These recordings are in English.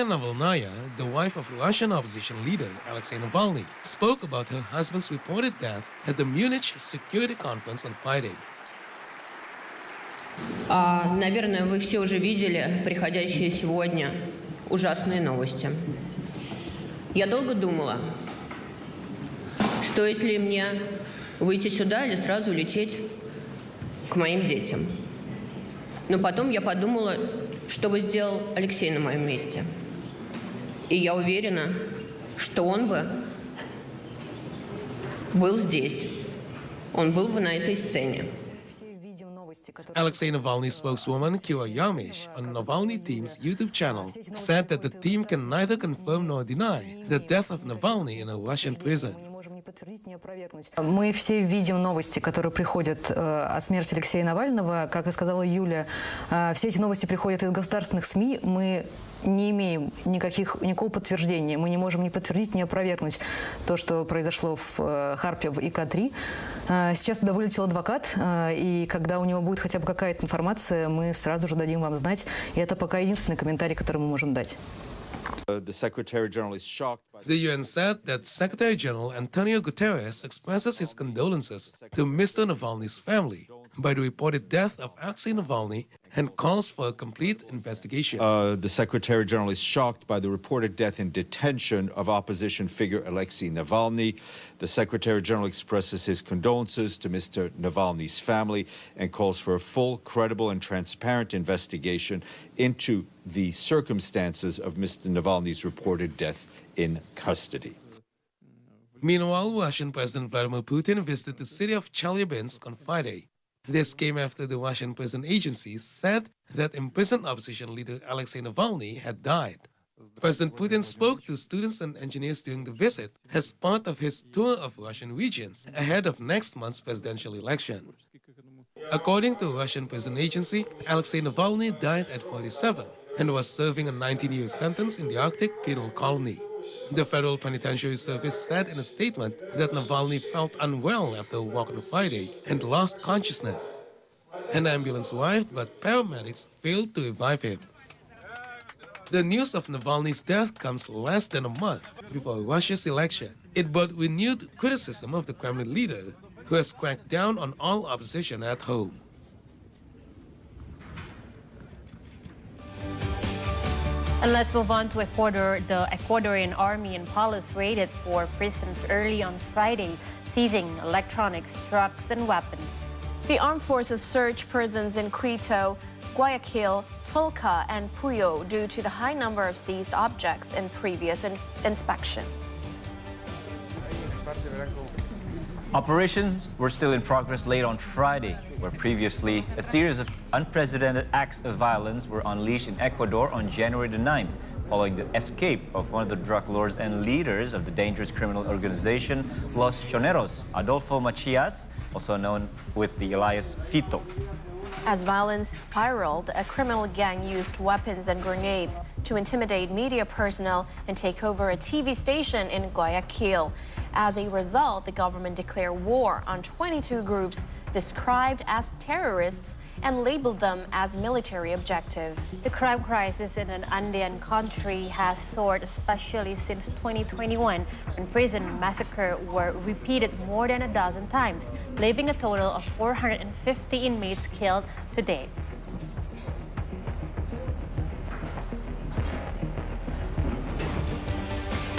Navalnaya, the wife of Russian opposition leader Alexei Navalny, spoke about her husband's reported death at the Munich Security Conference on Friday. Наверное, вы все уже видели приходящие сегодня ужасные новости. Я долго думала, стоит ли мне выйти сюда или сразу лететь к моим детям. Но потом я подумала, что бы сделал Алексей на моем месте. И я уверена, что он бы был здесь. Он был бы на этой сцене. Alexei Navalny spokeswoman Kira Yarmish on Navalny team's YouTube channel said that the team can neither confirm nor deny the death of Navalny in a Russian prison. Мы все видим новости, которые приходят о смерти Алексея Навального. Как и сказала Юля, все эти новости приходят из государственных СМИ. Мы не имеем никакого подтверждения. Мы не можем ни подтвердить, ни опровергнуть то, что произошло в Харпе в ИК-3. Сейчас туда вылетел адвокат, и когда у него будет хотя бы какая-то информация, мы сразу же дадим вам знать. И это пока единственный комментарий, который мы можем дать. The UN said that Secretary General Antonio Guterres expresses his condolences to Mr. Navalny's family by the reported death of Alexei Navalny and calls for a complete investigation. The Secretary General is shocked by the reported death in detention of opposition figure Alexei Navalny. The Secretary General expresses his condolences to Mr. Navalny's family and calls for a full, credible, and transparent investigation into the circumstances of Mr. Navalny's reported death in custody. Meanwhile, Russian President Vladimir Putin visited the city of Chelyabinsk on Friday. This came after the Russian prison agencies said that imprisoned opposition leader Alexei Navalny had died. President Putin spoke to students and engineers during the visit as part of his tour of Russian regions ahead of next month's presidential election. According to Russian prison agency, Alexei Navalny died at 47 and was serving a 19-year sentence in the Arctic penal colony. The Federal Penitentiary Service said in a statement that Navalny felt unwell after a walk on Friday and lost consciousness. An ambulance arrived, but paramedics failed to revive him. The news of Navalny's death comes less than a month before Russia's election. It brought renewed criticism of the Kremlin leader, who has cracked down on all opposition at home. And let's move on to Ecuador. The Ecuadorian army and police raided 4 prisons early on Friday, seizing electronics, drugs, and weapons. The armed forces searched prisons in Quito, Guayaquil, Tulca, and Puyo due to the high number of seized objects in previous inspection. Operations were still in progress late on Friday, where previously a series of unprecedented acts of violence were unleashed in Ecuador on January the 9th, following the escape of one of the drug lords and leaders of the dangerous criminal organization Los Choneros, Adolfo Macias, also known with the alias Fito. As violence spiraled, a criminal gang used weapons and grenades to intimidate media personnel and take over a TV station in Guayaquil. As a result, the government declared war on 22 groups described as terrorists and labeled them as military objective. The crime crisis in an Andean country has soared, especially since 2021, when prison massacres were repeated more than a dozen times, leaving a total of 450 inmates killed to date.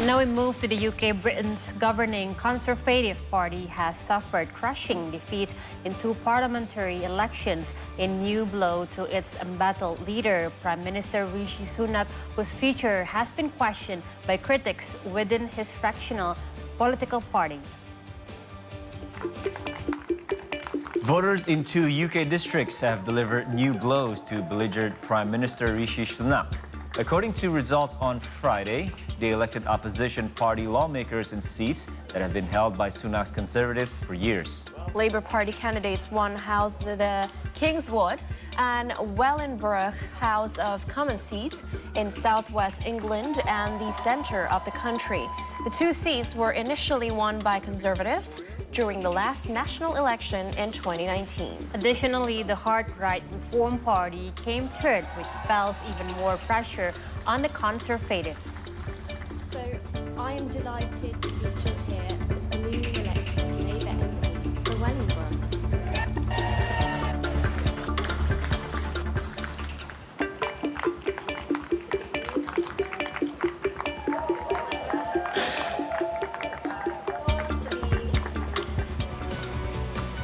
Now we move to the UK. Britain's governing Conservative Party has suffered crushing defeat in 2 parliamentary elections, a new blow to its embattled leader, Prime Minister Rishi Sunak, whose future has been questioned by critics within his fractional political party. Voters in 2 UK districts have delivered new blows to belligerent Prime Minister Rishi Sunak. According to results on Friday, they elected opposition party lawmakers in seats that have been held by Sunak's Conservatives for years. Labour Party candidates won House the Kingswood and Wellingborough House of Commons seats in southwest England and the centre of the country. The 2 seats were initially won by Conservatives during the last national election in 2019. Additionally, the Hard Right Reform Party came third, which spells even more pressure on the Conservative. So I am delighted to be stood here as the newly elected Labour MP for Wellingborough.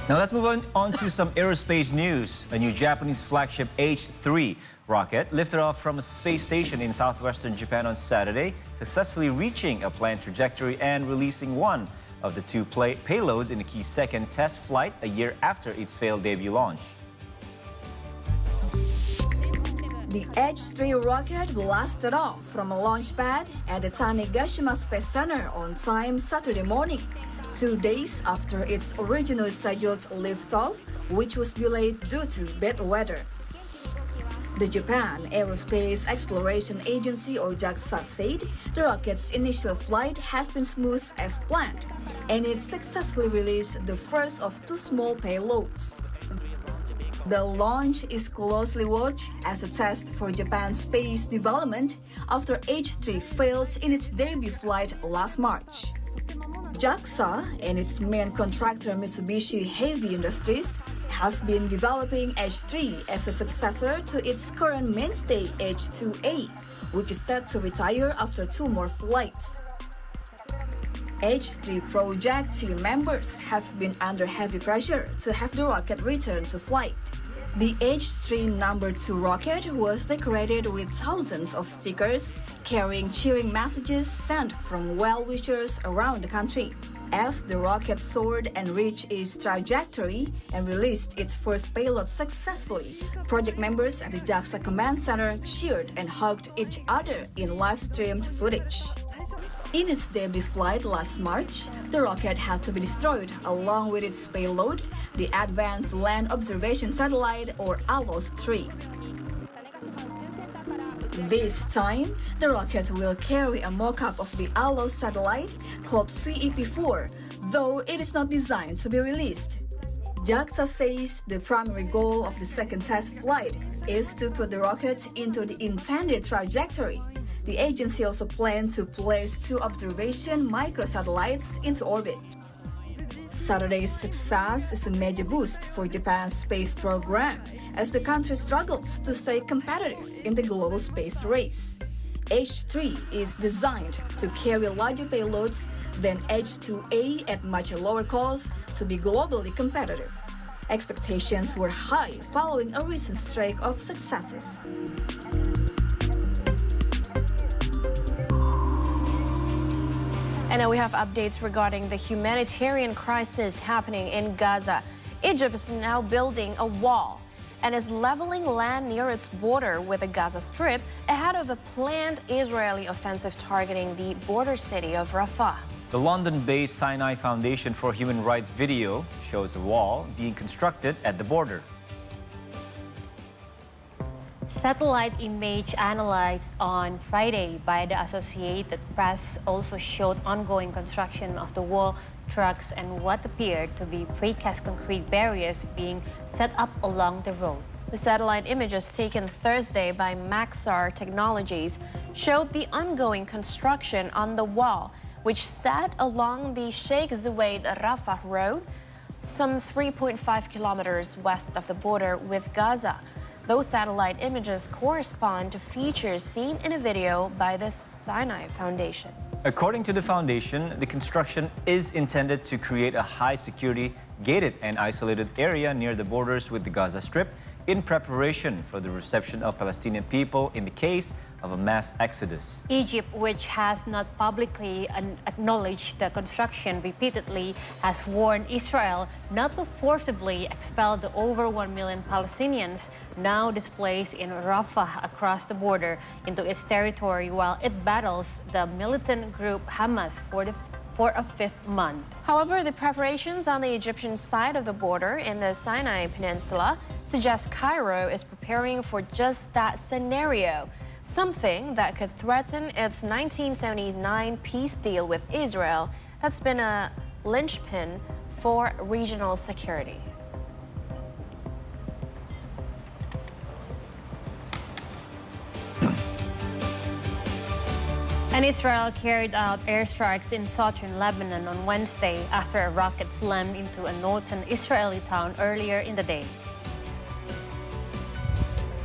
Now let's move on to some aerospace news. A new Japanese flagship H3 rocket lifted off from a space station in southwestern Japan on Saturday, successfully reaching a planned trajectory and releasing one of the two payloads in a key second test flight a year after its failed debut launch. The H3 rocket blasted off from a launch pad at the Tanegashima Space Center on time Saturday morning, 2 days after its originally scheduled liftoff, which was delayed due to bad weather. The Japan Aerospace Exploration Agency, or JAXA, said the rocket's initial flight has been smooth as planned, and it successfully released the first of two small payloads. The launch is closely watched as a test for Japan's space development after H3 failed in its debut flight last March. JAXA and its main contractor Mitsubishi Heavy Industries have been developing H3 as a successor to its current mainstay H2A, which is set to retire after two more flights. H3 project team members have been under heavy pressure to have the rocket return to flight. The H3 number 2 rocket was decorated with thousands of stickers carrying cheering messages sent from well-wishers around the country. As the rocket soared and reached its trajectory and released its first payload successfully, project members at the JAXA Command Center cheered and hugged each other in live-streamed footage. In its debut flight last March, the rocket had to be destroyed along with its payload, the Advanced Land Observation Satellite, or ALOS-3. This time, the rocket will carry a mock-up of the ALOS satellite called VEP-4, though it is not designed to be released. JAXA says the primary goal of the second test flight is to put the rocket into the intended trajectory. The agency also plans to place two observation microsatellites into orbit. Saturday's success is a major boost for Japan's space program as the country struggles to stay competitive in the global space race. H3 is designed to carry larger payloads than H2A at much lower cost to be globally competitive. Expectations were high following a recent streak of successes. And now we have updates regarding the humanitarian crisis happening in Gaza. Egypt is now building a wall and is leveling land near its border with the Gaza Strip ahead of a planned Israeli offensive targeting the border city of Rafah. The London-based Sinai Foundation for Human Rights video shows a wall being constructed at the border. Satellite image analyzed on Friday by the Associated Press also showed ongoing construction of the wall, trucks, and what appeared to be precast concrete barriers being set up along the road. The satellite images taken Thursday by Maxar Technologies showed the ongoing construction on the wall, which sat along the Sheikh Zayed Rafah Road, some 3.5 kilometers west of the border with Gaza. Those satellite images correspond to features seen in a video by the Sinai Foundation. According to the foundation, the construction is intended to create a high-security, gated and isolated area near the borders with the Gaza Strip in preparation for the reception of Palestinian people in the case of a mass exodus. Egypt, which has not publicly acknowledged the construction repeatedly, has warned Israel not to forcibly expel the over 1 million Palestinians now displaced in Rafah across the border into its territory while it battles the militant group Hamas for a fifth month. However, the preparations on the Egyptian side of the border in the Sinai Peninsula suggest Cairo is preparing for just that scenario, something that could threaten its 1979 peace deal with Israel that's been a linchpin for regional security. And Israel carried out airstrikes in southern Lebanon on Wednesday after a rocket slammed into a northern Israeli town earlier in the day.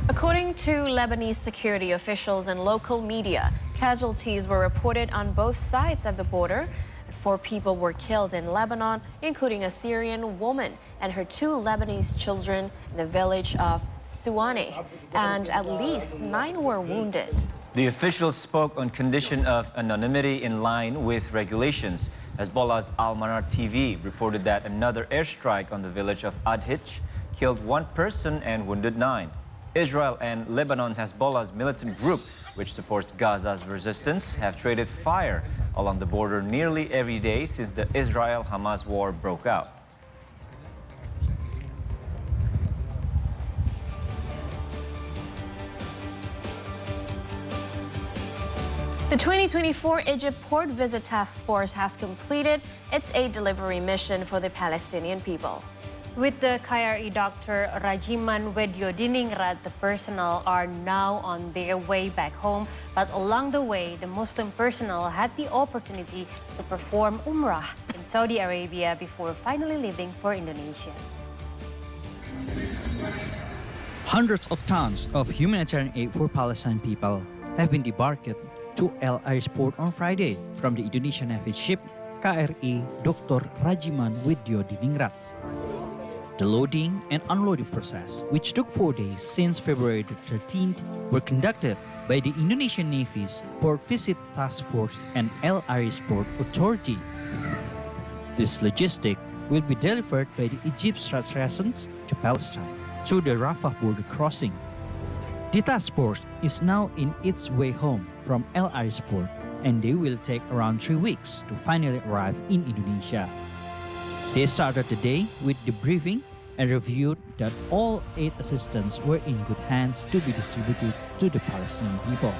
According to Lebanese security officials and local media, casualties were reported on both sides of the border. 4 people were killed in Lebanon, including a Syrian woman and her 2 Lebanese children in the village of Suwaneh, and at least 9 were wounded. The officials spoke on condition of anonymity in line with regulations. Hezbollah's Al-Manar TV reported that another airstrike on the village of Adhich killed 1 person and wounded 9. Israel and Lebanon's Hezbollah's militant group, which supports Gaza's resistance, have traded fire along the border nearly every day since the Israel-Hamas war broke out. The 2024 Egypt Port Visit Task Force has completed its aid delivery mission for the Palestinian people. With the KRI Dr. Rajiman Widyodiningrat, the personnel are now on their way back home. But along the way, the Muslim personnel had the opportunity to perform Umrah in Saudi Arabia before finally leaving for Indonesia. Hundreds of tons of humanitarian aid for Palestinian people have been debarked to El Arish port on Friday from the Indonesian Navy ship KRI Dr. Rajiman Widyodiningrat. The loading and unloading process, which took 4 days since February the 13th, were conducted by the Indonesian Navy's Port Visit Task Force and El Arish Port Authority. This logistic will be delivered by the Egypt's residents to Palestine through the Rafah border crossing. The task force is now in its way home from El Arish Port, and they will take around 3 weeks to finally arrive in Indonesia. They started the day with debriefing and reviewed that all aid assistance were in good hands to be distributed to the Palestinian people.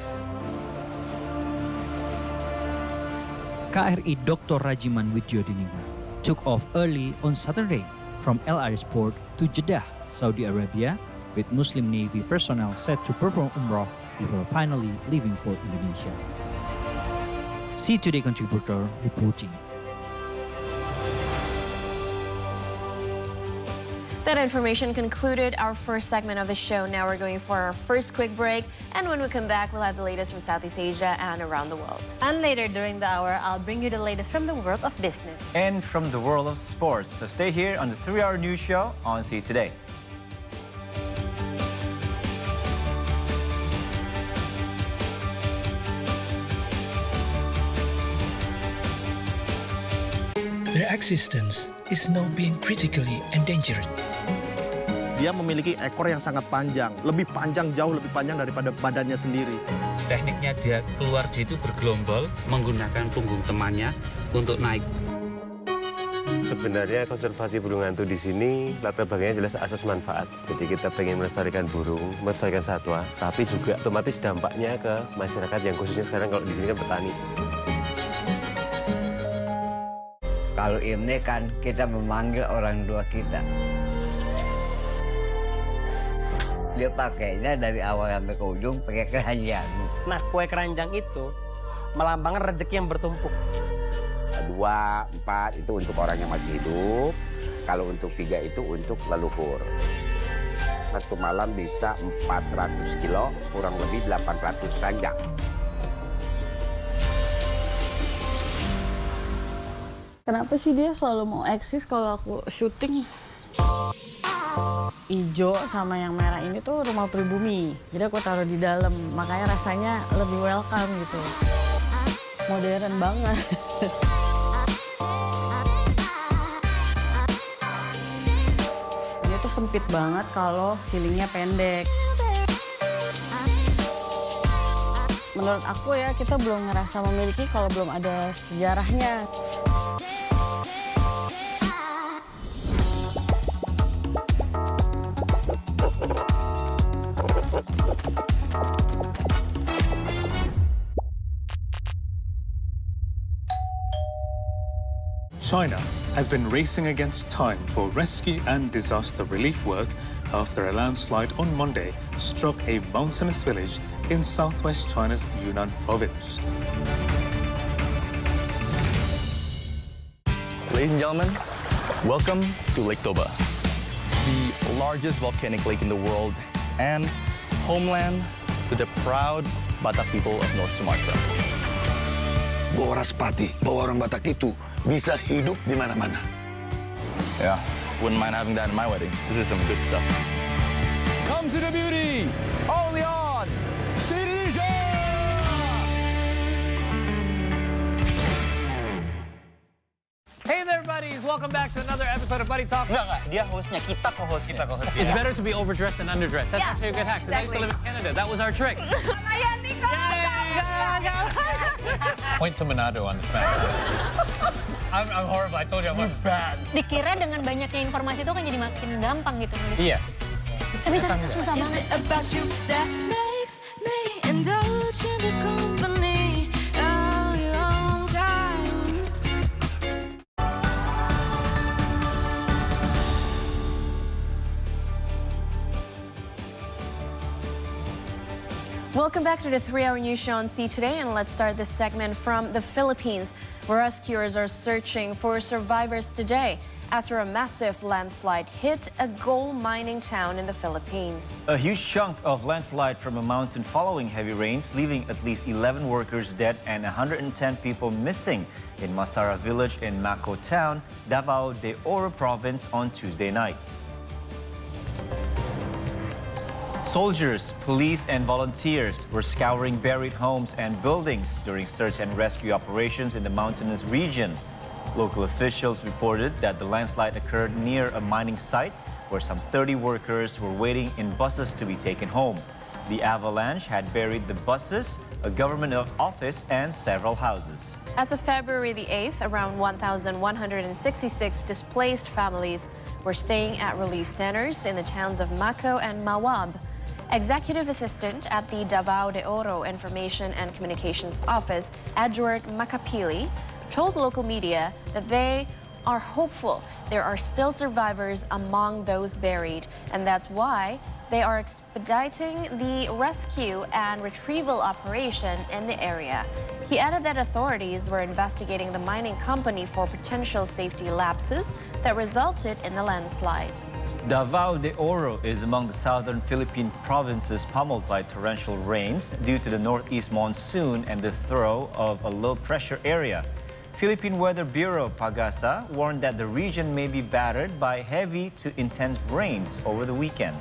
KRI Dr. Rajiman Widyodiningrat took off early on Saturday from El Arish Port to Jeddah, Saudi Arabia, with Muslim Navy personnel set to perform Umrah before finally leaving for Indonesia. See Today contributor reporting. That information concluded our first segment of the show. Now we're going for our first quick break. And when we come back, we'll have the latest from Southeast Asia and around the world. And later during the hour, I'll bring you the latest from the world of business. And from the world of sports. So stay here on the 3-hour news show on See Today. Their existence is now being critically endangered. Dia memiliki ekor yang sangat panjang, jauh lebih panjang daripada badannya sendiri. Tekniknya dia itu bergelombol, menggunakan punggung temannya untuk naik. Sebenarnya konservasi burung hantu di sini latar belakangnya jelas asas manfaat. Jadi kita pengen melestarikan burung, melestarikan satwa, tapi juga otomatis dampaknya ke masyarakat yang khususnya sekarang kalau di sini kan petani. Kalau Imlek kan kita memanggil orang tua kita. Dia pakainya dari awal sampai ke ujung pakai keranjang. Nah, kue keranjang itu melambangkan rezeki yang bertumpuk. 2, 4 itu untuk orang yang masih hidup. Kalau untuk 3 itu untuk leluhur. Satu malam bisa 400 kilo, kurang lebih 800 keranjang. Kenapa sih dia selalu mau eksis kalau aku syuting? Ijo sama yang merah ini tuh rumah pribumi. Jadi aku taruh di dalam, makanya rasanya lebih welcome gitu. Modern banget. Dia tuh sempit banget kalau ceilingnya pendek. Menurut aku ya, kita belum ngerasa memiliki kalau belum ada sejarahnya. China has been racing against time for rescue and disaster relief work after a landslide on Monday struck a mountainous village in southwest China's Yunnan province. Ladies and gentlemen, welcome to Lake Toba, the largest volcanic lake in the world and homeland to the proud Batak people of North Sumatra. Boras Pati, bahwa orang Batak itu bisa hidup di mana-mana. Yeah, wouldn't mind having that in my wedding. This is some good stuff. Come to the beauty, only on Indonesia! Hey there, buddies! Welcome back to another episode of Buddy Talk. Enggak, dia hostnya, kita co-hostnya. It's better to be overdressed than underdressed. That's Yeah, actually a good hack, because I used to live in Canada. That was our trick. Point to Manado on the Spanish. I'm horrible. I told you I'm bad. Dikira dengan banyaknya informasi itu kan jadi makin gampang gitu nulis. Iya. Tapi ternyata susah banget. About you that makes me indulge in the company of your own kind. Welcome back to the 3-hour news show on C Today, and let's start this segment from the Philippines, where rescuers are searching for survivors today after a massive landslide hit a gold mining town in the Philippines. A huge chunk of landslide from a mountain following heavy rains, leaving at least 11 workers dead and 110 people missing in Masara village in Mako town, Davao de Oro province on Tuesday night. Soldiers, police, and volunteers were scouring buried homes and buildings during search and rescue operations in the mountainous region. Local officials reported that the landslide occurred near a mining site where some 30 workers were waiting in buses to be taken home. The avalanche had buried the buses, a government office, and several houses. As of February the 8th, around 1,166 displaced families were staying at relief centers in the towns of Mako and Mawab. Executive Assistant at the Davao de Oro Information and Communications Office, Edward Macapili, told local media that they are hopeful there are still survivors among those buried, and that's why they are expediting the rescue and retrieval operation in the area. He added that authorities were investigating the mining company for potential safety lapses that resulted in the landslide. Davao de Oro is among the southern Philippine provinces pummeled by torrential rains due to the northeast monsoon and the throw of a low-pressure area. Philippine Weather Bureau Pagasa warned that the region may be battered by heavy to intense rains over the weekend.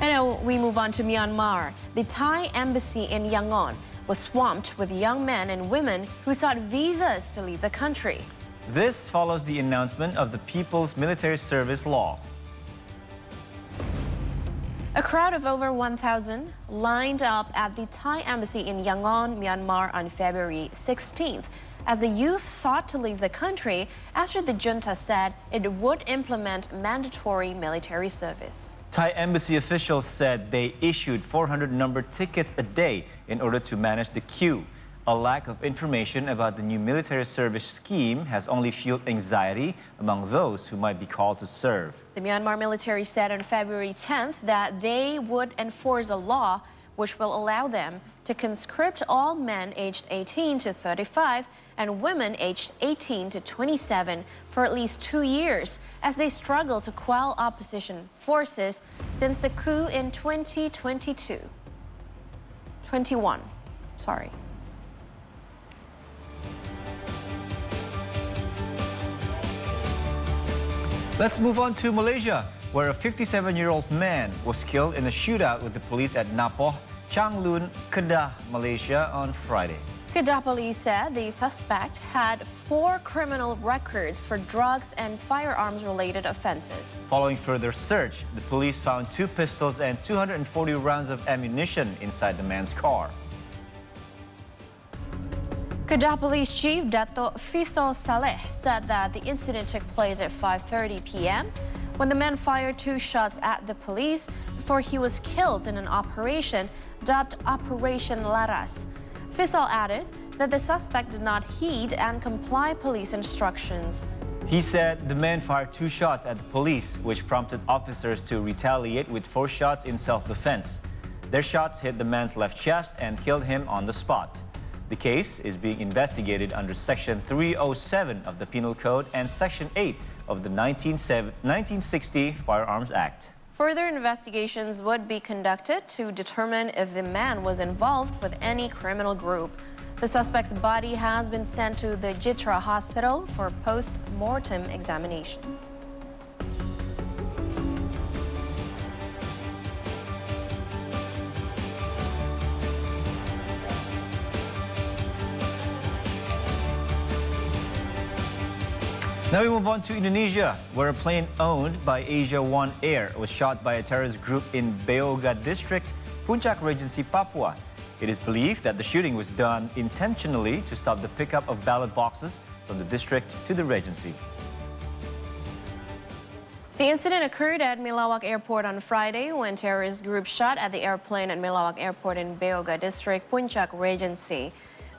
And now we move on to Myanmar. The Thai embassy in Yangon was swamped with young men and women who sought visas to leave the country. This follows the announcement of the People's Military Service Law. A crowd of over 1,000 lined up at the Thai embassy in Yangon, Myanmar on February 16th as the youth sought to leave the country after the junta said it would implement mandatory military service. Thai embassy officials said they issued 400 numbered tickets a day in order to manage the queue. A lack of information about the new military service scheme has only fueled anxiety among those who might be called to serve. The Myanmar military said on February 10th that they would enforce a law which will allow them to conscript all men aged 18 to 35 and women aged 18 to 27 for at least 2 years as they struggle to quell opposition forces since the coup in 21. Let's move on to Malaysia, where a 57-year-old man was killed in a shootout with the police at Napoh, Changlun, Kedah, Malaysia on Friday. Kedah police said the suspect had 4 criminal records for drugs and firearms-related offenses. Following further search, the police found 2 pistols and 240 rounds of ammunition inside the man's car. Kedah Police Chief Dato' Fisol Saleh said that the incident took place at 5:30 p.m. when the man fired 2 shots at the police before he was killed in an operation dubbed Operation Laras. Fisol added that the suspect did not heed and comply police instructions. He said the man fired 2 shots at the police, which prompted officers to retaliate with 4 shots in self-defense. Their shots hit the man's left chest and killed him on the spot. The case is being investigated under Section 307 of the Penal Code and Section 8 of the 1960 Firearms Act. Further investigations would be conducted to determine if the man was involved with any criminal group. The suspect's body has been sent to the Jitra Hospital for post-mortem examination. Now we move on to Indonesia, where a plane owned by Asia One Air was shot by a terrorist group in Beoga District, Puncak Regency, Papua. It is believed that the shooting was done intentionally to stop the pickup of ballot boxes from the district to the Regency. The incident occurred at Milawak Airport on Friday when terrorist group shot at the airplane at Milawak Airport in Beoga District, Puncak Regency.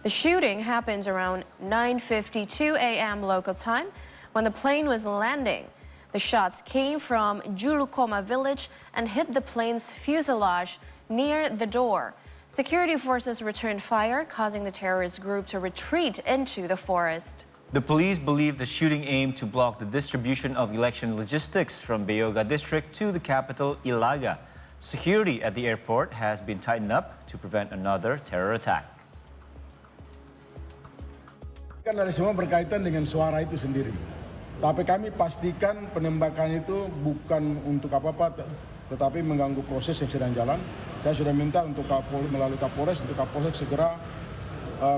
The shooting happened around 9:52 a.m. local time when the plane was landing. The shots came from Julukoma village and hit the plane's fuselage near the door. Security forces returned fire, causing the terrorist group to retreat into the forest. The police believe the shooting aimed to block the distribution of election logistics from Beoga District to the capital, Ilaga. Security at the airport has been tightened up to prevent another terror attack. Kan dari semua berkaitan dengan suara itu sendiri. Tapi kami pastikan penembakan itu bukan untuk apa-apa, tetapi mengganggu proses yang sedang jalan. Saya sudah minta untuk melalui Kapolres, untuk Kapolres segera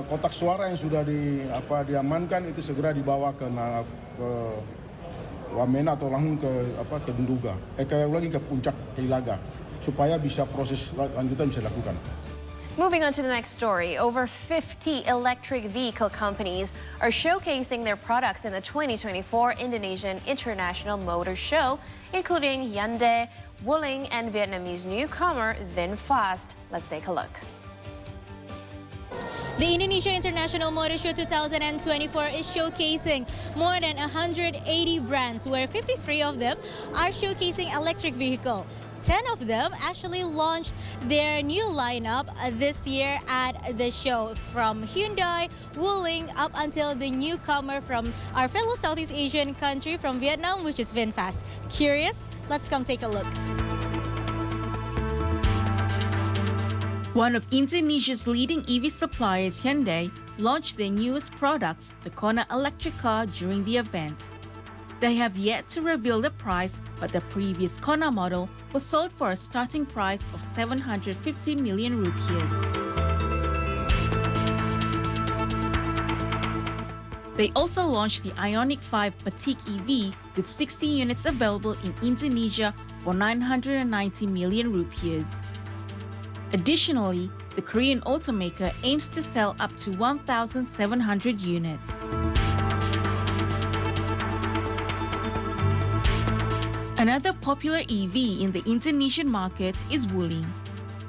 kotak suara yang sudah diamankan itu segera dibawa ke Wamena atau langsung ke Nduga, ke Puncak, ke Ilaga, supaya bisa proses lanjutan bisa dilakukan. Moving on to the next story, over 50 electric vehicle companies are showcasing their products in the 2024 Indonesian International Motor Show, including Hyundai, Wuling, and Vietnamese newcomer VinFast. Let's take a look. The Indonesia International Motor Show 2024 is showcasing more than 180 brands, where 53 of them are showcasing electric vehicle. 10 of them actually launched their new lineup this year at the show, from Hyundai, Wuling, up until the newcomer from our fellow Southeast Asian country from Vietnam, which is VinFast. Curious? Let's come take a look. One of Indonesia's leading EV suppliers, Hyundai, launched their newest product, the Kona electric car, during the event. They have yet to reveal the price, but the previous Kona model was sold for a starting price of 750 million rupiahs. They also launched the Ioniq 5 Batik EV with 60 units available in Indonesia for 990 million rupiahs. Additionally, the Korean automaker aims to sell up to 1,700 units. Another popular EV in the Indonesian market is Wuling.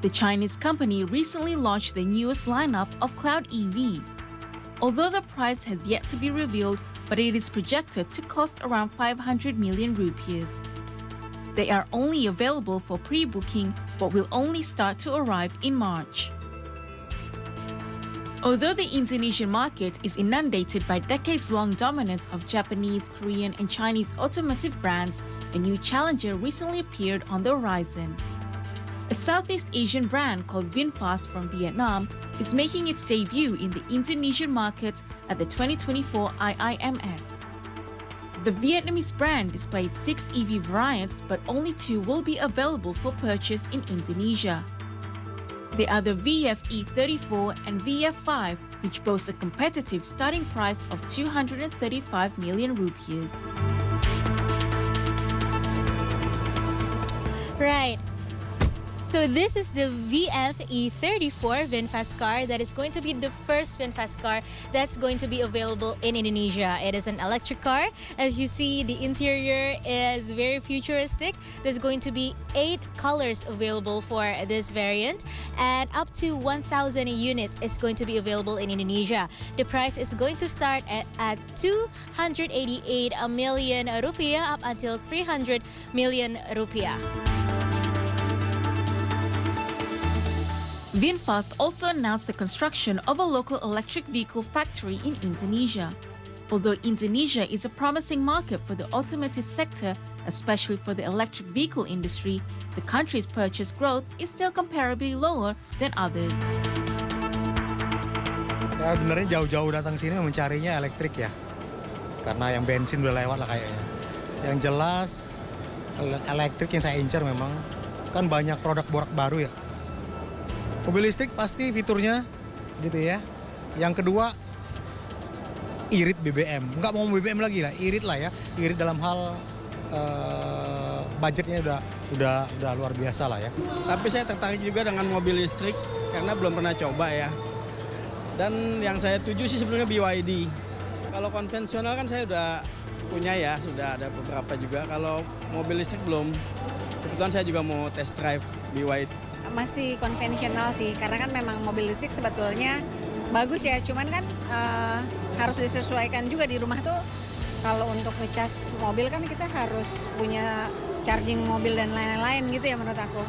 The Chinese company recently launched the newest lineup of Cloud EV. Although the price has yet to be revealed, but it is projected to cost around 500 million rupiahs. They are only available for pre-booking, but will only start to arrive in March. Although the Indonesian market is inundated by decades-long dominance of Japanese, Korean, and Chinese automotive brands, a new challenger recently appeared on the horizon. A Southeast Asian brand called VinFast from Vietnam is making its debut in the Indonesian market at the 2024 IIMS. The Vietnamese brand displayed 6 EV variants, but only 2 will be available for purchase in Indonesia. They are the VF E34 and VF5, which boast a competitive starting price of 235 million rupiahs. Right. So this is the VF-E34 VinFast car that is going to be the first VinFast car that's going to be available in Indonesia. It is an electric car. As you see, the interior is very futuristic. There's going to be 8 colors available for this variant, and up to 1,000 units is going to be available in Indonesia. The price is going to start at 288 million rupiah up until 300 million rupiah. VinFast also announced the construction of a local electric vehicle factory in Indonesia. Although Indonesia is a promising market for the automotive sector, especially for the electric vehicle industry, the country's purchase growth is still comparably lower than others. Ya benernya jauh-jauh datang sini mencarinya elektrik ya. Karena yang bensin udah lewat lah kayaknya. Yang jelas elektrik yang saya incar memang kan banyak produk borak baru ya. Mobil listrik pasti fiturnya gitu ya. Yang kedua irit BBM. Nggak mau BBM lagi lah, irit lah ya. Irit dalam hal budgetnya udah luar biasa lah ya. Tapi saya tertarik juga dengan mobil listrik karena belum pernah coba ya. Dan yang saya tuju sih sebelumnya BYD. Kalau konvensional kan saya udah punya ya, sudah ada beberapa juga. Kalau mobil listrik belum. Kebetulan saya juga mau test drive BYD. Masih konvensional sih, karena kan memang mobil listrik sebetulnya bagus ya, cuman kan harus disesuaikan juga di rumah tuh. Kalau untuk ngecas mobil kan kita harus punya charging mobil dan lain-lain gitu ya menurut aku.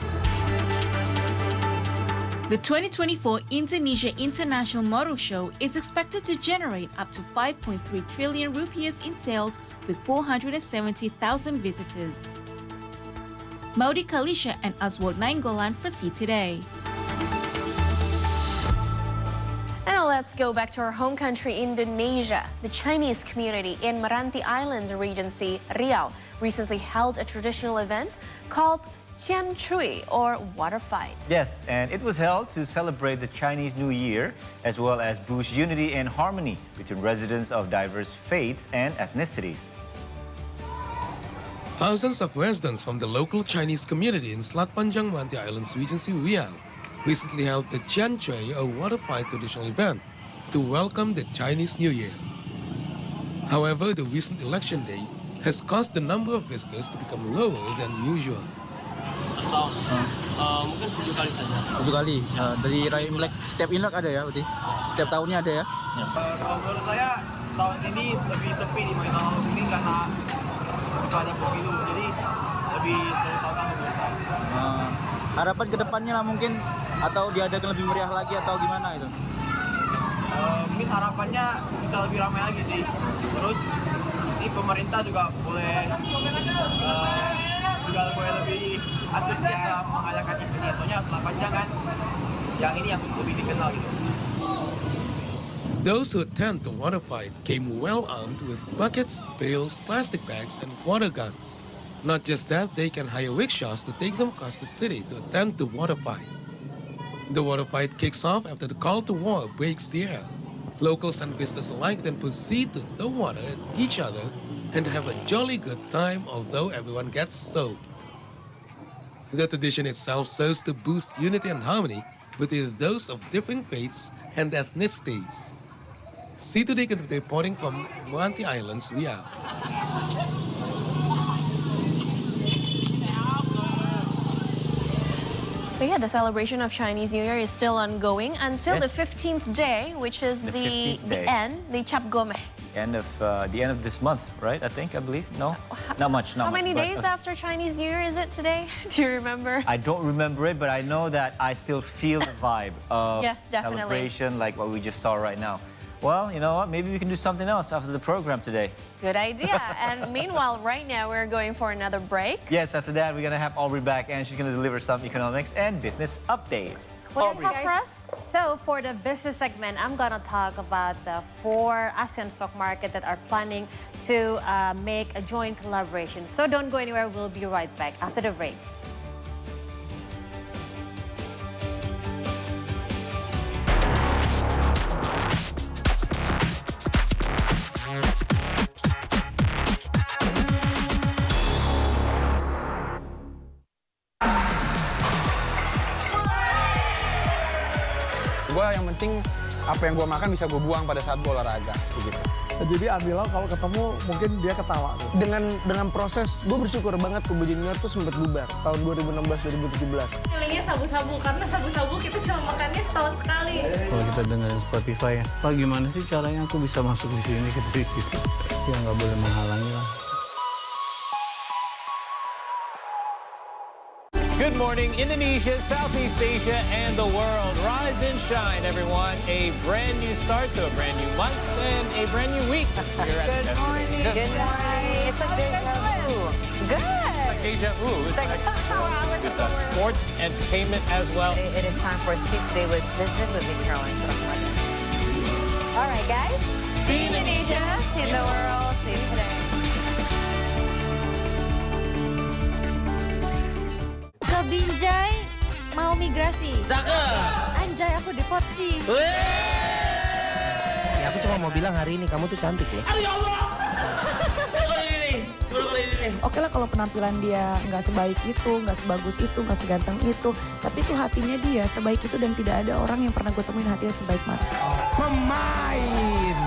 The 2024 Indonesia International Motor Show is expected to generate up to 5.3 trillion rupiahs in sales with 470,000 visitors. Maudi Kalisha and Aswad Nainggolan for See Today. Now let's go back to our home country, Indonesia. The Chinese community in Meranti Islands Regency, Riau, recently held a traditional event called Tian Chui, or water fight. Yes, and it was held to celebrate the Chinese New Year, as well as boost unity and harmony between residents of diverse faiths and ethnicities. Thousands of residents from the local Chinese community in Selat Panjang Meranti Islands Regency, Riau, recently held the Tian Chui, a water fight traditional event, to welcome the Chinese New Year. However, the recent election day has caused the number of visitors to become lower than usual. Mungkin 7 kali saja. 7 kali. Dari Raya Imlek setiap Imlek ada ya, berarti? Setiap tahunnya ada ya? Kalau menurut saya tahun ini lebih sepi dibanding tahun ini karena ada pemilu, jadi lebih seru tahun menurut saya. Harapan kedepannya lah mungkin, atau diadakan lebih meriah lagi atau gimana itu? Mungkin harapannya bisa lebih ramai lagi sih. Terus ini pemerintah juga boleh lebih antusias dalam mengadakan event. Soalnya Selat Panjang kan yang ini yang lebih dikenal gitu. Those who attend the water fight came well armed with buckets, pails, plastic bags, and water guns. Not just that, they can hire rickshaws to take them across the city to attend the water fight. The water fight kicks off after the call to war breaks the air. Locals and visitors alike then proceed to throw water at each other and have a jolly good time, although everyone gets soaked. The tradition itself serves to boost unity and harmony between those of different faiths and ethnicities. See Today continues reporting from Meranti Islands, Riau. So yeah, the celebration of Chinese New Year is still ongoing until Yes. the 15th day, which is The the 15th day. end, the Cap Gome. The end of this month, right? I believe. No, not much. How many days after Chinese New Year is it today? Do you remember? I don't remember it, but I know that I still feel the vibe of Yes, definitely. celebration, like what we just saw right now. Well, you know what? Maybe we can do something else after the program today. Good idea. And meanwhile, right now, we're going for another break. Yes, after that, we're going to have Aubrey back, and she's going to deliver some economics and business updates. What do you have for us? So for the business segment, I'm going to talk about the 4 ASEAN stock market that are planning to make a joint collaboration. So don't go anywhere. We'll be right back after the break. udah yang penting apa yang gue makan bisa gue buang pada saat gue olahraga gitu. Jadi Adila kalau ketemu mungkin dia ketawa tuh. Dengan proses, gue bersyukur banget Kubu Junior tuh sempat bubar tahun 2016-2017. Feelingnya sabu-sabu, karena sabu-sabu kita cuma makannya setahun sekali. Kalau kita dengerin Spotify ya, Pak gimana sih caranya aku bisa masuk di sini gitu. Ya nggak boleh menghalangi lah. Good morning, Indonesia, Southeast Asia, and the world. Rise and shine, everyone. A brand new start to a brand new month and a brand new week. Here at Good morning. Good morning. It's a deja vu. Good. Deja vu. With sports, entertainment as well. It is time for See Today with Business with me, Caroline. All right, guys. See Indonesia, see the world, see today. Ke Binjai mau migrasi. Cakep. Anjay, aku depotsi. Ya, aku cuma mau bilang hari ini kamu tuh cantik ya. Aduh ya Allah. Oke lah kalau penampilan dia nggak sebaik itu, nggak sebagus itu, nggak seganteng itu, tapi itu hatinya dia sebaik itu dan tidak ada orang yang pernah gue temuin hatinya sebaik Mars. Pemain.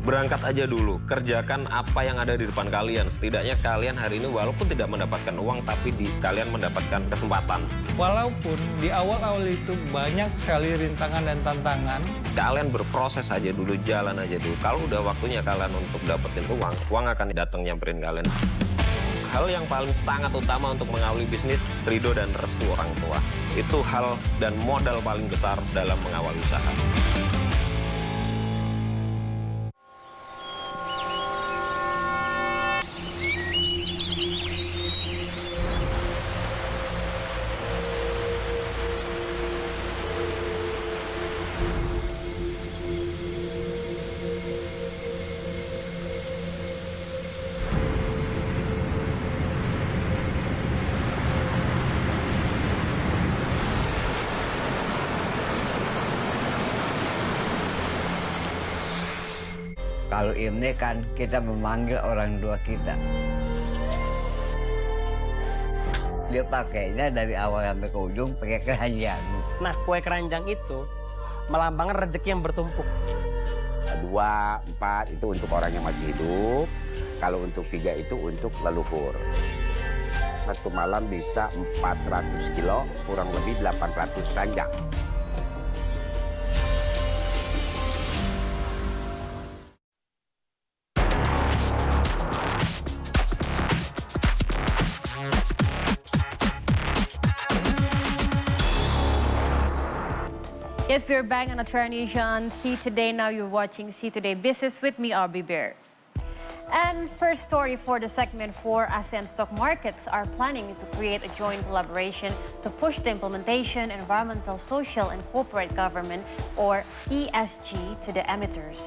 Berangkat aja dulu, kerjakan apa yang ada di depan kalian. Setidaknya kalian hari ini walaupun tidak mendapatkan uang, tapi kalian mendapatkan kesempatan. Walaupun di awal-awal itu banyak sekali rintangan dan tantangan. Kalian berproses aja dulu, jalan aja dulu. Kalau udah waktunya kalian untuk dapetin uang akan datang nyamperin kalian. Hal yang paling sangat utama untuk mengawali bisnis, ridho dan restu orang tua. Itu hal dan modal paling besar dalam mengawali usaha. Kalau ini kan kita memanggil orang tua kita. Dia pakainya dari awal sampai ke ujung pakai keranjang. Nah, kue keranjang itu melambangkan rezeki yang bertumpuk. 2, 4 itu untuk orang yang masih hidup. Kalau untuk 3 itu untuk leluhur. Satu malam bisa 400 kilo, kurang lebih 800 ranjang. Yes, we're back on Atara Nation. See Today. Now you're watching See Today Business with me, Arby Bear. And first story for the segment, 4 ASEAN stock markets are planning to create a joint collaboration to push the implementation of environmental, social, and corporate governance, or ESG, to the emitters.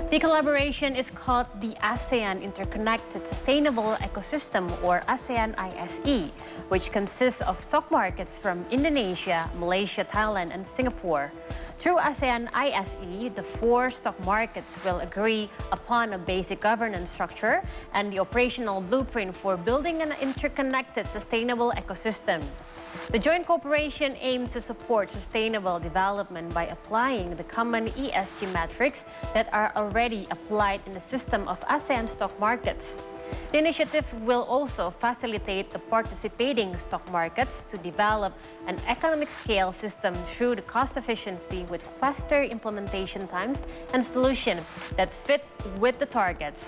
The collaboration is called the ASEAN Interconnected Sustainable Ecosystem, or ASEAN ISE, which consists of stock markets from Indonesia, Malaysia, Thailand, and Singapore. Through ASEAN ISE, the 4 stock markets will agree upon a basic governance structure and the operational blueprint for building an interconnected sustainable ecosystem. The joint cooperation aims to support sustainable development by applying the common ESG metrics that are already applied in the system of ASEAN stock markets. The initiative will also facilitate the participating stock markets to develop an economic scale system through the cost efficiency with faster implementation times and solutions that fit with the targets.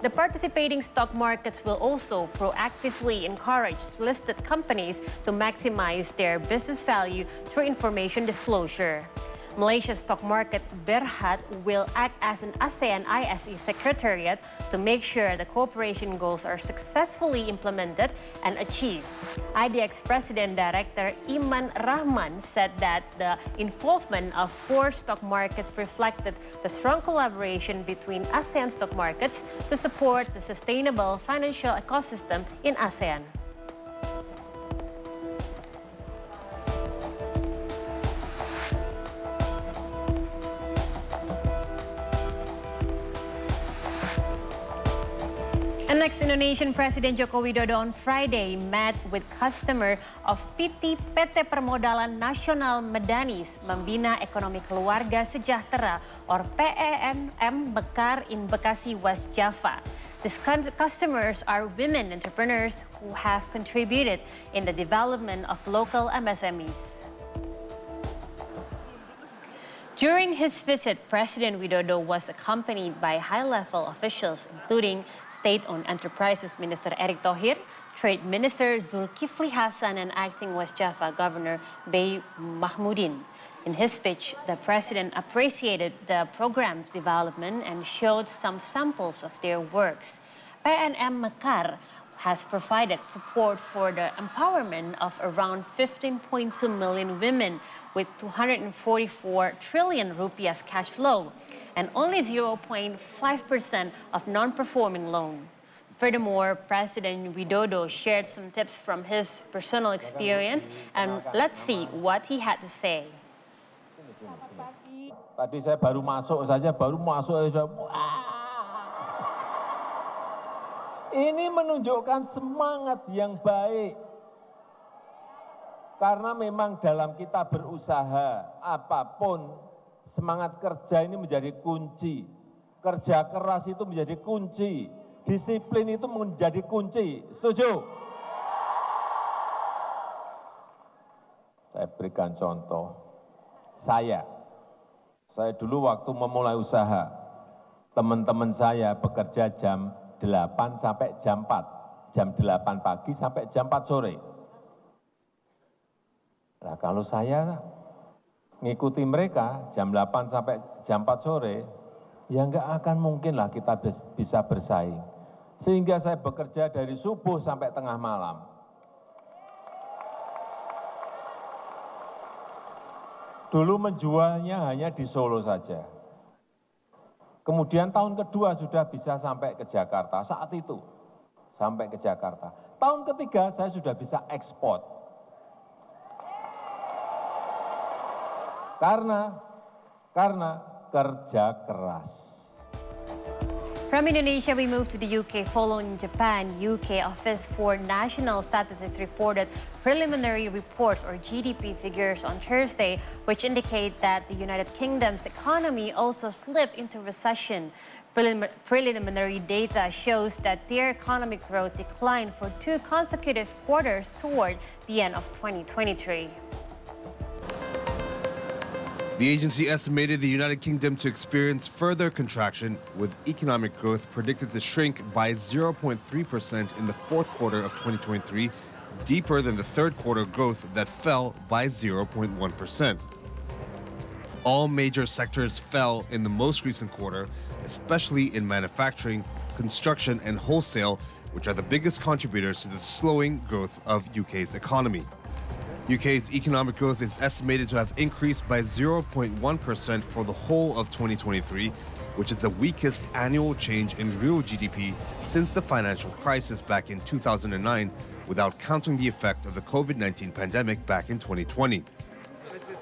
The participating stock markets will also proactively encourage listed companies to maximize their business value through information disclosure. Malaysia's stock market, Berhad, will act as an ASEAN ISE secretariat to make sure the cooperation goals are successfully implemented and achieved. IDX President Director Iman Rahman said that the involvement of 4 stock markets reflected the strong collaboration between ASEAN stock markets to support the sustainable financial ecosystem in ASEAN. Next, Indonesian President Joko Widodo on Friday met with customer of PT Permodalan Nasional Medanis Membina Ekonomi Keluarga Sejahtera or PENM Mekar in Bekasi, West Java. These customers are women entrepreneurs who have contributed in the development of local MSMEs. During his visit, President Widodo was accompanied by high-level officials, including State-Owned Enterprises Minister Erick Thohir, Trade Minister Zulkifli Hasan, and Acting West Java Governor Bey Mahmudin. In his speech, the president appreciated the program's development and showed some samples of their works. PNM Mekar has provided support for the empowerment of around 15.2 million women with 244 trillion rupiahs cash flow and only 0.5% of non-performing loan. Furthermore, President Widodo shared some tips from his personal experience, and let's see what he had to say. Tadi saya baru masuk saja sudah ini menunjukkan semangat yang baik. Karena memang dalam kita berusaha apapun, semangat kerja ini menjadi kunci. Kerja keras itu menjadi kunci. Disiplin itu menjadi kunci. Setuju? Saya berikan contoh. Saya dulu waktu memulai usaha, teman-teman saya bekerja jam 8 sampai jam 4, jam 8 pagi sampai jam 4 sore. Nah kalau saya ngikuti mereka jam 8 sampai jam 4 sore, ya nggak akan mungkin lah kita bisa bersaing. Sehingga saya bekerja dari subuh sampai tengah malam. Dulu menjualnya hanya di Solo saja. Kemudian tahun kedua sudah bisa sampai ke Jakarta, saat itu sampai ke Jakarta. Tahun ketiga saya sudah bisa ekspor. Karena kerja keras. From Indonesia, we move to the UK. Following Japan, UK Office for National Statistics reported preliminary reports or GDP figures on Thursday, which indicate that the United Kingdom's economy also slipped into recession. Preliminary data shows that their economic growth declined for 2 consecutive quarters toward the end of 2023. The agency estimated the United Kingdom to experience further contraction, with economic growth predicted to shrink by 0.3% in the fourth quarter of 2023, deeper than the third quarter growth that fell by 0.1%. All major sectors fell in the most recent quarter, especially in manufacturing, construction, and wholesale, which are the biggest contributors to the slowing growth of UK's economy. UK's economic growth is estimated to have increased by 0.1% for the whole of 2023, which is the weakest annual change in real GDP since the financial crisis back in 2009, without counting the effect of the COVID-19 pandemic back in 2020.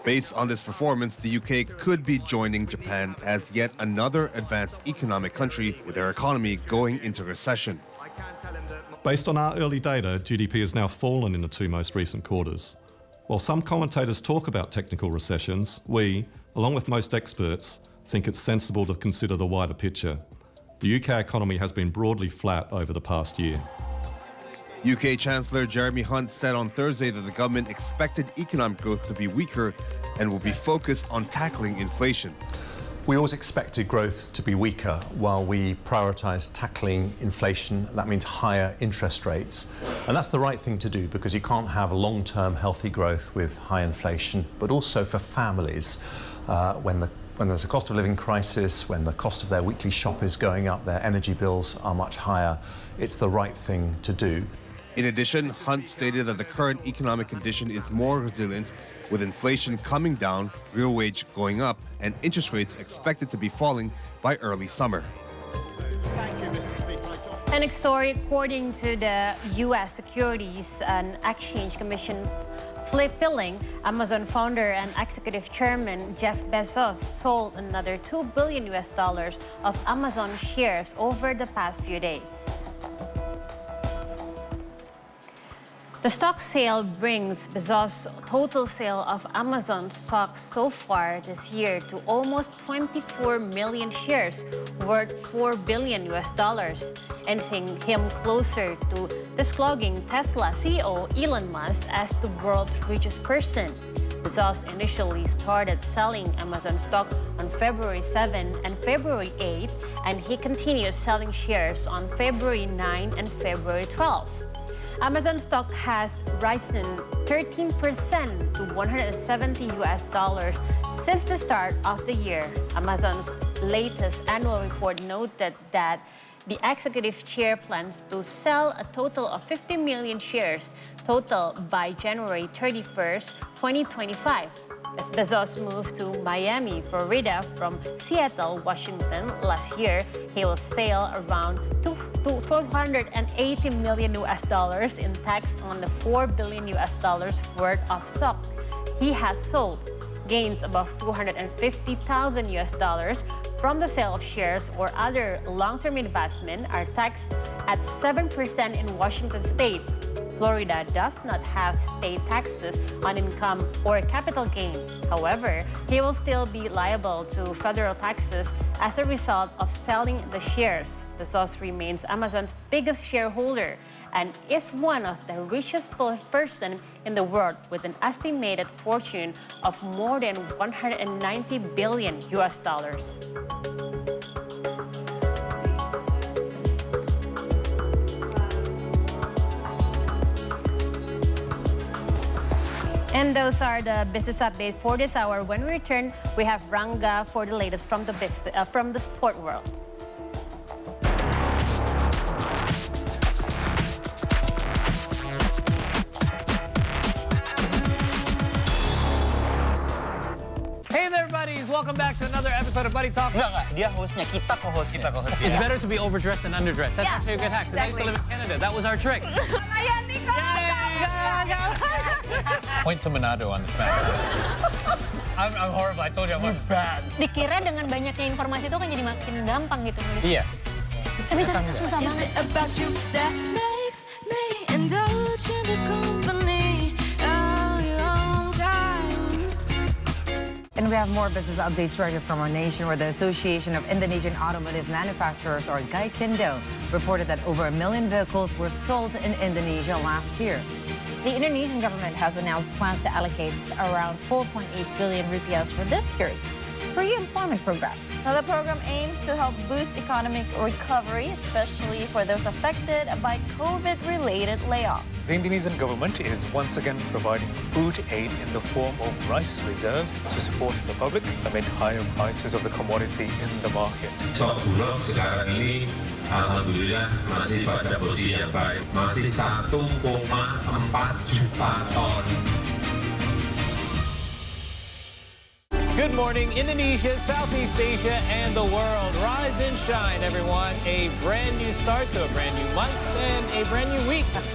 Based on this performance, the UK could be joining Japan as yet another advanced economic country with their economy going into recession. Based on our early data, GDP has now fallen in the 2 most recent quarters. While some commentators talk about technical recessions, we, along with most experts, think it's sensible to consider the wider picture. The UK economy has been broadly flat over the past year. UK Chancellor Jeremy Hunt said on Thursday that the government expected economic growth to be weaker and will be focused on tackling inflation. We always expected growth to be weaker while we prioritise tackling inflation. That means higher interest rates. And that's the right thing to do, because you can't have long-term healthy growth with high inflation, but also for families when there's a cost of living crisis, when the cost of their weekly shop is going up, their energy bills are much higher. It's the right thing to do. In addition, Hunt stated that the current economic condition is more resilient, with inflation coming down, real wage going up, and interest rates expected to be falling by early summer. And next story, according to the U.S. Securities and Exchange Commission, filling, Amazon founder and executive chairman Jeff Bezos sold another $2 billion of Amazon shares over the past few days. The stock sale brings Bezos' total sale of Amazon stock so far this year to almost 24 million shares, worth $4 billion, ending him closer to disclosing Tesla CEO Elon Musk as the world's richest person. Bezos initially started selling Amazon stock on February 7 and February 8, and he continued selling shares on February 9 and February 12. Amazon stock has risen 13% to $170 since the start of the year. Amazon's latest annual report noted that the executive chair plans to sell a total of 50 million shares total by January 31st, 2025. As Bezos moved to Miami, Florida from Seattle, Washington last year, he will sell around $280 million in tax on the $4 billion worth of stock he has sold. Gains above $250,000 from the sale of shares or other long-term investment are taxed at 7% in Washington state. Florida does not have state taxes on income or capital gain. However, he will still be liable to federal taxes as a result of selling the shares. Bezos remains Amazon's biggest shareholder and is one of the richest person in the world with an estimated fortune of more than $190 billion. And those are the business updates for this hour. When we return, we have Ranga for the latest from the sport world. Hey there, buddies! Welcome back to another episode of Buddy Talk. Enggak, dia hostnya, kita co-hostnya. It's better to be overdressed than underdressed. That's actually a good hack, because I used to live in Canada. That was our trick. Point to Manado on the smash. I'm horrible. I told you I'm bad. Dikira dengan banyaknya informasi itu kan jadi makin gampang gitu nulis. Iya. Tapi ternyata susah banget. And we have more business updates right here from our nation, where the Association of Indonesian Automotive Manufacturers, or GAIKINDO, reported that over 1 million vehicles were sold in Indonesia last year. The Indonesian government has announced plans to allocate around 4.8 billion rupiahs for this year's pre-employment program. Now, the program aims to help boost economic recovery, especially for those affected by COVID-related layoffs. The Indonesian government is once again providing food aid in the form of rice reserves to support the public amid higher prices of the commodity in the market. Stok bulog sekarang ini alhamdulillah masih pada posisi yang baik, masih 1,4 juta ton. Good morning, Indonesia, Southeast Asia, and the world. Rise and shine, everyone. A brand new start to a brand new month and a brand new week. Good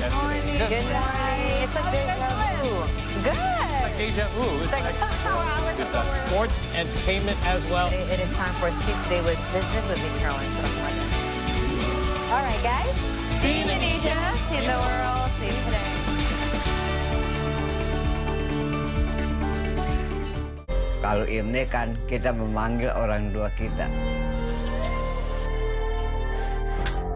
morning. Good morning. It's a deja vu. Good. It's like deja vu. It's like with sports, entertainment as well. It is time for Steve Today with Business with me, Caroline. All right, guys. See Indonesia, see the world, see today. Kalau Imlek kan kita memanggil orang tua kita.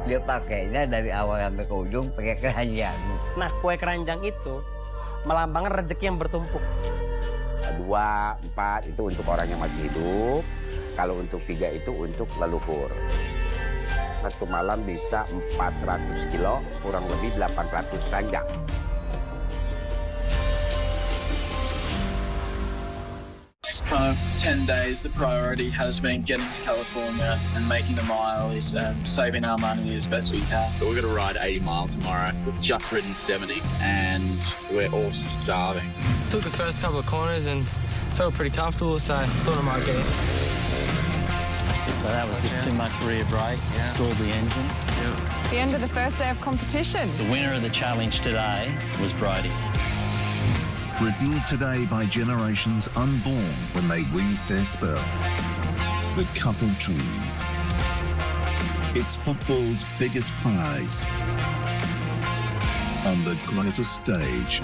Dia pakainya dari awal sampai ke ujung pakai keranjang. Nah, kue keranjang itu melambangkan rezeki yang bertumpuk. 2, 4 itu untuk orang yang masih hidup. Kalau untuk 3 itu untuk leluhur. Satu malam bisa 400 kilo, kurang lebih 800 ranjang. Kind of 10 days, the priority has been getting to California and making the miles and saving our money as best we can. We're going to ride 80 miles tomorrow. We've just ridden 70 and we're all starving. Took the first couple of corners and felt pretty comfortable, so I thought I might get it. So that was just too much rear brake, stalled the engine. The end of the first day of competition. The winner of the challenge today was Brody. Revealed today by generations unborn when they weaved their spell. The Cup of Dreams. It's football's biggest prize. On the the greater stage.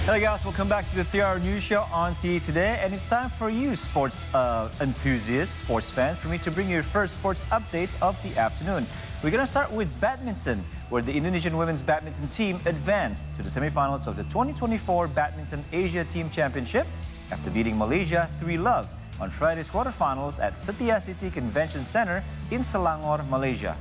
Hello guys, welcome back to the 3-Hour News Show on CE Today, and it's time for you sports enthusiasts, sports fans, for me to bring you your first sports updates of the afternoon. We're going to start with badminton, where the Indonesian women's badminton team advanced to the semifinals of the 2024 Badminton Asia Team Championship after beating Malaysia 3-0 on Friday's quarterfinals at Setia City Convention Center in Selangor, Malaysia.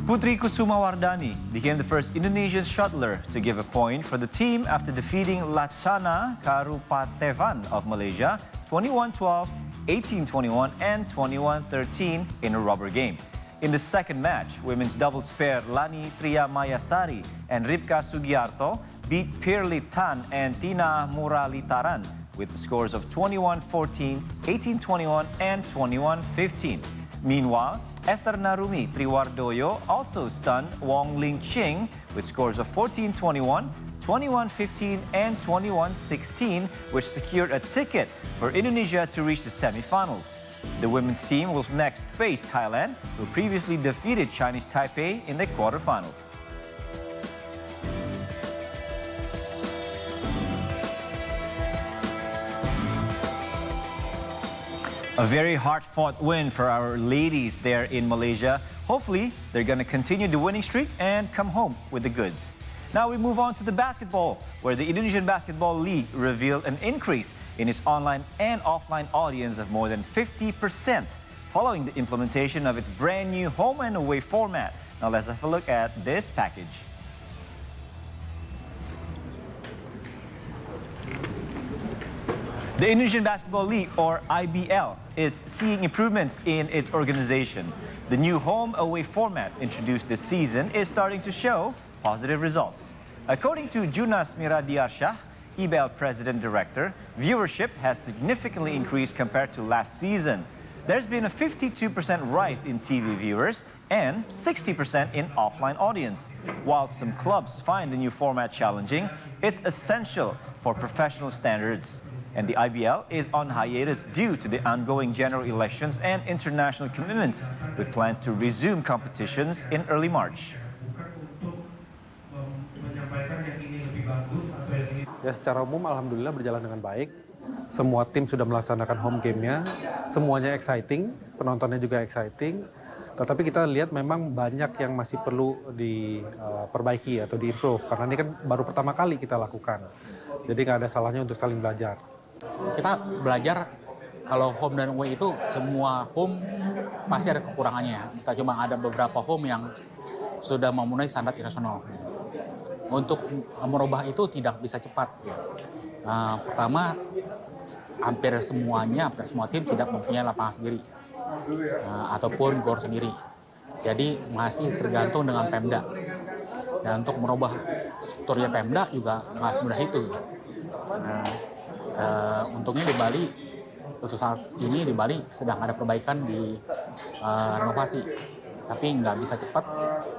Putri Kusumawardani became the first Indonesian shuttler to give a point for the team after defeating Laksana Karupatevan of Malaysia 21-12, 18-21 and 21-13 in a rubber game. In the second match, women's doubles pair Lani Triamayasari and Ripka Sugiarto beat Pirli Tan and Tina Muralitaran with the scores of 21-14, 18-21 and 21-15. Meanwhile, Esther Narumi Triwardoyo also stunned Wong Ling Ching with scores of 14-21, 21-15 and 21-16, which secured a ticket for Indonesia to reach the semi-finals. The women's team will next face Thailand, who previously defeated Chinese Taipei in the quarterfinals. A very hard-fought win for our ladies there in Malaysia. Hopefully, they're going to continue the winning streak and come home with the goods. Now we move on to the basketball, where the Indonesian Basketball League revealed an increase in its online and offline audience of more than 50% following the implementation of its brand new home and away format. Now let's have a look at this package. The Indonesian Basketball League, or IBL, is seeing improvements in its organization. The new home-away format introduced this season is starting to show positive results. According to Junas Miradiarsyah, IBL President-Director, viewership has significantly increased compared to last season. There's been a 52% rise in TV viewers and 60% in offline audience. While some clubs find the new format challenging, it's essential for professional standards. And the IBL is on hiatus due to the ongoing general elections and international commitments, with plans to resume competitions in early March. Ya, secara umum alhamdulillah berjalan dengan baik. Semua tim sudah melaksanakan home game-nya, semuanya exciting, penontonnya juga exciting. Tetapi kita lihat memang banyak yang masih perlu diperbaiki atau diimprove, karena ini kan baru pertama kali kita lakukan. Jadi nggak ada salahnya untuk saling belajar. Kita belajar kalau home dan away itu semua home pasti ada kekurangannya. Kita cuma ada beberapa home yang sudah memenuhi standar internasional. Untuk merubah itu tidak bisa cepat. Ya. Pertama, hampir semua tim tidak mempunyai lapangan sendiri ataupun gor sendiri. Jadi masih tergantung dengan Pemda. Dan untuk merubah strukturnya Pemda juga nggak semudah itu. Untungnya di Bali, untuk saat ini di Bali sedang ada perbaikan di renovasi, tapi nggak bisa cepat,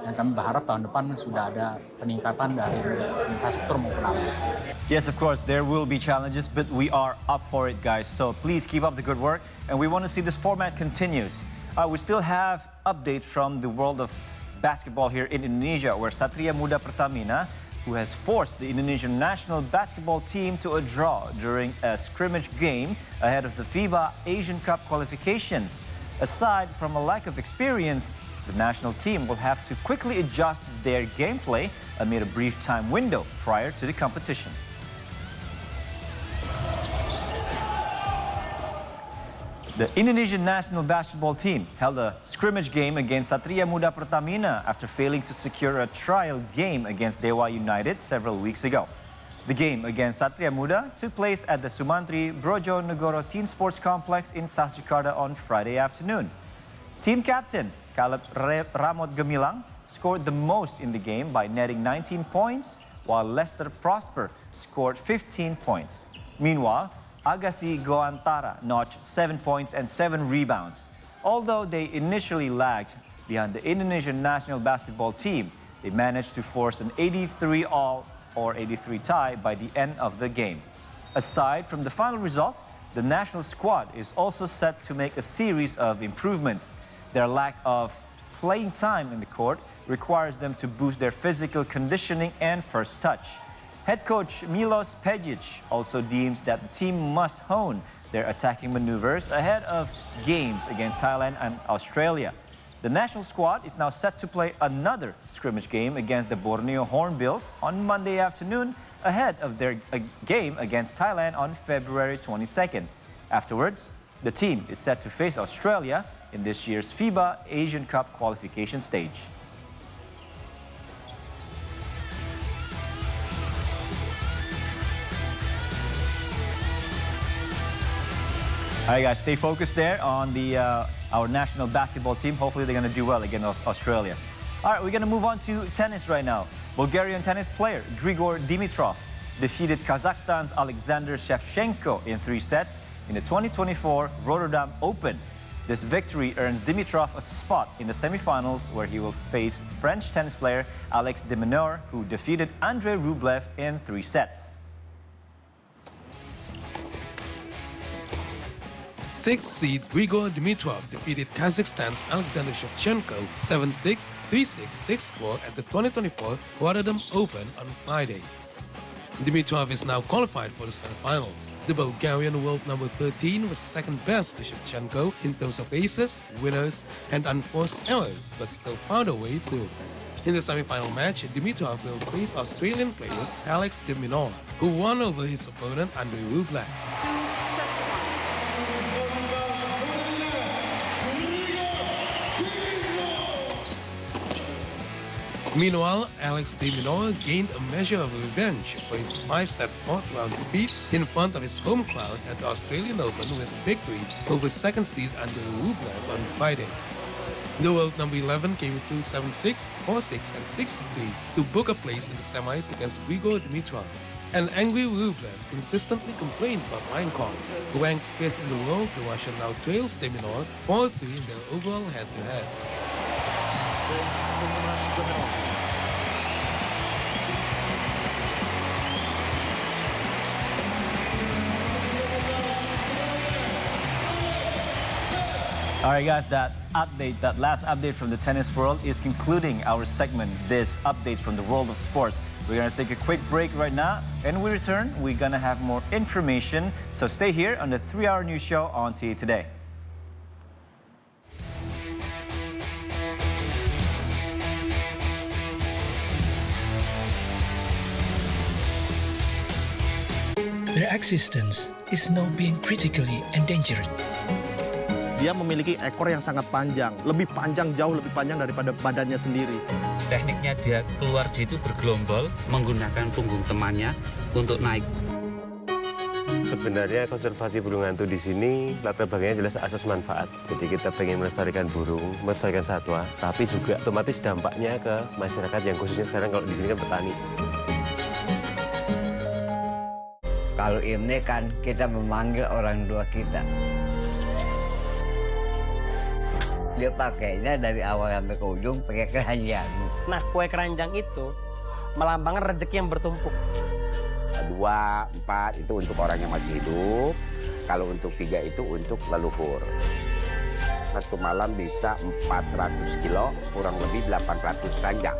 dan kami berharap tahun depan sudah ada peningkatan dari infrastruktur maupun alat. Yes, of course, there will be challenges, but we are up for it, guys. So please keep up the good work, and we want to see this format continues. We still have updates from the world of basketball here in Indonesia, where Satria Muda Pertamina, who has forced the Indonesian national basketball team to a draw during a scrimmage game ahead of the FIBA Asian Cup qualifications. Aside from a lack of experience, the national team will have to quickly adjust their gameplay amid a brief time window prior to the competition. The Indonesian national basketball team held a scrimmage game against Satria Muda Pertamina after failing to secure a trial game against Dewa United several weeks ago. The game against Satria Muda took place at the Sumantri Brojonegoro Teen Sports Complex in South Jakarta on Friday afternoon. Team captain Caleb Ramot Gemilang scored the most in the game by netting 19 points, while Lester Prosper scored 15 points. Meanwhile, Agassi Goantara notched 7 points and 7 rebounds. Although they initially lagged behind the Indonesian national basketball team, They managed to force an 83-all or 83 tie by the end of the game. Aside from the final result, the national squad is also set to make a series of improvements. Their lack of playing time in the court requires them to boost their physical conditioning and first touch. Head coach Milos Pejic also deems that the team must hone their attacking maneuvers ahead of games against Thailand and Australia. The national squad is now set to play another scrimmage game against the Borneo Hornbills on Monday afternoon ahead of their game against Thailand on February 22nd. Afterwards, the team is set to face Australia in this year's FIBA Asian Cup qualification stage. All right, guys, stay focused there on our national basketball team. Hopefully they're going to do well against Australia. All right, we're going to move on to tennis right now. Bulgarian tennis player Grigor Dimitrov defeated Kazakhstan's Alexander Shevchenko in 3 sets in the 2024 Rotterdam Open. This victory earns Dimitrov a spot in the semifinals where he will face French tennis player Alex de Minaur, who defeated Andrei Rublev in 3 sets. 6th seed Grigor Dimitrov defeated Kazakhstan's Alexander Shevchenko 7-6, 3-6, 6-4 at the 2024 Rotterdam Open on Friday. Dimitrov is now qualified for the semifinals. The Bulgarian world number 13 was second best to Shevchenko in terms of aces, winners, and unforced errors, but still found a way through. In the semifinal match, Dimitrov will face Australian player Alex de Minaur, who won over his opponent Andrei Rublev. Meanwhile, Alex de Minaur gained a measure of revenge for his 5-set fourth-round defeat in front of his home crowd at the Australian Open with a victory over second seed Andrei Rublev on Friday. The world number 11 came through 7-6, 4-6, and 6-3 to book a place in the semis against Grigor Dimitrov. An angry Rublev consistently complained about line calls. Ranked 5th in the world, the Russian now trails de Minaur 4-3 in their overall head-to-head. All right, guys, that last update from the tennis world is concluding our segment, this updates from the world of sports. We're going to take a quick break right now, and when we return, we're going to have more information. So stay here on the 3-hour news show on CA Today. Their existence is now being critically endangered. Dia memiliki ekor yang sangat panjang, jauh lebih panjang daripada badannya sendiri. Tekniknya dia keluar itu bergelombol, menggunakan punggung temannya untuk naik. Sebenarnya konservasi burung hantu di sini latar belakangnya jelas asas manfaat. Jadi kita pengen melestarikan burung, melestarikan satwa, tapi juga otomatis dampaknya ke masyarakat yang khususnya sekarang kalau di sini kan petani. Kalau Imlek kan kita memanggil orang tua kita. Dia pakainya dari awal sampai ke ujung pakai keranjang. Nah, kue keranjang itu melambangkan rezeki yang bertumpuk. 2, 4 itu untuk orang yang masih hidup. Kalau untuk 3 itu untuk leluhur. Satu malam bisa 400 kilo, kurang lebih 800 ranjang.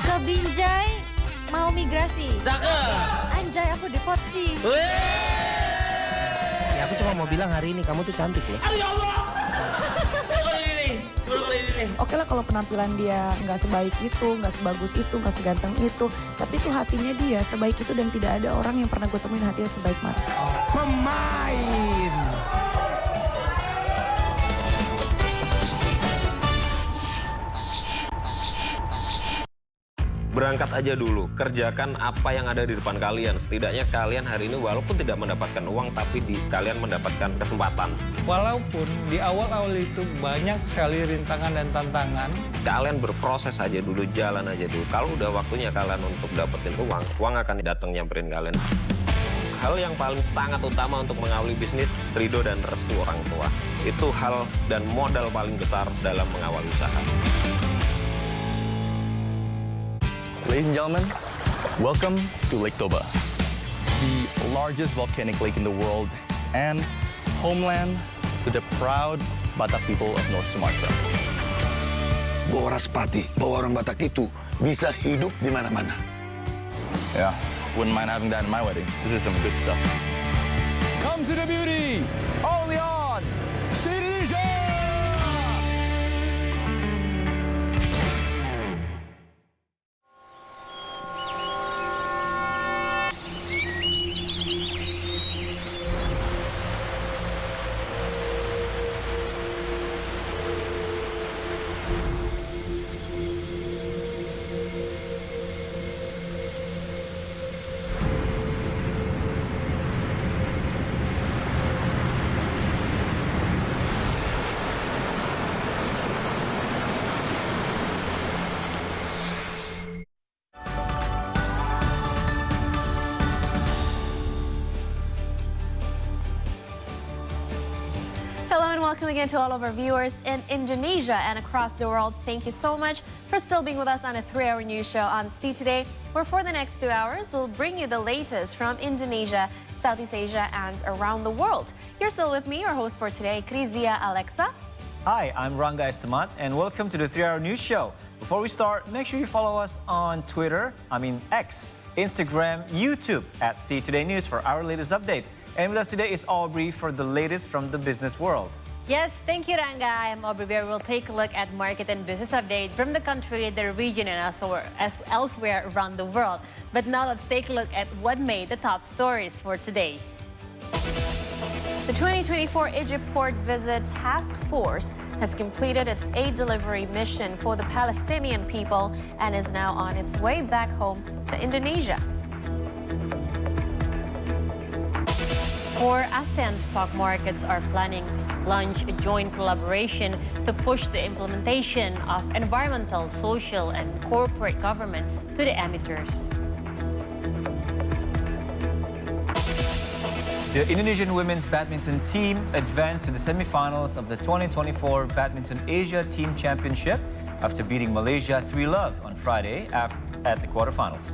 Ke Binjai mau migrasi. Cakep. Anjay, aku depot sih. Ya, aku cuma mau bilang hari ini kamu tuh cantik loh. Aduh ya Allah. Oke lah kalau penampilan dia nggak sebaik itu, nggak sebagus itu, nggak seganteng itu, tapi itu hatinya dia sebaik itu dan tidak ada orang yang pernah gue temuin hatinya sebaik Mars. Pemain. Berangkat aja dulu, kerjakan apa yang ada di depan kalian. Setidaknya kalian hari ini walaupun tidak mendapatkan uang, tapi kalian mendapatkan kesempatan. Walaupun di awal-awal itu banyak sekali rintangan dan tantangan. Kalian berproses aja dulu, jalan aja dulu. Kalau udah waktunya kalian untuk dapetin uang akan datang nyamperin kalian. hal yang paling sangat utama untuk mengawali bisnis, ridho dan restu orang tua. Itu hal dan modal paling besar dalam mengawali usaha. Ladies and gentlemen, welcome to Lake Toba, the largest volcanic lake in the world and homeland to the proud Batak people of North Sumatra. Bahwa Raspati, bahwa orang Batak itu bisa hidup di mana-mana. Yeah, wouldn't mind having that in my wedding. This is some good stuff. Come to the beauty, only on CDJ! Welcome again to all of our viewers in Indonesia and across the world. Thank you so much for still being with us on a 3-hour news show on See Today, where for the next 2 hours, we'll bring you the latest from Indonesia, Southeast Asia, and around the world. You're still with me, your host for today, Krizia Alexa. Hi, I'm Ranga Estemat, and welcome to the 3-hour news show. Before we start, make sure you follow us on X, Instagram, YouTube at See Today News for our latest updates. And with us today is Aubrey for the latest from the business world. Yes, thank you, Ranga. I'm Aubrey Bear. We'll take a look at market and business updates from the country, the region, and elsewhere around the world. But now let's take a look at what made the top stories for today. The 2024 Egypt Port Visit Task Force has completed its aid delivery mission for the Palestinian people and is now on its way back home to Indonesia. For ASEAN, stock markets are planning to launch a joint collaboration to push the implementation of environmental, social, and corporate government to the emitters. The Indonesian women's badminton team advanced to the semifinals of the 2024 Badminton Asia Team Championship after beating Malaysia 3-0 on Friday at the quarterfinals.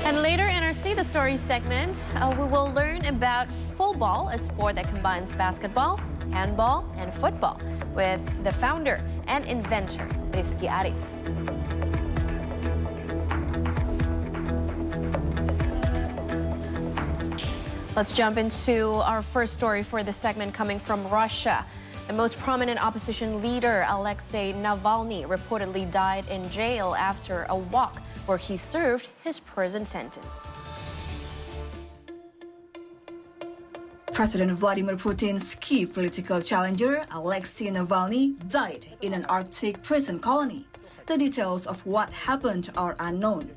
And later in our See the Story segment, we will learn about fullball, a sport that combines basketball, handball, and football, with the founder and inventor, Rizky Arif. Let's jump into our first story for this segment coming from Russia. The most prominent opposition leader, Alexei Navalny, reportedly died in jail after a walk where he served his prison sentence. President Vladimir Putin's key political challenger, Alexei Navalny, died in an Arctic prison colony. The details of what happened are unknown.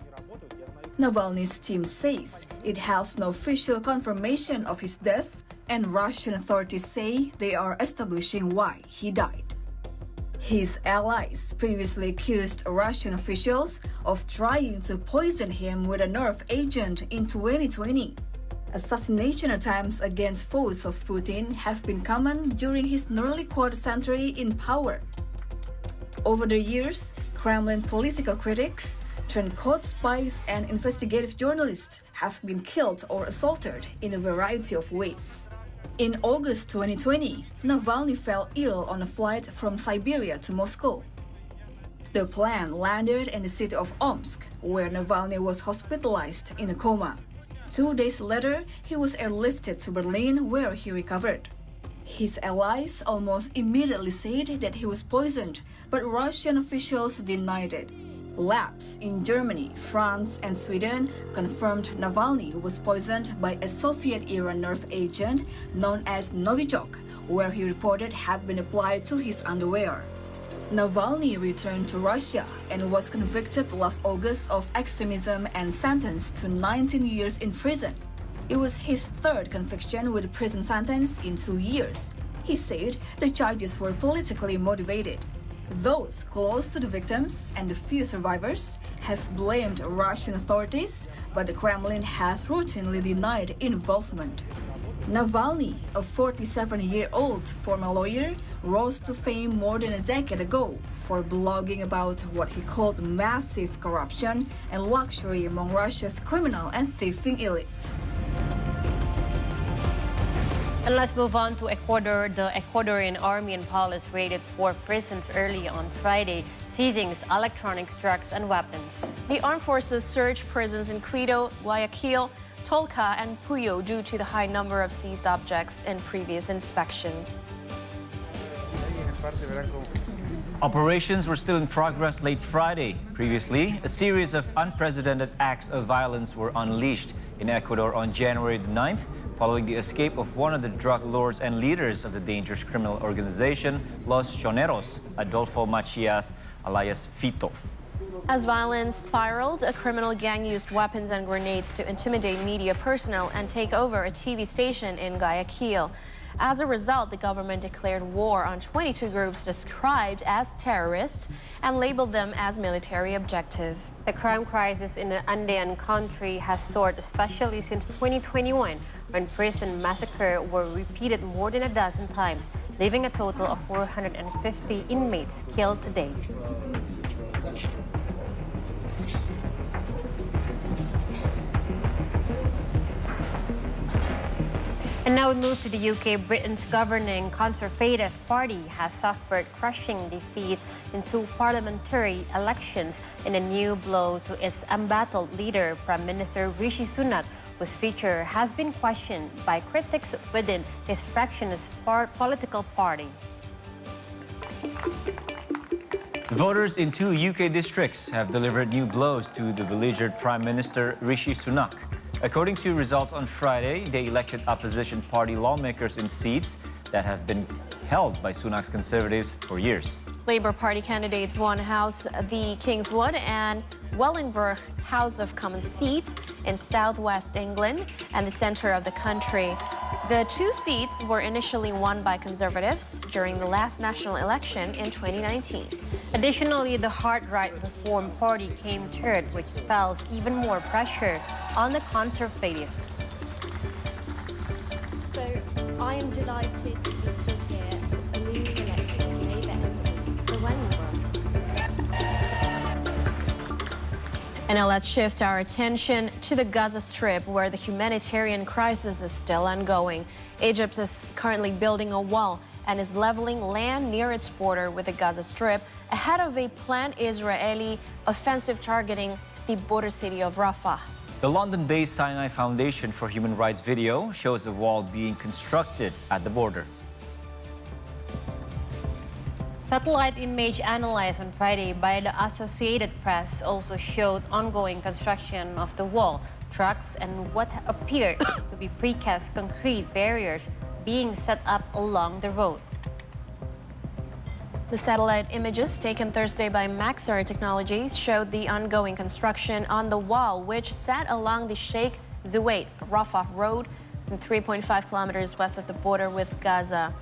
Navalny's team says it has no official confirmation of his death, and Russian authorities say they are establishing why he died. His allies previously accused Russian officials of trying to poison him with a nerve agent in 2020. Assassination attempts against foes of Putin have been common during his nearly quarter-century in power. Over the years, Kremlin political critics, turncoat spies, and investigative journalists have been killed or assaulted in a variety of ways. In August 2020, Navalny fell ill on a flight from Siberia to Moscow. The plane landed in the city of Omsk, where Navalny was hospitalized in a coma. 2 days later, he was airlifted to Berlin, where he recovered. His allies almost immediately said that he was poisoned, but Russian officials denied it. Labs in Germany, France, and Sweden confirmed Navalny was poisoned by a Soviet-era nerve agent known as Novichok, where he reported had been applied to his underwear. Navalny returned to Russia and was convicted last August of extremism and sentenced to 19 years in prison. It was his third conviction with a prison sentence in 2 years. He said the charges were politically motivated. Those close to the victims and the few survivors have blamed Russian authorities, but the Kremlin has routinely denied involvement. Navalny, a 47-year-old former lawyer, rose to fame more than a decade ago for blogging about what he called massive corruption and luxury among Russia's criminal and thieving elite. And let's move on to Ecuador. The Ecuadorian army and police raided 4 prisons early on Friday, seizing electronics, drugs, and weapons. The armed forces searched prisons in Quito, Guayaquil, Tolca, and Puyo due to the high number of seized objects in previous inspections. Operations were still in progress late Friday. Previously, a series of unprecedented acts of violence were unleashed in Ecuador on January the 9th, following the escape of one of the drug lords and leaders of the dangerous criminal organization, Los Choneros, Adolfo Macias, alias Fito. As violence spiraled, a criminal gang used weapons and grenades to intimidate media personnel and take over a TV station in Guayaquil. As a result, the government declared war on 22 groups described as terrorists and labeled them as military objective. The crime crisis in the Andean country has soared, especially since 2021, when prison massacres were repeated more than a dozen times, leaving a total of 450 inmates killed to date. And now we move to the UK. Britain's governing Conservative Party has suffered crushing defeats in 2 parliamentary elections in a new blow to its embattled leader, Prime Minister Rishi Sunak, whose future has been questioned by critics within his fractious political party. Voters in 2 UK districts have delivered new blows to the beleaguered Prime Minister Rishi Sunak. According to results on Friday, they elected opposition party lawmakers in seats that have been held by Sunak's Conservatives for years. Labour Party candidates won House the Kingswood and Wellingborough House of Commons seats in southwest England and the centre of the country. The 2 seats were initially won by Conservatives during the last national election in 2019. Additionally, the Hard-Right Reform Party came third, which spells even more pressure on the Conservative. So I am delighted to be stood here as the newly elected Labour MP for Wellingborough. And now let's shift our attention to the Gaza Strip, where the humanitarian crisis is still ongoing. Egypt is currently building a wall and is leveling land near its border with the Gaza Strip ahead of a planned Israeli offensive targeting the border city of Rafah. The London-based Sinai Foundation for Human Rights video shows a wall being constructed at the border. Satellite image analyzed on Friday by the Associated Press also showed ongoing construction of the wall, trucks, and what appeared to be precast concrete barriers being set up along the road. The satellite images taken Thursday by Maxar Technologies showed the ongoing construction on the wall, which sat along the Sheikh Zayed Rafah Road, some 3.5 kilometers west of the border with Gaza.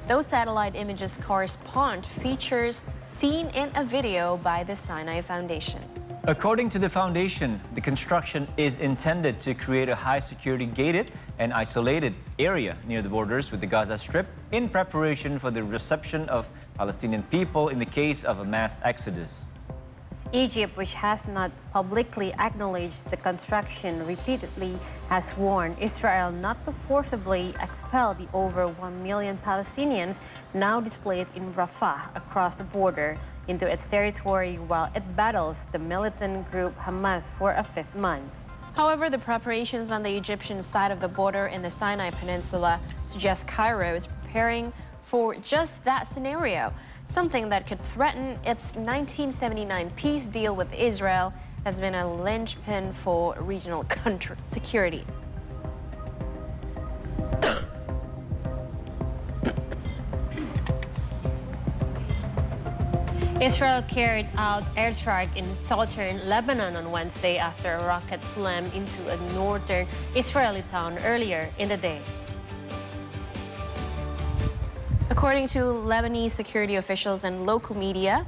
Those satellite images correspond to features seen in a video by the Sinai Foundation. According to the foundation, the construction is intended to create a high-security gated and isolated area near the borders with the Gaza Strip in preparation for the reception of Palestinian people in the case of a mass exodus. Egypt, which has not publicly acknowledged the construction, repeatedly has warned Israel not to forcibly expel the over 1 million Palestinians now displaced in Rafah across the border into its territory while it battles the militant group Hamas for a 5th month. However, the preparations on the Egyptian side of the border in the Sinai Peninsula suggest Cairo is preparing for just that scenario, something that could threaten its 1979 peace deal with Israel has been a linchpin for regional country security. Israel carried out airstrike in southern Lebanon on Wednesday after a rocket slammed into a northern Israeli town earlier in the day. According to Lebanese security officials and local media,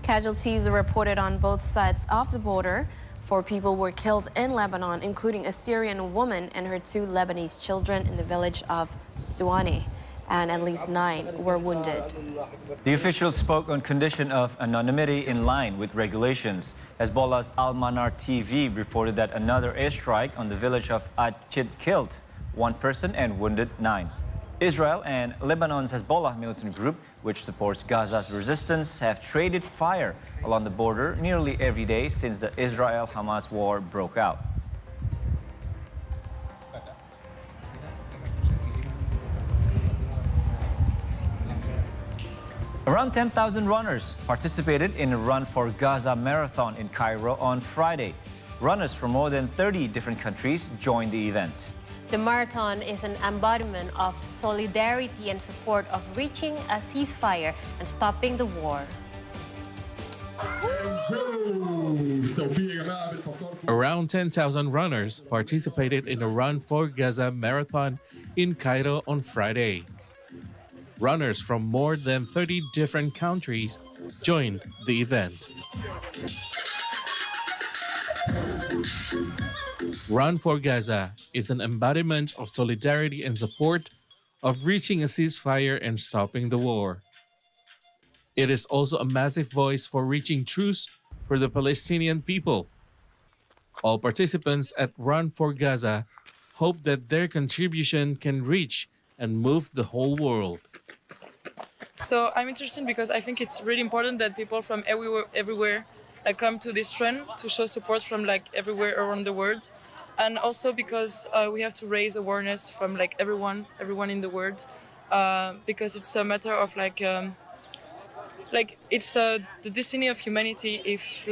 casualties are reported on both sides of the border. 4 people were killed in Lebanon, including a Syrian woman and her 2 Lebanese children in the village of Suwani, and at least 9 were wounded. The officials spoke on condition of anonymity in line with regulations. Hezbollah's Al-Manar TV reported that another airstrike on the village of Achid killed 1 person and wounded 9. Israel and Lebanon's Hezbollah militant group, which supports Gaza's resistance, have traded fire along the border nearly every day since the Israel-Hamas war broke out. Around 10,000 runners participated in a Run for Gaza marathon in Cairo on Friday. Runners from more than 30 different countries joined the event. The marathon is an embodiment of solidarity and support of reaching a ceasefire and stopping the war. Around 10,000 runners participated in the Run for Gaza marathon in Cairo on Friday. Runners from more than 30 different countries joined the event. Run for Gaza is an embodiment of solidarity and support of reaching a ceasefire and stopping the war. It is also a massive voice for reaching truce for the Palestinian people. All participants at Run for Gaza hope that their contribution can reach and move the whole world. So I'm interested because I think it's really important that people from everywhere come to this trend to show support from everywhere around the world, and also because we have to raise awareness from everyone in the world, because it's a matter of it's the destiny of humanity. If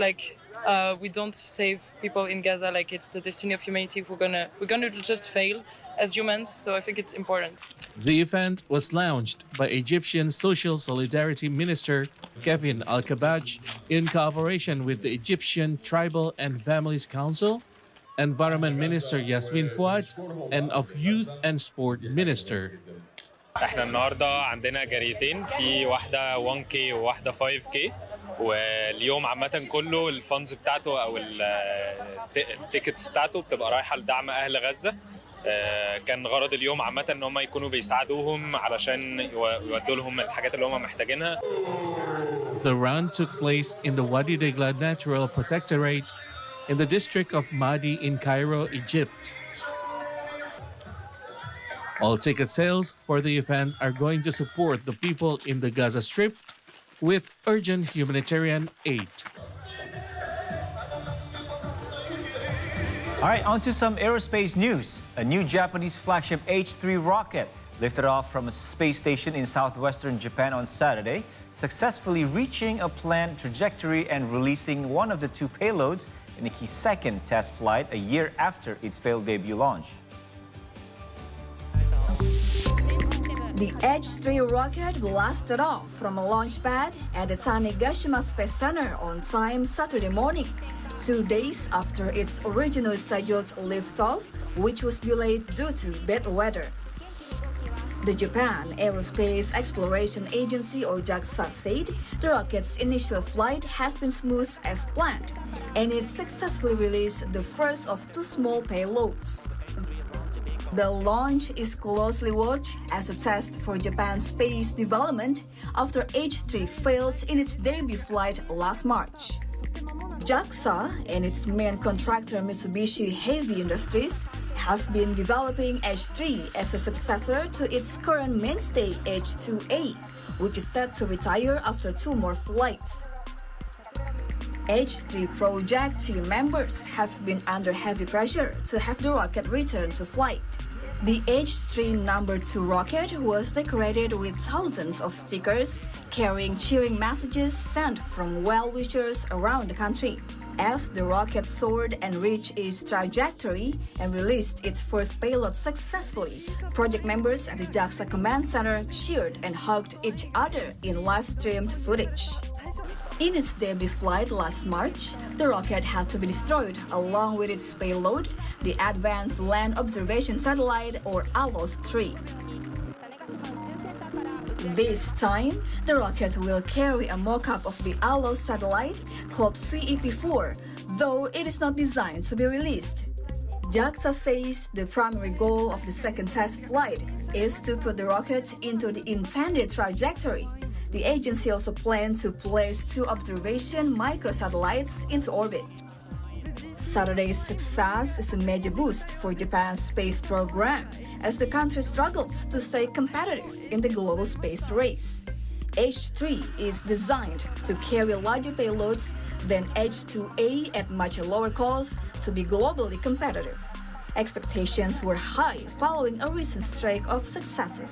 we don't save people in Gaza, it's the destiny of humanity. We're gonna just fail as humans. So I think it's important. The event was launched by Egyptian Social Solidarity Minister Kevin Al-Kabaj in cooperation with the Egyptian Tribal and Families Council, Environment Minister Yasmin Fouad, and of Youth and Sport Minister. احنا النهارده عندنا جريتين، في واحده 1K وواحده 5K، واليوم عامه كله الفانز بتاعته او التيكتس بتاعته بتبقى رايحه لدعم اهل غزه. كان غرض اليوم عامه ان هم يكونوا بيساعدوهم علشان يودوا لهم الحاجات اللي هم محتاجينها. The run took place in the Wadi Degla Natural Protectorate in the district of Madi in Cairo, Egypt. All ticket sales for the event are going to support the people in the Gaza Strip with urgent humanitarian aid. All right, on to some aerospace news. A new Japanese flagship H-3 rocket lifted off from a space station in southwestern Japan on Saturday, successfully reaching a planned trajectory and releasing one of the 2 payloads in a key second test flight a year after its failed debut launch. The H-3 rocket blasted off from a launch pad at the Tanegashima Space Center on time Saturday morning, 2 days after its originally scheduled liftoff, which was delayed due to bad weather. The Japan Aerospace Exploration Agency, or JAXA, said the rocket's initial flight has been smooth as planned, and it successfully released the first of 2 small payloads. The launch is closely watched as a test for Japan's space development after H-3 failed in its debut flight last March. JAXA and its main contractor Mitsubishi Heavy Industries have been developing H-3 as a successor to its current mainstay H-2A, which is set to retire after 2 more flights. H-3 project team members have been under heavy pressure to have the rocket return to flight. The H-3 number 2 rocket was decorated with thousands of stickers carrying cheering messages sent from well-wishers around the country. As the rocket soared and reached its trajectory and released its first payload successfully, project members at the JAXA Command Center cheered and hugged each other in live-streamed footage. In its debut flight last March, the rocket had to be destroyed along with its payload, the Advanced Land Observation Satellite, or ALOS-3. This time, the rocket will carry a mock-up of the ALO satellite called VEP-4, though it is not designed to be released. JAXA says the primary goal of the second test flight is to put the rocket into the intended trajectory. The agency also plans to place 2 observation microsatellites into orbit. Saturday's success is a major boost for Japan's space program as the country struggles to stay competitive in the global space race. H3 is designed to carry larger payloads than H2A at much lower cost to be globally competitive. Expectations were high following a recent streak of successes.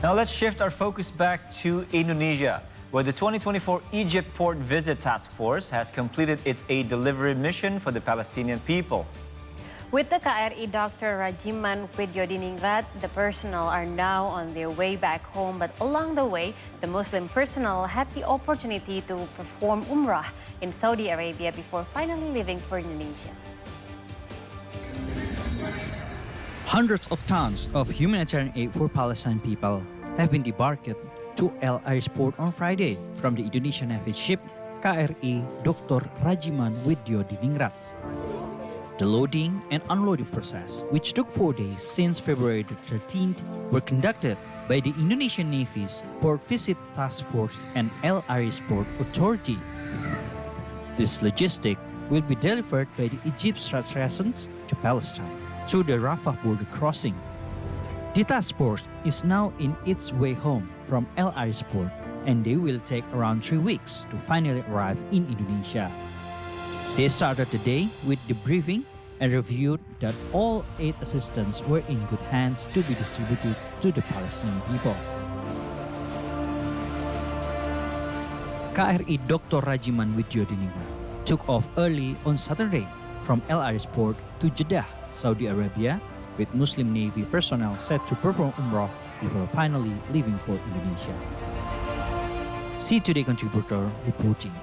Now let's shift our focus back to Indonesia, where the 2024 Egypt Port Visit Task Force has completed its aid delivery mission for the Palestinian people. With the KRI Dr. Rajiman Widyodiningrat, the personnel are now on their way back home, but along the way, the Muslim personnel had the opportunity to perform Umrah in Saudi Arabia before finally leaving for Indonesia. Hundreds of tons of humanitarian aid for Palestinian people have been debarked to El Aris port on Friday from the Indonesian Navy ship KRI Dr. Rajiman Widyodiningrat. The loading and unloading process, which took 4 days since February the 13th, were conducted by the Indonesian Navy's Port Visit Task Force and El Aris Port Authority. This logistic will be delivered by the Egypt's residents to Palestine through the Rafah border crossing. The task force is now in its way home from El Aris port, and they will take around 3 weeks to finally arrive in Indonesia. They started the day with debriefing and reviewed that all aid assistance were in good hands to be distributed to the Palestinian people. KRI Dr. Rajiman Widyodiningrat took off early on Saturday from El Aris port to Jeddah, Saudi Arabia, with Muslim Navy personnel set to perform Umrah before finally leaving for Indonesia. See Today contributor reporting.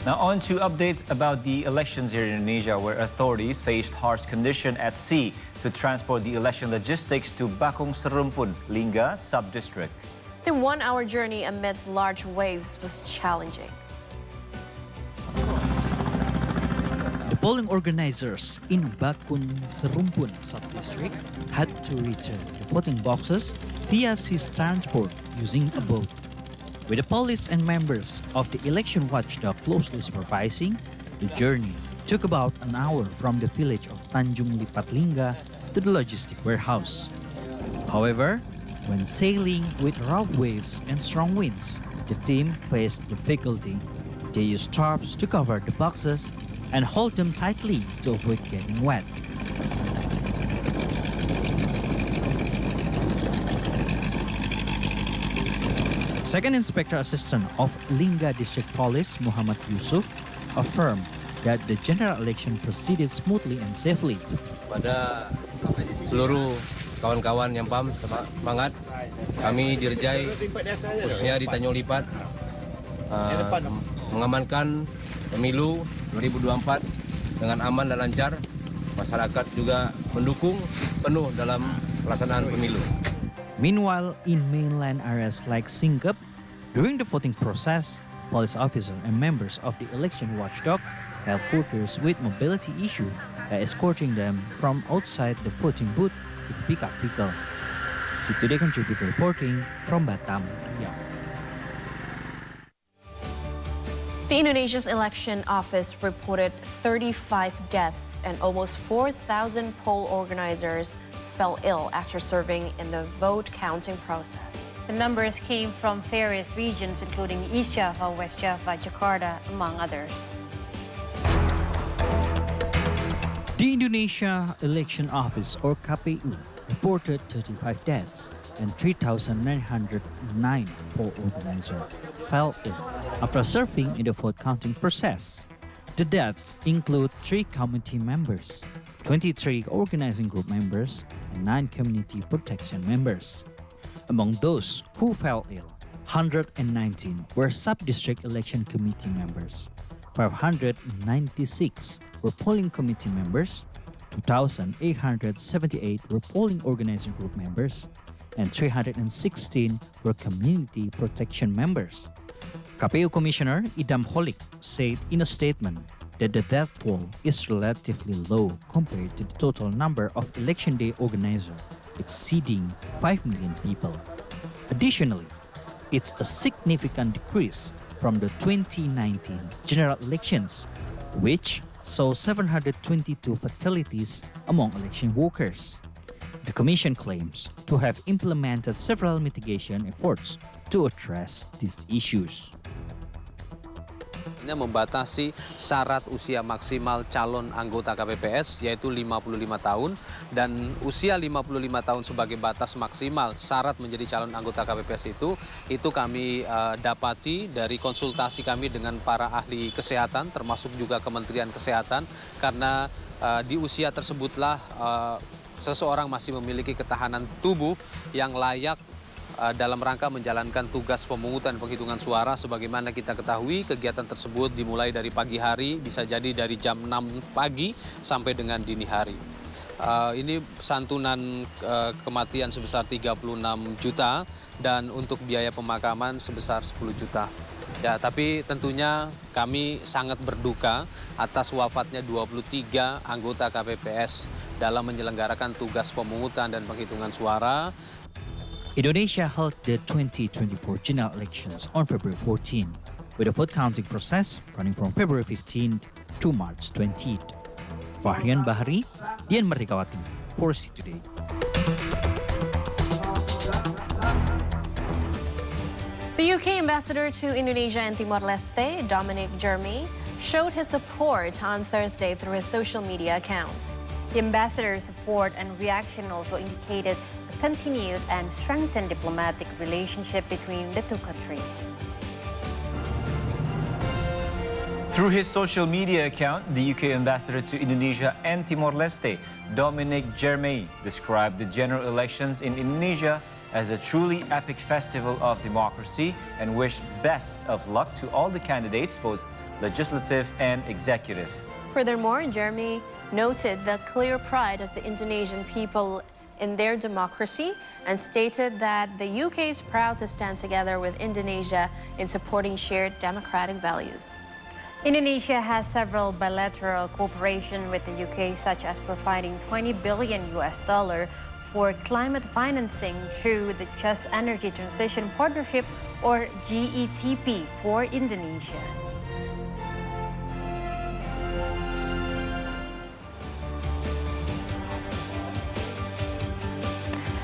Now on to updates about the elections here in Indonesia, where authorities faced harsh conditions at sea to transport the election logistics to Bakung Serumpun, Lingga sub-district. The 1-hour journey amidst large waves was challenging. The polling organizers in Bakung Serumpun sub-district had to return the voting boxes via sea transport using a boat. With the police and members of the election watchdog closely supervising, the journey took about an hour from the village of Tanjung Lipat Lingga to the logistic warehouse. However, when sailing with rough waves and strong winds, the team faced difficulty. They used tarps to cover the boxes and hold them tightly to avoid getting wet. Second Inspector Assistant of Lingga District Police, Muhammad Yusuf, affirmed that the general election proceeded smoothly and safely. Pada seluruh kawan-kawan yang PAM semangat, kami di Rejai, khususnya di Tanjung Lipat, mengamankan pemilu 2024 dengan aman dan lancar. Masyarakat juga mendukung penuh dalam pelaksanaan pemilu. Meanwhile, in mainland areas like Singkep, during the voting process, police officers and members of the election watchdog held voters with mobility issue by escorting them from outside the voting booth to the pickup vehicle. See Today contributor reporting from Batam, Riau. The Indonesia's election office reported 35 deaths and almost 4,000 poll organizers fell ill after serving in the vote counting process. The numbers came from various regions, including East Java, West Java, Jakarta, among others. The Indonesia Election Office, or KPU, reported 35 deaths and 3,909 poll organizers fell ill after serving in the vote counting process. The deaths include 3 committee members, 23 organizing group members, and 9 community protection members. Among those who fell ill, 119 were sub-district election committee members, 596 were polling committee members, 2,878 were polling organizing group members, and 316 were community protection members. KPU Commissioner Idam Holik said in a statement that the death toll is relatively low compared to the total number of election day organizers, exceeding 5 million people. Additionally, it's a significant decrease from the 2019 general elections, which saw 722 fatalities among election workers. The Commission claims to have implemented several mitigation efforts to address these issues. Membatasi syarat usia maksimal calon anggota KPPS yaitu 55 tahun dan usia 55 tahun sebagai batas maksimal syarat menjadi calon anggota KPPS itu kami dapati dari konsultasi kami dengan para ahli kesehatan termasuk juga Kementerian Kesehatan karena di usia tersebutlah seseorang masih memiliki ketahanan tubuh yang layak dalam rangka menjalankan tugas pemungutan penghitungan suara. Sebagaimana kita ketahui, kegiatan tersebut dimulai dari pagi hari, bisa jadi dari jam 6 pagi sampai dengan dini hari. Ini santunan kematian sebesar 36 juta dan untuk biaya pemakaman sebesar 10 juta. Ya, tapi tentunya kami sangat berduka atas wafatnya 23 anggota KPPS dalam menyelenggarakan tugas pemungutan dan penghitungan suara. Indonesia held the 2024 general elections on February 14, with a vote counting process running from February 15 to March 20. Fahrian Bahri, Dian Merdekawati, for C Today. The UK ambassador to Indonesia and Timor-Leste, Dominic Jeremy, showed his support on Thursday through his social media account. The ambassador's support and reaction also indicated a continued and strengthened diplomatic relationship between the two countries. Through his social media account, the UK ambassador to Indonesia and Timor-Leste, Dominic Jeremy, described the general elections in Indonesia as a truly epic festival of democracy and wished best of luck to all the candidates, both legislative and executive. Furthermore, Jeremy noted the clear pride of the Indonesian people in their democracy and stated that the UK is proud to stand together with Indonesia in supporting shared democratic values. Indonesia has several bilateral cooperation with the UK, such as providing $20 billion for climate financing through the Just Energy Transition Partnership, or GETP, for Indonesia.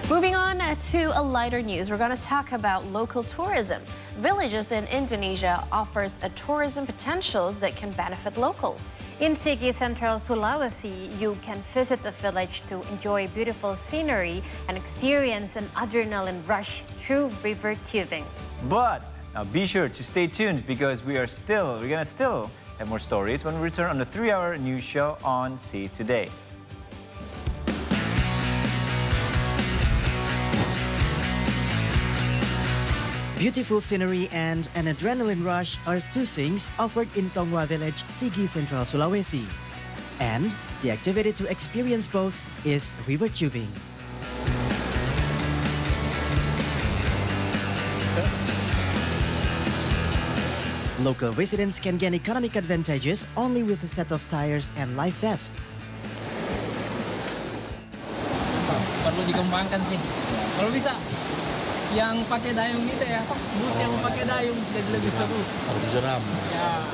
Moving on to a lighter news, we're going to talk about local tourism. Villages in Indonesia offers a tourism potentials that can benefit locals. In Sigi Central, Sulawesi, you can visit the village to enjoy beautiful scenery and experience an adrenaline rush through river tubing. But now be sure to stay tuned because we're gonna still have more stories when we return on the 3-hour news show on See Today. Beautiful scenery and an adrenaline rush are two things offered in Tonghua Village, Sigi Central, Sulawesi. And the activity to experience both is river tubing. Local residents can gain economic advantages only with a set of tires and life vests. Perlu dikembangkan sih. Kalau bisa yang pakai dayung gitu ya, buat yang pakai dayung jadi lebih seru. Jeram. Ya.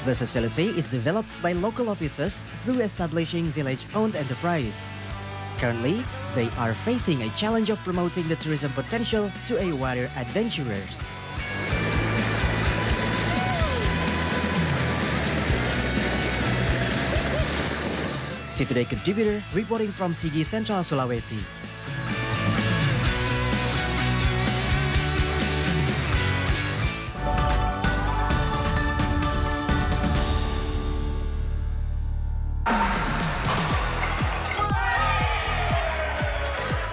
The facility is developed by local officers through establishing village-owned enterprise. Currently, they are facing a challenge of promoting the tourism potential to a wider adventurers. See Today contributor reporting from Sigi Central, Sulawesi.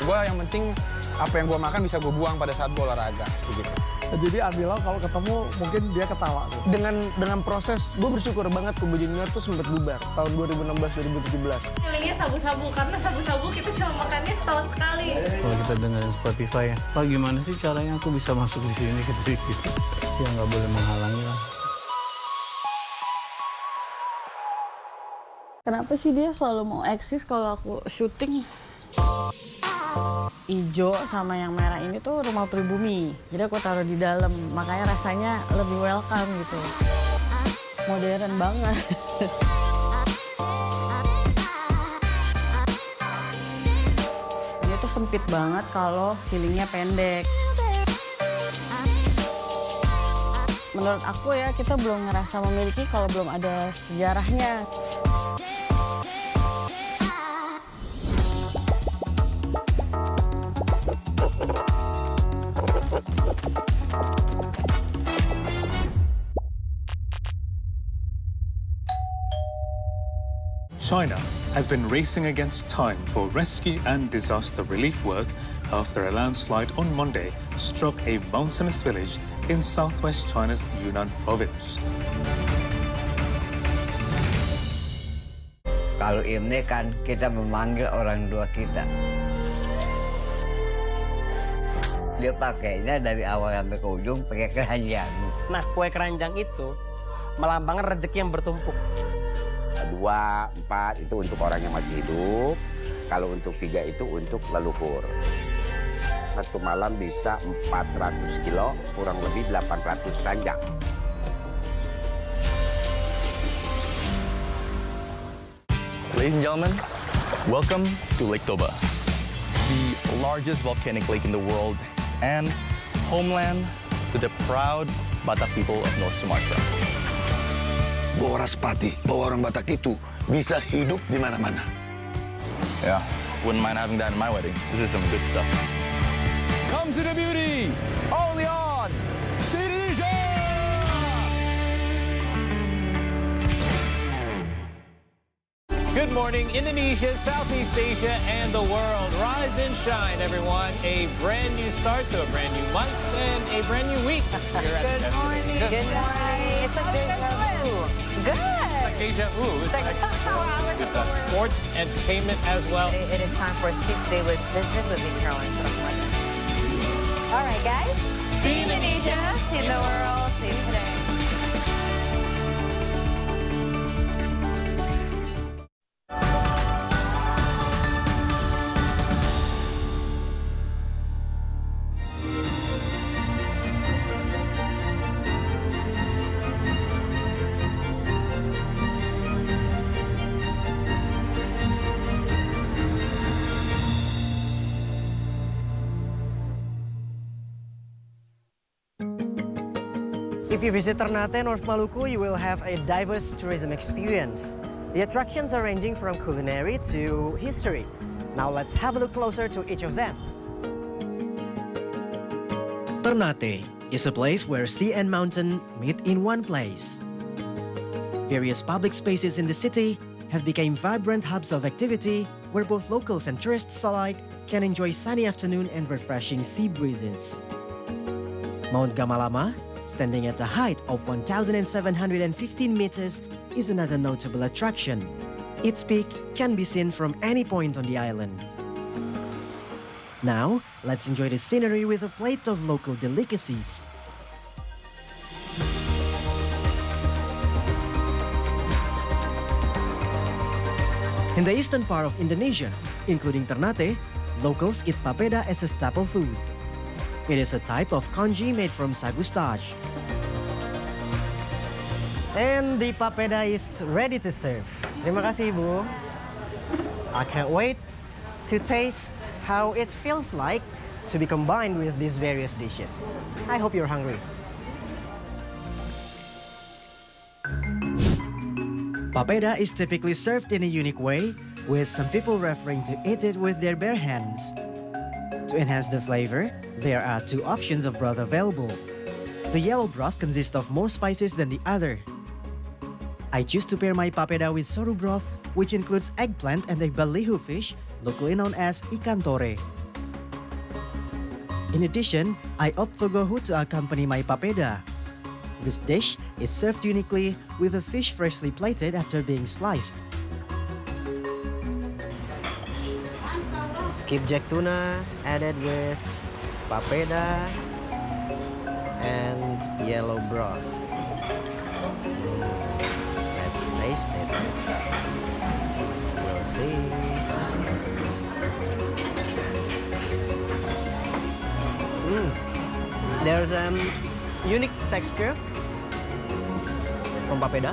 Gue yang penting apa yang gue makan bisa gue buang pada saat gue olahraga gitu. Jadi Anila kalau ketemu mungkin dia ketawa tuh. Dengan proses gue bersyukur banget Kubu Junior tuh sempat bubar tahun 2016-2017. Feelingnya sabu-sabu karena sabu-sabu kita cuma makannya setahun sekali. Kalau kita dengerin Spotify ya, Pak gimana sih caranya aku bisa masuk di sini gitu. Ya nggak boleh menghalangi lah. Kenapa sih dia selalu mau eksis kalau aku syuting? Ijo sama yang merah ini tuh rumah pribumi. Jadi aku taruh di dalam, makanya rasanya lebih welcome gitu. Modern banget. Dia tuh sempit banget kalau ceilingnya pendek. Menurut aku ya, kita belum ngerasa memiliki kalau belum ada sejarahnya. China has been racing against time for rescue and disaster relief work after a landslide on Monday struck a mountainous village in southwest China's Yunnan province. Kalau Imlek kan kita memanggil orang tua kita. Dia pakainya dari awal sampai ke ujung pakai keranjang. Nah, kue keranjang itu melambangkan rezeki yang bertumpuk. 2, 4 itu untuk orang yang masih hidup. Kalau untuk 3 itu untuk leluhur. Satu malam bisa 400 kilo, kurang lebih 800 ranjang. Ladies and gentlemen, welcome to Lake Toba, the largest volcanic lake in the world and homeland to the proud Batak people of North Sumatra. Boras Pati, bahwa orang Batak itu bisa hidup di mana-mana. Yeah, wouldn't mind having that in my wedding. This is some good stuff. Come to the beauty, only on Indonesia! Good morning, Indonesia, Southeast Asia, and the world. Rise and shine, everyone. A brand new start to a brand new month and a brand new week. Good morning. Good morning. It's a big Good. Deja vu. It's like with sports, entertainment as well. It is time for a Sip Day with Business with me, Caroline. All right, guys. See Indonesia, see the world, see today. If you visit Ternate, North Maluku, you will have a diverse tourism experience. The attractions are ranging from culinary to history. Now let's have a look closer to each of them. Ternate is a place where sea and mountain meet in one place. Various public spaces in the city have become vibrant hubs of activity where both locals and tourists alike can enjoy sunny afternoon and refreshing sea breezes. Mount Gamalama, standing at a height of 1,715 meters, is another notable attraction. Its peak can be seen from any point on the island. Now, let's enjoy the scenery with a plate of local delicacies. In the eastern part of Indonesia, including Ternate, locals eat papeda as a staple food. It is a type of congee made from sagu starch. And the papeda is ready to serve. Terima kasih, Ibu. I can't wait to taste how it feels like to be combined with these various dishes. I hope you're hungry. Papeda is typically served in a unique way, with some people referring to eat it with their bare hands. To enhance the flavor, there are two options of broth available. The yellow broth consists of more spices than the other. I choose to pair my papeda with soru broth, which includes eggplant and a balihu fish, locally known as ikan tore. In addition, I opt for gohu to accompany my papeda. This dish is served uniquely with the fish freshly plated after being sliced. Skipjack tuna added with papeda and yellow broth. Let's taste it. We'll see. There's unique texture from papeda,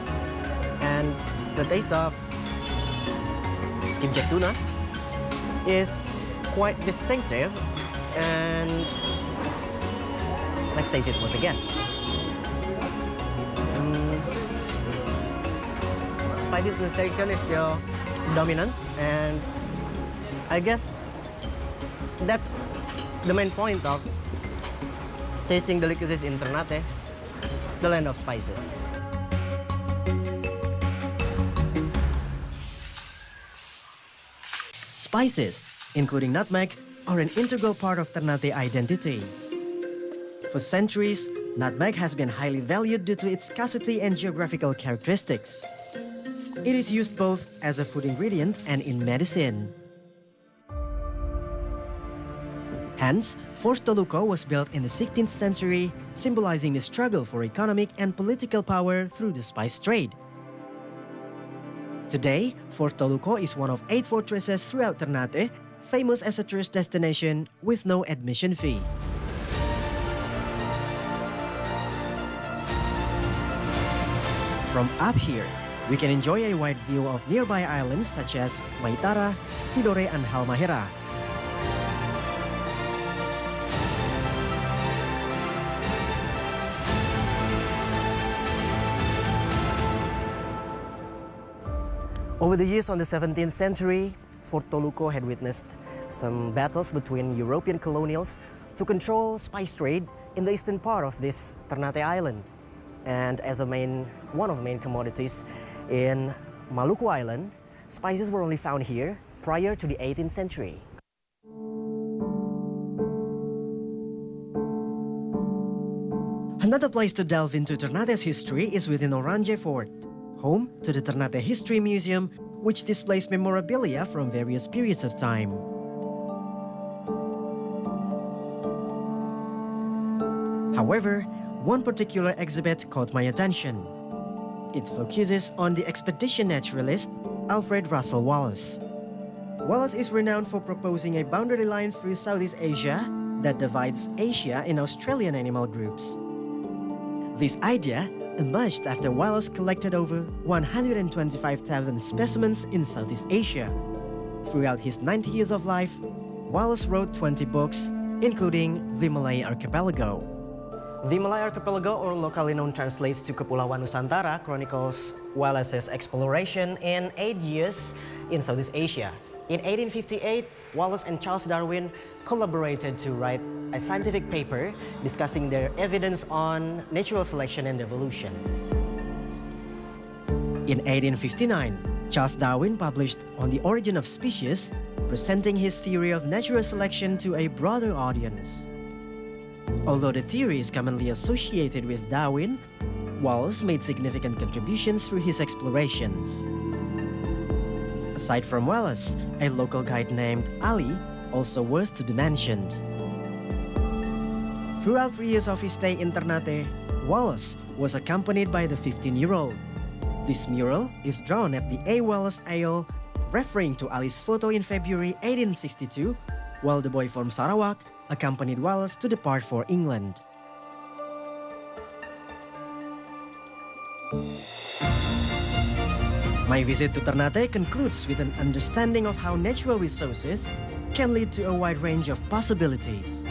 and the taste of skipjack tuna is quite distinctive. And let's taste it once again. Spicy sensation is still dominant, and I guess that's the main point of tasting delicacies in Ternate, the land of spices. Spices, including nutmeg, are an integral part of Ternate identity. For centuries, nutmeg has been highly valued due to its scarcity and geographical characteristics. It is used both as a food ingredient and in medicine. Hence, Fort Toluco was built in the 16th century, symbolizing the struggle for economic and political power through the spice trade. Today, Fort Toluco is one of 8 fortresses throughout Ternate, famous as a tourist destination with no admission fee. From up here, we can enjoy a wide view of nearby islands such as Maitara, Tidore, and Halmahera. Over the years on the 17th century, Fort Toluco had witnessed some battles between European colonials to control spice trade in the eastern part of this Ternate island. And as one of the main commodities in Maluku Island, spices were only found here prior to the 18th century. Another place to delve into Ternate's history is within Orange Fort, home to the Ternate History Museum, which displays memorabilia from various periods of time. However, one particular exhibit caught my attention. It focuses on the expedition naturalist Alfred Russel Wallace. Wallace is renowned for proposing a boundary line through Southeast Asia that divides Asia in Australian animal groups. This idea emerged after Wallace collected over 125,000 specimens in Southeast Asia. Throughout his 90 years of life, Wallace wrote 20 books, including The Malay Archipelago. The Malay Archipelago, or locally known translates to Kepulauan Nusantara, chronicles Wallace's exploration in 8 years in Southeast Asia. In 1858, Wallace and Charles Darwin collaborated to write a scientific paper discussing their evidence on natural selection and evolution. In 1859, Charles Darwin published On the Origin of Species, presenting his theory of natural selection to a broader audience. Although the theory is commonly associated with Darwin, Wallace made significant contributions through his explorations. Aside from Wallace, a local guide named Ali also worth to be mentioned. Throughout 3 years of his stay in Ternate, Wallace was accompanied by the 15-year-old. This mural is drawn at the A. Wallace Ale, referring to Ali's photo in February 1862, while the boy from Sarawak accompanied Wallace to depart for England. My visit to Ternate concludes with an understanding of how natural resources can lead to a wide range of possibilities.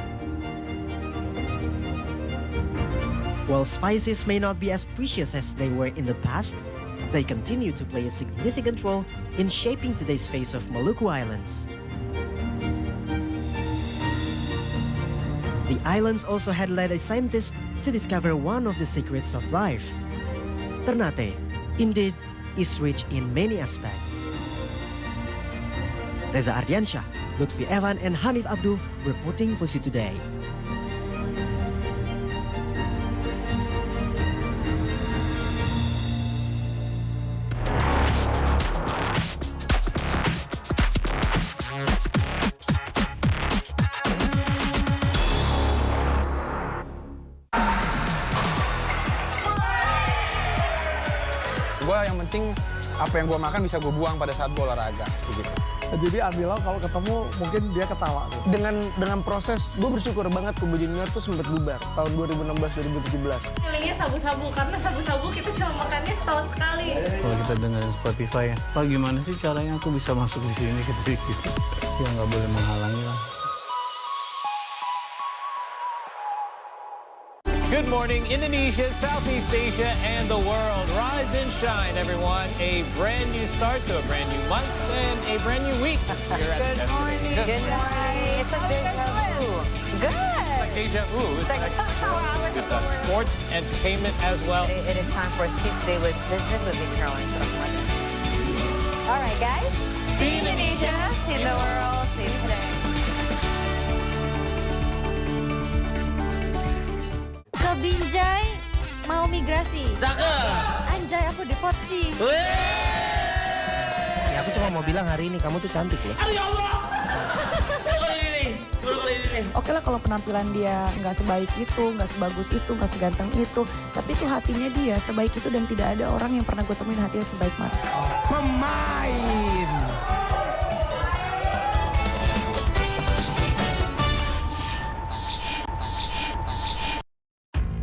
While spices may not be as precious as they were in the past, they continue to play a significant role in shaping today's face of Maluku Islands. The islands also had led a scientist to discover one of the secrets of life. Ternate, indeed, is rich in many aspects. Reza Ardiansyah, Lutfi Evan, and Hanif Abdul reporting for See Today. apa yang gue makan bisa gue buang pada saat gue olahraga gitu. Jadi Amila kalau ketemu mungkin dia ketawa. Dengan proses, gue bersyukur banget Kubu Junior tuh sempat bubar tahun 2016-2017. Feelingnya sabu-sabu, karena sabu-sabu kita cuma makannya setahun sekali. Kalau kita dengerin Spotify ya, Pak gimana sih caranya aku bisa masuk di sini gitu. Ya nggak boleh menghalangi lah. Good morning, Indonesia, Southeast Asia, and the world. Rise and shine, everyone. A brand new start to a brand new month and a brand new week. Here at Good morning. Good morning. It's a deja vu. Good. Deja vu. It's like with sports, entertainment as well. It is time for See Today with Business with me, Caroline Sarapmata. All right, guys. See Indonesia, see the world, see today. Ke Binjai mau migrasi. Cakep. Anjay, aku depot sih. Ya, aku cuma mau bilang hari ini kamu tuh cantik loh. Aduh ya Allah. Oke lah kalau penampilan dia nggak sebaik itu, nggak sebagus itu, nggak seganteng itu, tapi itu hatinya dia sebaik itu dan tidak ada orang yang pernah gue temuin hatinya sebaik Mars. Pemain.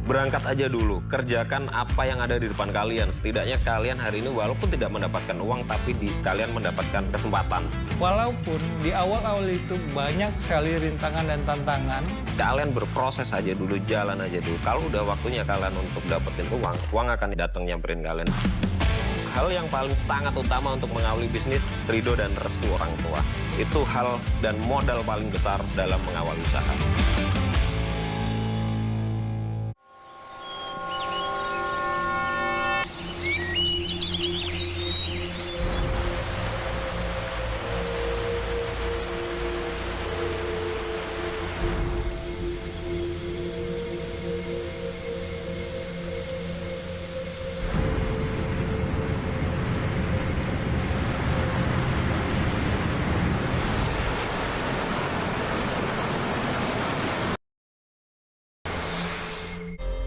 Berangkat aja dulu, kerjakan apa yang ada di depan kalian. Setidaknya kalian hari ini walaupun tidak mendapatkan uang, tapi kalian mendapatkan kesempatan. Walaupun di awal-awal itu banyak sekali rintangan dan tantangan. Kalian berproses aja dulu, jalan aja dulu. Kalau udah waktunya kalian untuk dapetin uang akan datang nyamperin kalian. Hal yang paling sangat utama untuk mengawali bisnis, ridho dan restu orang tua. Itu hal dan modal paling besar dalam mengawali usaha.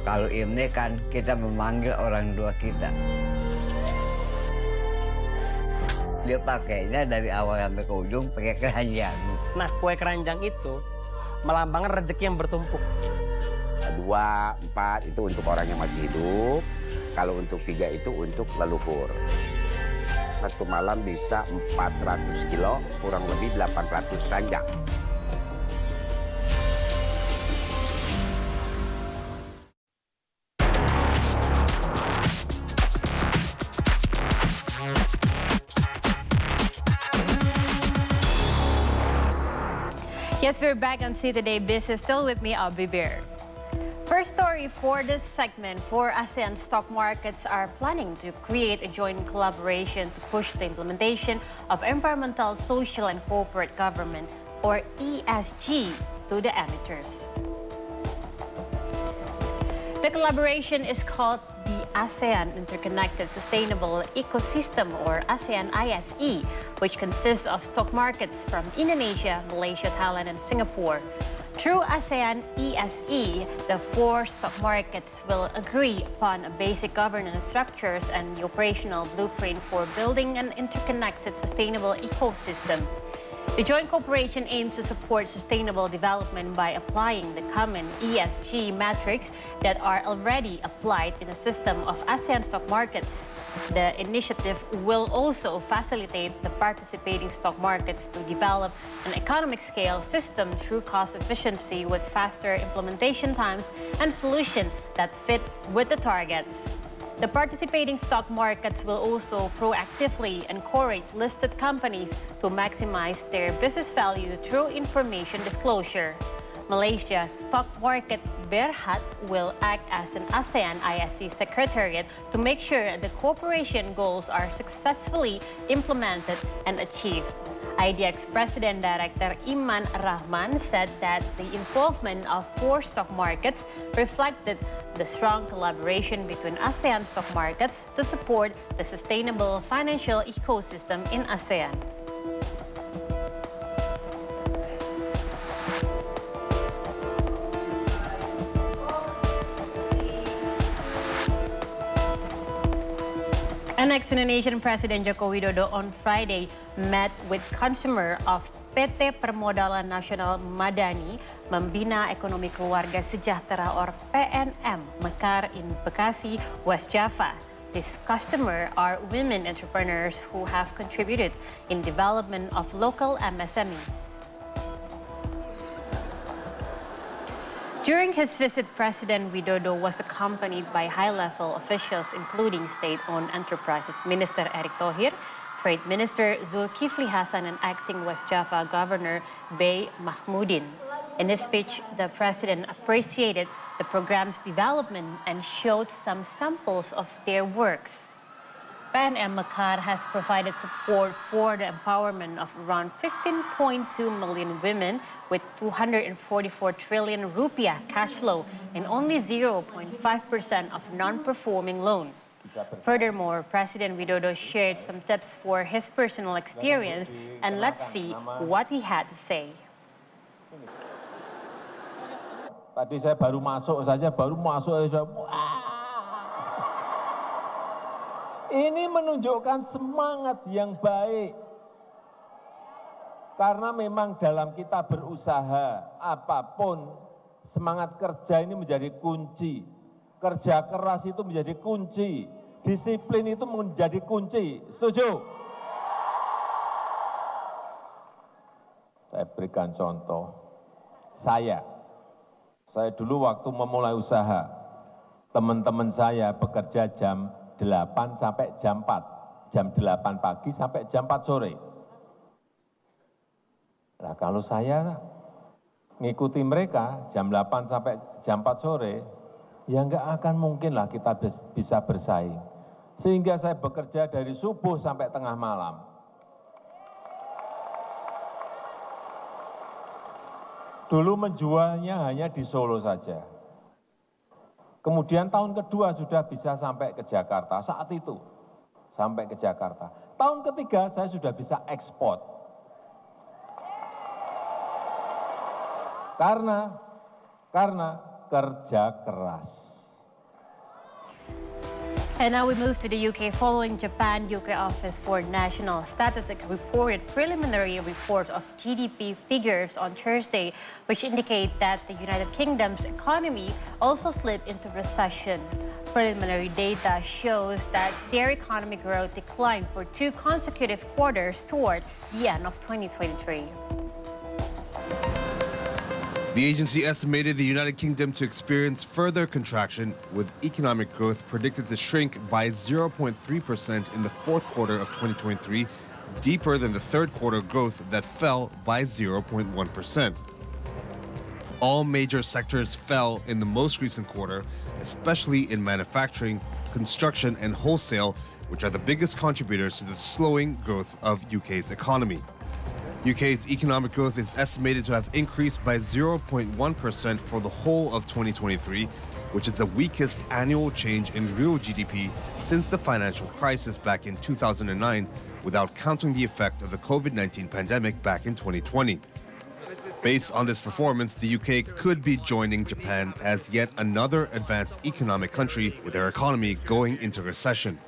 Kalau Imlek kan kita memanggil orang tua kita. Dia pakainya dari awal sampai ke ujung pakai keranjang. Nah, kue keranjang itu melambangkan rezeki yang bertumpuk. 2, 4 itu untuk orang yang masih hidup. Kalau untuk 3 itu untuk leluhur. Satu malam bisa 400 kilo, kurang lebih 800 ranjang. Yes, we're back on See Today Business. Still with me, I'll be Bear. First story for this segment, 4 ASEAN stock markets are planning to create a joint collaboration to push the implementation of environmental, social, and corporate government, or ESG, to the emitters. The collaboration is called the ASEAN Interconnected Sustainable Ecosystem, or ASEAN ISE, which consists of stock markets from Indonesia, Malaysia, Thailand, and Singapore. Through ASEAN ESE, the 4 stock markets will agree upon a basic governance structures and the operational blueprint for building an interconnected sustainable ecosystem. The joint cooperation aims to support sustainable development by applying the common ESG metrics that are already applied in the system of ASEAN stock markets. The initiative will also facilitate the participating stock markets to develop an economic scale system through cost efficiency with faster implementation times and solutions that fit with the targets. The participating stock markets will also proactively encourage listed companies to maximize their business value through information disclosure. Malaysia's stock market Berhad will act as an ASEAN ISE secretariat to make sure the cooperation goals are successfully implemented and achieved. IDX President Director Iman Rahman said that the involvement of 4 stock markets reflected the strong collaboration between ASEAN stock markets to support the sustainable financial ecosystem in ASEAN. And next, Indonesian President Joko Widodo on Friday met with consumer of PT Permodalan Nasional Madani Membina Ekonomi Keluarga Sejahtera or PNM Mekar in Bekasi, West Java. These customers are women entrepreneurs who have contributed in development of local MSMEs. During his visit, President Widodo was accompanied by high-level officials, including State-Owned Enterprises Minister Erick Thohir, Trade Minister Zulkifli Hasan, and Acting West Java Governor Bey Mahmudin. In his speech, the President appreciated the program's development and showed some samples of their works. PNM Mekar has provided support for the empowerment of around 15.2 million women with 244 trillion rupiah cash flow and only 0.5% of non-performing loan. Furthermore, President Widodo shared some tips for his personal experience, and let's see what he had to say. Tadi saya baru masuk saja sudah ini menunjukkan semangat yang baik. Karena memang dalam kita berusaha apapun, semangat kerja ini menjadi kunci. Kerja keras itu menjadi kunci. Disiplin itu menjadi kunci. Setuju? Saya berikan contoh. Saya dulu waktu memulai usaha, teman-teman saya bekerja jam 8 sampai jam 4, jam 8 pagi sampai jam 4 sore. Nah kalau saya ngikuti mereka jam 8 sampai jam 4 sore, ya nggak akan mungkin lah kita bisa bersaing. Sehingga saya bekerja dari subuh sampai tengah malam. Dulu menjualnya hanya di Solo saja. Kemudian tahun kedua sudah bisa sampai ke Jakarta, saat itu sampai ke Jakarta. Tahun ketiga saya sudah bisa ekspor. Karena kerja keras. And now we move to the UK. Following Japan, UK Office for National Statistics reported preliminary reports of GDP figures on Thursday, which indicate that the United Kingdom's economy also slipped into recession. Preliminary data shows that their economic growth declined for 2 consecutive quarters toward the end of 2023. The agency estimated the United Kingdom to experience further contraction, with economic growth predicted to shrink by 0.3% in the fourth quarter of 2023, deeper than the third quarter growth that fell by 0.1%. All major sectors fell in the most recent quarter, especially in manufacturing, construction, and wholesale, which are the biggest contributors to the slowing growth of UK's economy. UK's economic growth is estimated to have increased by 0.1% for the whole of 2023, which is the weakest annual change in real GDP since the financial crisis back in 2009, without counting the effect of the COVID-19 pandemic back in 2020. Based on this performance, the UK could be joining Japan as yet another advanced economic country with their economy going into recession.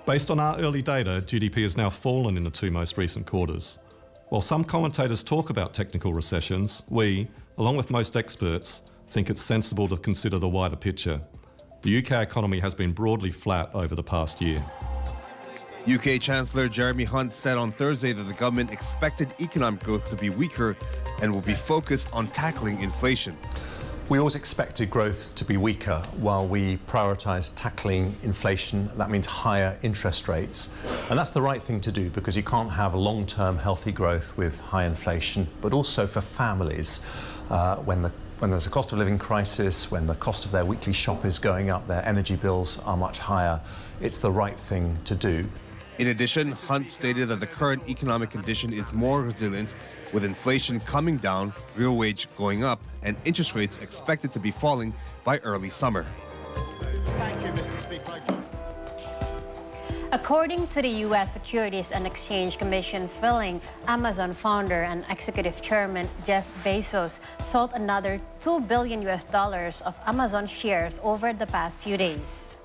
Based on our early data, GDP has now fallen in the 2 most recent quarters. While some commentators talk about technical recessions, we, along with most experts, think it's sensible to consider the wider picture. The UK economy has been broadly flat over the past year. UK Chancellor Jeremy Hunt said on Thursday that the government expected economic growth to be weaker and will be focused on tackling inflation. We always expected growth to be weaker while we prioritise tackling inflation. That means higher interest rates. And that's the right thing to do, because you can't have long-term healthy growth with high inflation, but also for families when there's a cost of living crisis, when the cost of their weekly shop is going up, their energy bills are much higher. It's the right thing to do. In addition, Hunt stated that the current economic condition is more resilient, with inflation coming down, real wage going up, and interest rates expected to be falling by early summer. Thank you, Mr. Speaker. According to the U.S. Securities and Exchange Commission filing, Amazon founder and executive chairman Jeff Bezos sold another $2 billion of Amazon shares over the past few days.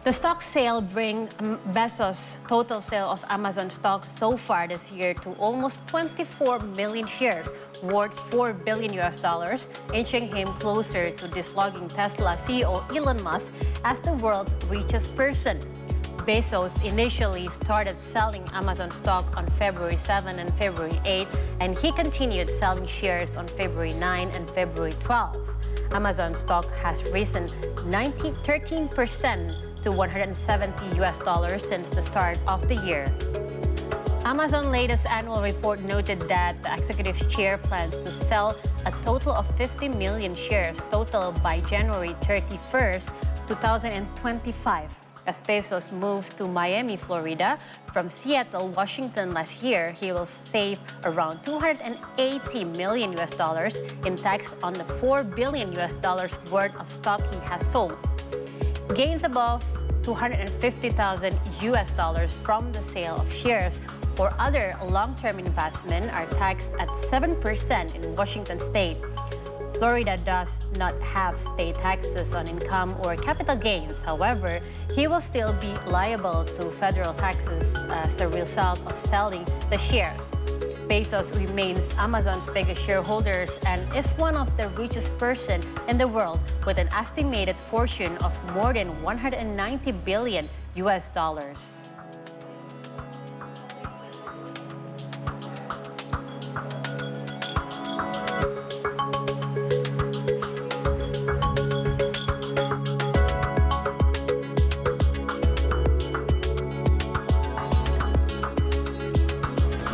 The stock sale brings Bezos' total sale of Amazon stocks so far this year to almost 24 million shares, worth $4 billion, inching him closer to dislodging Tesla CEO Elon Musk as the world's richest person. Bezos initially started selling Amazon stock on February 7 and February 8, and he continued selling shares on February 9 and February 12. Amazon stock has risen 13% to $170 since the start of the year. Amazon's latest annual report noted that the executive chair plans to sell a total of 50 million shares total by January 31st, 2025. As Bezos moves to Miami, Florida, from Seattle, Washington last year, he will save around $280 million in tax on the $4 billion worth of stock he has sold. Gains above $250,000 from the sale of shares or other long-term investment are taxed at 7% in Washington state. Florida does not have state taxes on income or capital gains. However, he will still be liable to federal taxes as a result of selling the shares. Bezos remains Amazon's biggest shareholder and is one of the richest person in the world with an estimated fortune of more than $190 billion.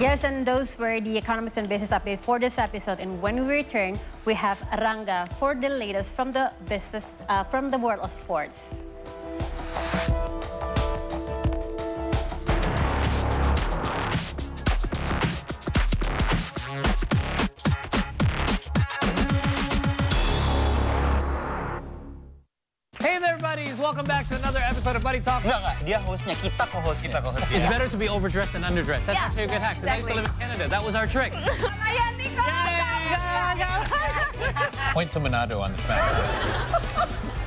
Yes, and those were the economics and business update for this episode. And when we return, we have Ranga for the latest from the business, from the world of sports. Hey there, buddies! Welcome back to another episode of Buddy Talk. Enggak, dia hostnya, kita co-hostnya. It's better to be overdressed than underdressed. That's actually a good hack, because I used to live in Canada. That was our trick. Point to Manado on the smack.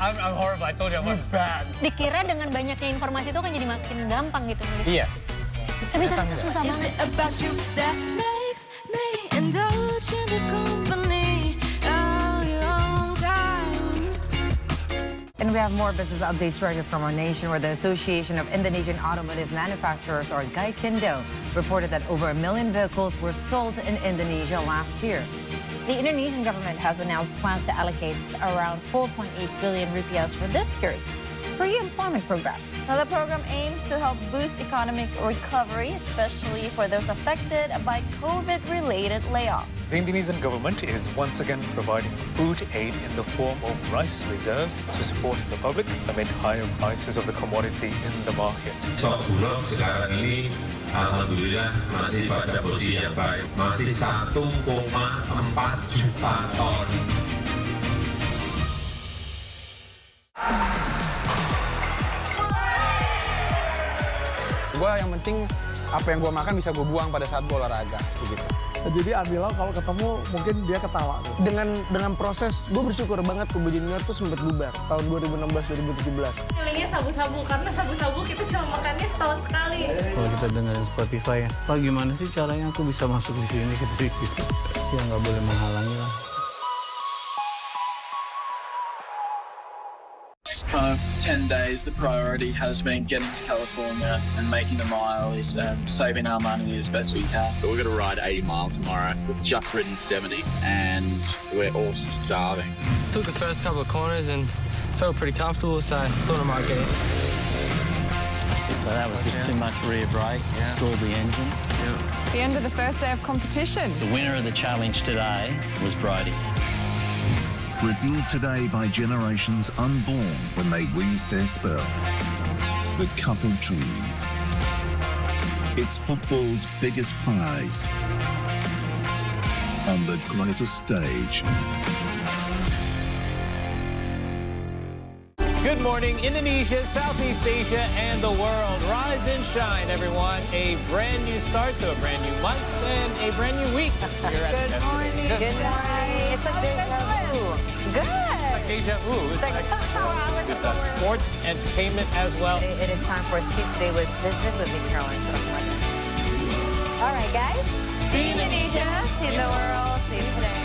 I'm horrible, I told you I'm bad. Dikira dengan banyaknya informasi itu kan jadi makin gampang gitu nulis. Iya. Tapi ternyata susah banget. And we have more business updates right here from our nation, where the Association of Indonesian Automotive Manufacturers, or GAIKINDO, reported that over 1 million vehicles were sold in Indonesia last year. The Indonesian government has announced plans to allocate around 4.8 billion rupiah for this year's pre-employment program. Now, the program aims to help boost economic recovery, especially for those affected by COVID-related layoffs. The Indonesian government is once again providing food aid in the form of rice reserves to support the public amid higher prices of the commodity in the market. Stok Bulog sekarang ini alhamdulillah masih pada posisi yang baik, masih 1,4 juta ton. Gue yang penting apa yang gue makan bisa gue buang pada saat gue olahraga gitu. Jadi Abila kalau ketemu mungkin dia ketawa. Dengan proses, gue bersyukur banget Kubu Junior tuh sempat bubar tahun 2016-2017. Feelingnya sabu-sabu, karena sabu-sabu kita cuma makannya setahun sekali. Kalau kita dengerin Spotify ya, Pak gimana sih caranya aku bisa masuk di sini gitu. Ya nggak boleh menghalangi lah. Kind of 10 days, the priority has been getting to California and making the miles and saving our money as best we can. We're going to ride 80 miles tomorrow. We've just ridden 70 and we're all starving. Took the first couple of corners and felt pretty comfortable, so I thought I might get it. So that was just too much rear brake, stalled the engine. The end of the first day of competition. The winner of the challenge today was Brody. Revealed today by generations unborn when they weave their spell. The Cup of Dreams. It's football's biggest prize on the greatest stage. Good morning, Indonesia, Southeast Asia, and the world. Rise and shine, everyone. A brand new start to a brand new month and a brand new week. Here at Good morning. Good morning. It's a big Good. Like deja vu. It's like with sports, entertainment as well. It is time for Steve Today with Business with me, Caroline. All right, guys. See Indonesia, see the world, see today.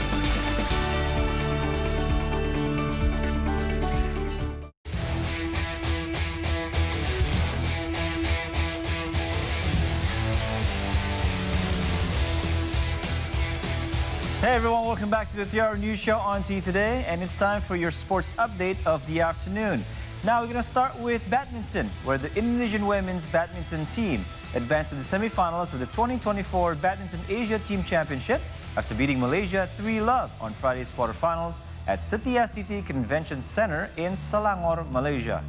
Hey everyone, welcome back to the 3 Hour News Show on See Today, and it's time for your sports update of the afternoon. Now we're going to start with badminton, where the Indonesian women's badminton team advanced to the semifinals of the 2024 Badminton Asia Team Championship after beating Malaysia 3-0 on Friday's quarterfinals at Setia City Convention Center in Selangor, Malaysia.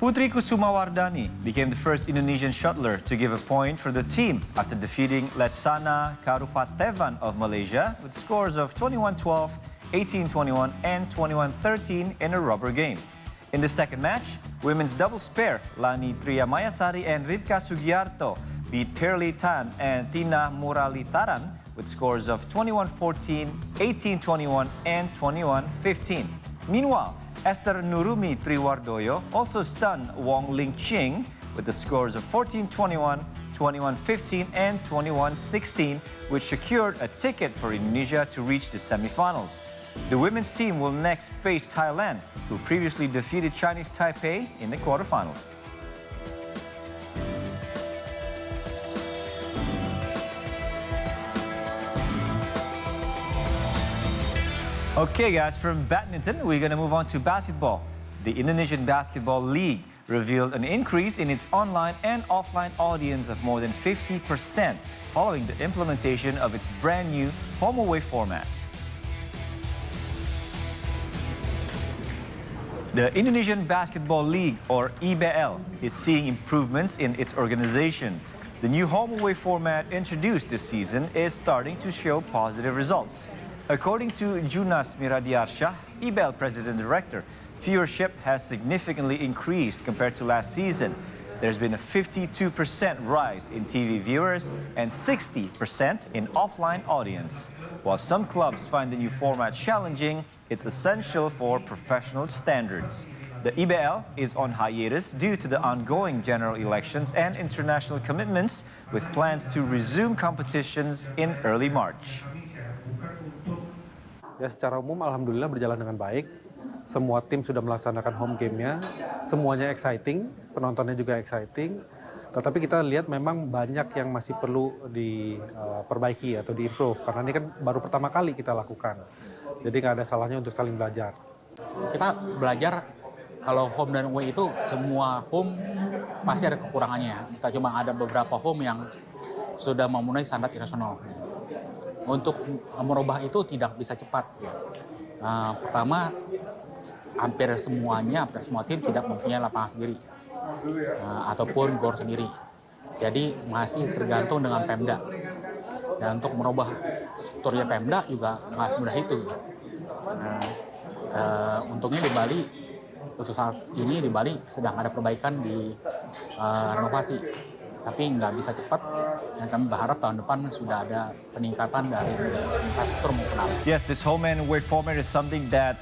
Putri Kusumawardani became the first Indonesian shuttler to give a point for the team after defeating Letsana Karupatevan of Malaysia with scores of 21-12, 18-21, and 21-13 in a rubber game. In the second match, women's doubles pair Lani Triamayasari and Rivka Sugiarto beat Perli Tan and Tina Muralitaran with scores of 21-14, 18-21, and 21-15. Meanwhile, Esther Nurumi Triwardoyo also stunned Wong Ling Ching with the scores of 14-21, 21-15, and 21-16, which secured a ticket for Indonesia to reach the semifinals. The women's team will next face Thailand, who previously defeated Chinese Taipei in the quarterfinals. Okay guys, from badminton, we're going to move on to basketball. The Indonesian Basketball League revealed an increase in its online and offline audience of more than 50% following the implementation of its brand new home-away format. The Indonesian Basketball League, or IBL, is seeing improvements in its organization. The new home-away format introduced this season is starting to show positive results. According to Junas Miradiarsyah, IBL President-Director, viewership has significantly increased compared to last season. There's been a 52% rise in TV viewers and 60% in offline audience. While some clubs find the new format challenging, it's essential for professional standards. The IBL is on hiatus due to the ongoing general elections and international commitments, with plans to resume competitions in early March. Ya, secara umum alhamdulillah berjalan dengan baik. Semua tim sudah melaksanakan home game-nya. Semuanya exciting, penontonnya juga exciting. Tetapi kita lihat memang banyak yang masih perlu diperbaiki atau diimprove. Karena ini kan baru pertama kali kita lakukan. Jadi nggak ada salahnya untuk saling belajar. Kita belajar kalau home dan away itu semua home pasti ada kekurangannya. Kita cuma ada beberapa home yang sudah memenuhi standar internasional. Untuk merubah itu tidak bisa cepat. Ya. Pertama, hampir semua tim tidak mempunyai lapangan sendiri ataupun gor sendiri. Jadi masih tergantung dengan Pemda. Dan untuk merubah strukturnya Pemda juga nggak semudah itu. Untungnya di Bali, untuk saat ini di Bali sedang ada perbaikan di renovasi. Tapi nggak bisa cepat, dan kami berharap tahun depan sudah ada peningkatan dari infrastruktur maupun alat. Yes, this home and away format is something that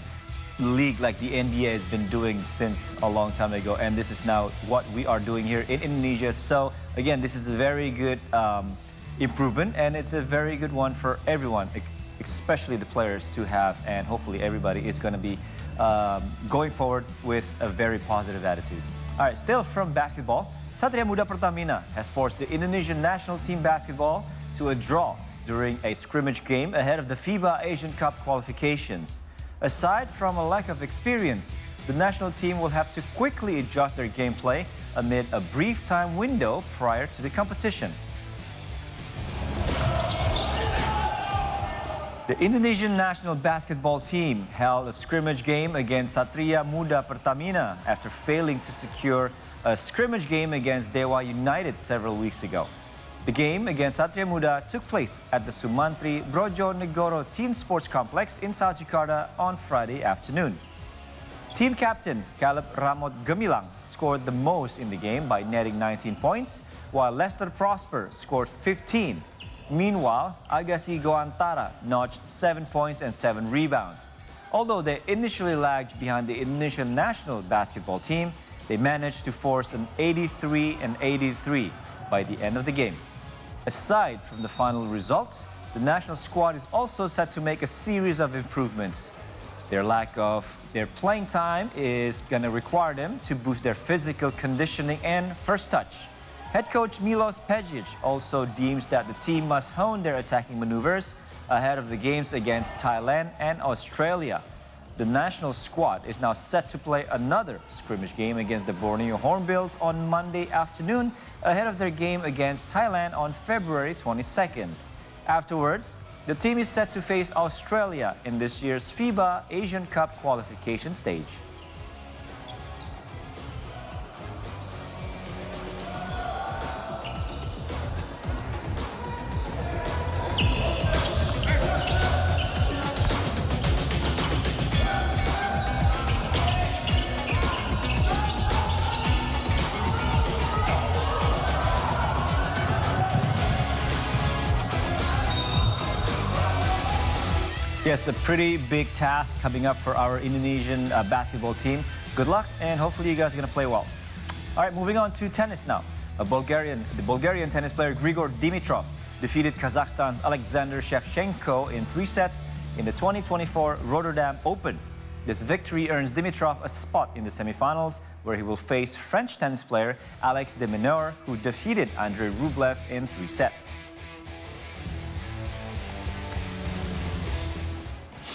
league like the NBA has been doing since a long time ago, and this is now what we are doing here in Indonesia. So again, this is a very good improvement, and it's a very good one for everyone, especially the players to have, and hopefully everybody is going to be going forward with a very positive attitude. All right, still from basketball, Satria Muda Pertamina has forced the Indonesian national team basketball to a draw during a scrimmage game ahead of the FIBA Asian Cup qualifications. Aside from a lack of experience, the national team will have to quickly adjust their gameplay amid a brief time window prior to the competition. The Indonesian national basketball team held a scrimmage game against Satria Muda Pertamina after failing to secure a scrimmage game against Dewa United several weeks ago. The game against Satria Muda took place at the Sumantri Brojonegoro Team Sports Complex in South Jakarta on Friday afternoon. Team captain Caleb Ramot Gemilang scored the most in the game by netting 19 points, while Lester Prosper scored 15. Meanwhile, Agassi Goantara notched 7 points and 7 rebounds. Although they initially lagged behind the Indonesian national basketball team, they managed to force an 83-83 by the end of the game. Aside from the final results, the national squad is also set to make a series of improvements. Their lack of their playing time is going to require them to boost their physical conditioning and first touch. Head coach Milos Pejic also deems that the team must hone their attacking maneuvers ahead of the games against Thailand and Australia. The national squad is now set to play another scrimmage game against the Borneo Hornbills on Monday afternoon ahead of their game against Thailand on February 22nd. Afterwards, the team is set to face Australia in this year's FIBA Asian Cup qualification stage. Yes, a pretty big task coming up for our Indonesian basketball team. Good luck, and hopefully you guys are going to play well. All right, moving on to tennis now. The Bulgarian tennis player Grigor Dimitrov defeated Kazakhstan's Alexander Shevchenko in 3 sets in the 2024 Rotterdam Open. This victory earns Dimitrov a spot in the semifinals, where he will face French tennis player Alex de Minaur, who defeated Andrei Rublev in 3 sets.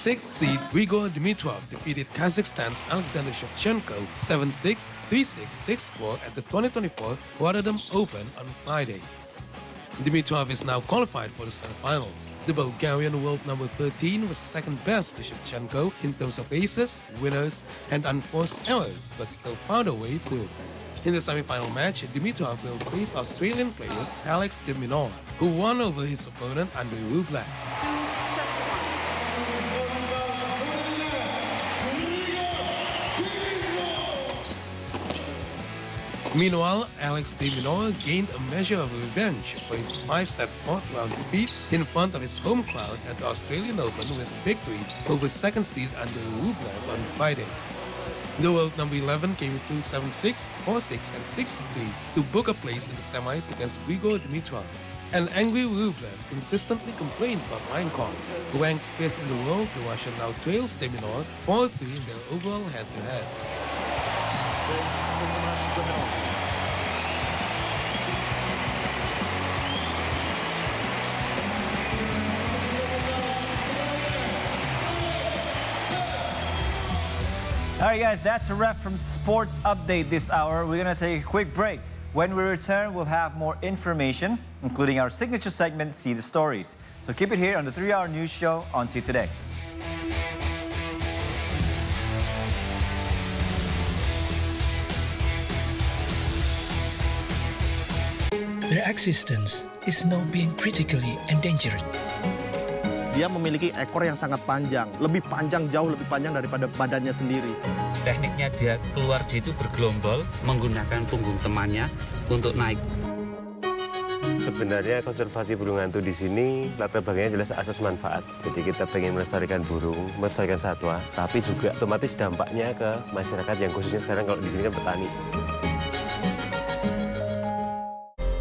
6th seed Grigor Dimitrov defeated Kazakhstan's Alexander Shevchenko 7-6, 3-6, 6-4 at the 2024 Rotterdam Open on Friday. Dimitrov is now qualified for the semifinals. The Bulgarian world number 13 was second best to Shevchenko in terms of aces, winners, and unforced errors, but still found a way through. In the semifinal match, Dimitrov will face Australian player Alex de Minaur, who won over his opponent Andrei Rublev. Meanwhile, Alex de Minaur gained a measure of revenge for his 5-set fourth-round defeat in front of his home crowd at the Australian Open with a victory over second seed Andrei Rublev on Friday. The world number 11 came through 7-6, 4-6, and 6-3 to book a place in the semis against Grigor Dimitrov. An angry Rublev consistently complained about line calls. Ranked 5th in the world, the Russian now trails de Minaur 4-3 in their overall head-to-head. All right, guys, that's a wrap from Sports Update this hour. We're going to take a quick break. When we return, we'll have more information, including our signature segment, See the Stories. So keep it here on the 3-Hour News Show on See Today. Their existence is now being critically endangered. Dia memiliki ekor yang sangat panjang, jauh lebih panjang daripada badannya sendiri. Tekniknya dia itu bergelombol, menggunakan punggung temannya untuk naik. Sebenarnya konservasi burung hantu di sini latar belakangnya jelas asas manfaat. Jadi kita pengen melestarikan burung, melestarikan satwa, tapi juga otomatis dampaknya ke masyarakat yang khususnya sekarang kalau di sini kan petani.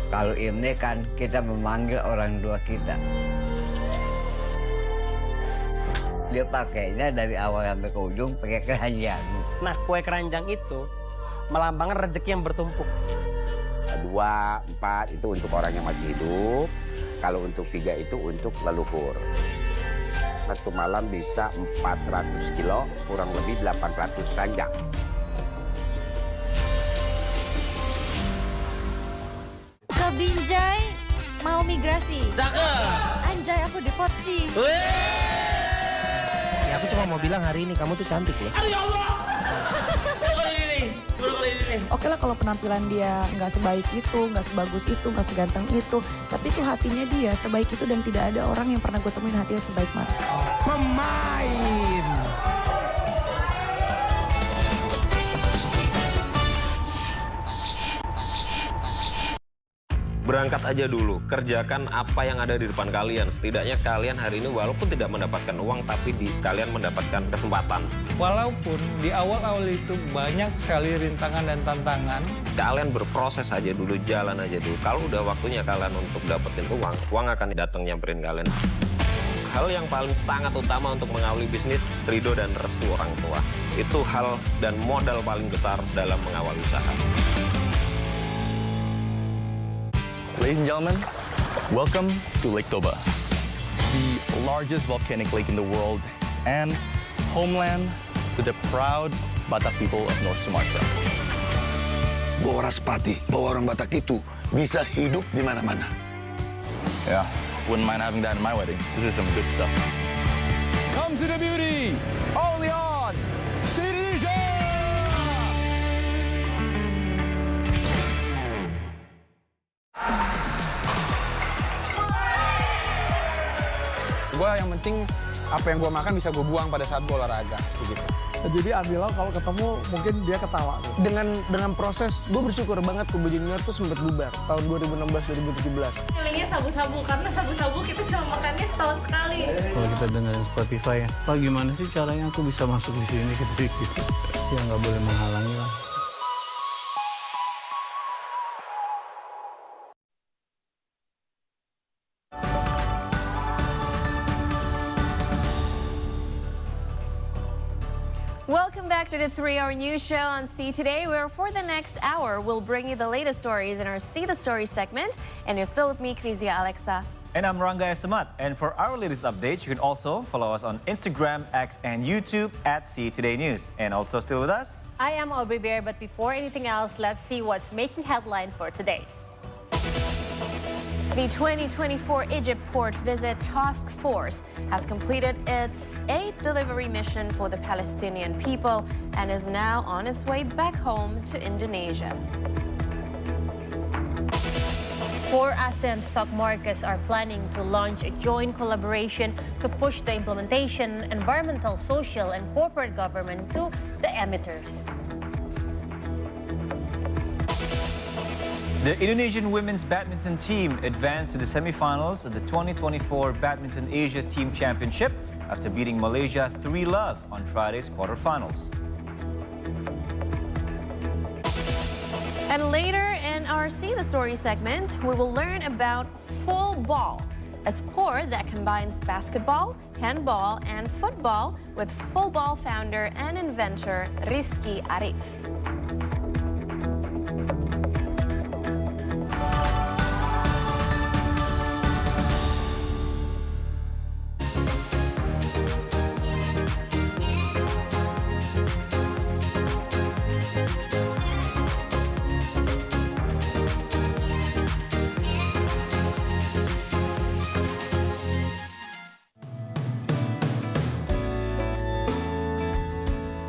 Kalau Imlek kan kita memanggil orang tua kita. Dia pakainya dari awal sampai ke ujung pakai keranjang. Nah, kue keranjang itu melambangkan rezeki yang bertumpuk. 2, 4 itu untuk orang yang masih hidup. Kalau untuk 3 itu untuk leluhur. Satu malam bisa 400 kilo, kurang lebih 800 keranjang. Ke Binjai mau migrasi. Cakep. Anjay, aku depotsi. Ya, aku cuma mau bilang hari ini kamu tuh cantik loh. Aduh ya Allah. Oke lah kalau penampilan dia nggak sebaik itu, nggak sebagus itu, nggak seganteng itu, tapi itu hatinya dia sebaik itu dan tidak ada orang yang pernah gue temuin hatinya sebaik Mas. Pemain. Berangkat aja dulu, kerjakan apa yang ada di depan kalian. Setidaknya kalian hari ini walaupun tidak mendapatkan uang, tapi kalian mendapatkan kesempatan. Walaupun di awal-awal itu banyak sekali rintangan dan tantangan. Kalian berproses aja dulu, jalan aja dulu. Kalau udah waktunya kalian untuk dapetin uang akan datang nyamperin kalian. Hal yang paling sangat utama untuk mengawali bisnis, ridho dan restu orang tua. Itu hal dan modal paling besar dalam mengawali usaha. Ladies and gentlemen, welcome to Lake Toba, the largest volcanic lake in the world and homeland to the proud Batak people of North Sumatra. Bahwa Raspati, bahwa orang Batak itu bisa hidup di mana-mana. Yeah, wouldn't mind having that in my wedding. This is some good stuff. Come to the beauty, only on Indonesia! Gue yang penting apa yang gue makan bisa gue buang pada saat gue olahraga, gitu. Jadi Adila kalau ketemu mungkin dia ketawa. Dengan proses, gue bersyukur banget Kubu Junior tuh sempat bubar tahun 2016-2017. Feelingnya sabu-sabu, karena sabu-sabu kita cuma makannya setahun sekali. Kalau kita dengerin Spotify ya, Pak gimana sih caranya aku bisa masuk di sini gitu. Ya nggak boleh menghalangi lah. Welcome back to the 3-hour news show on See Today, where for the next hour, we'll bring you the latest stories in our See the Story segment. And you're still with me, Krizia Alexa. And I'm Ranga Estemat. And for our latest updates, you can also follow us on Instagram, X, and YouTube at See Today News. And also still with us, I am Aubrey Bear, but before anything else, let's see what's making headline for today. The 2024 Egypt Port Visit Task Force has completed its aid delivery mission for the Palestinian people and is now on its way back home to Indonesia. 4 ASEAN stock markets are planning to launch a joint collaboration to push the implementation, environmental, social, and corporate government to the emitters. the Indonesian women's badminton team advanced to the semifinals of the 2024 Badminton Asia Team Championship after beating Malaysia 3-0 on Friday's quarterfinals. And later in our See the Story segment, we will learn about full ball, a sport that combines basketball, handball, and football with full ball founder and inventor Rizky Arif.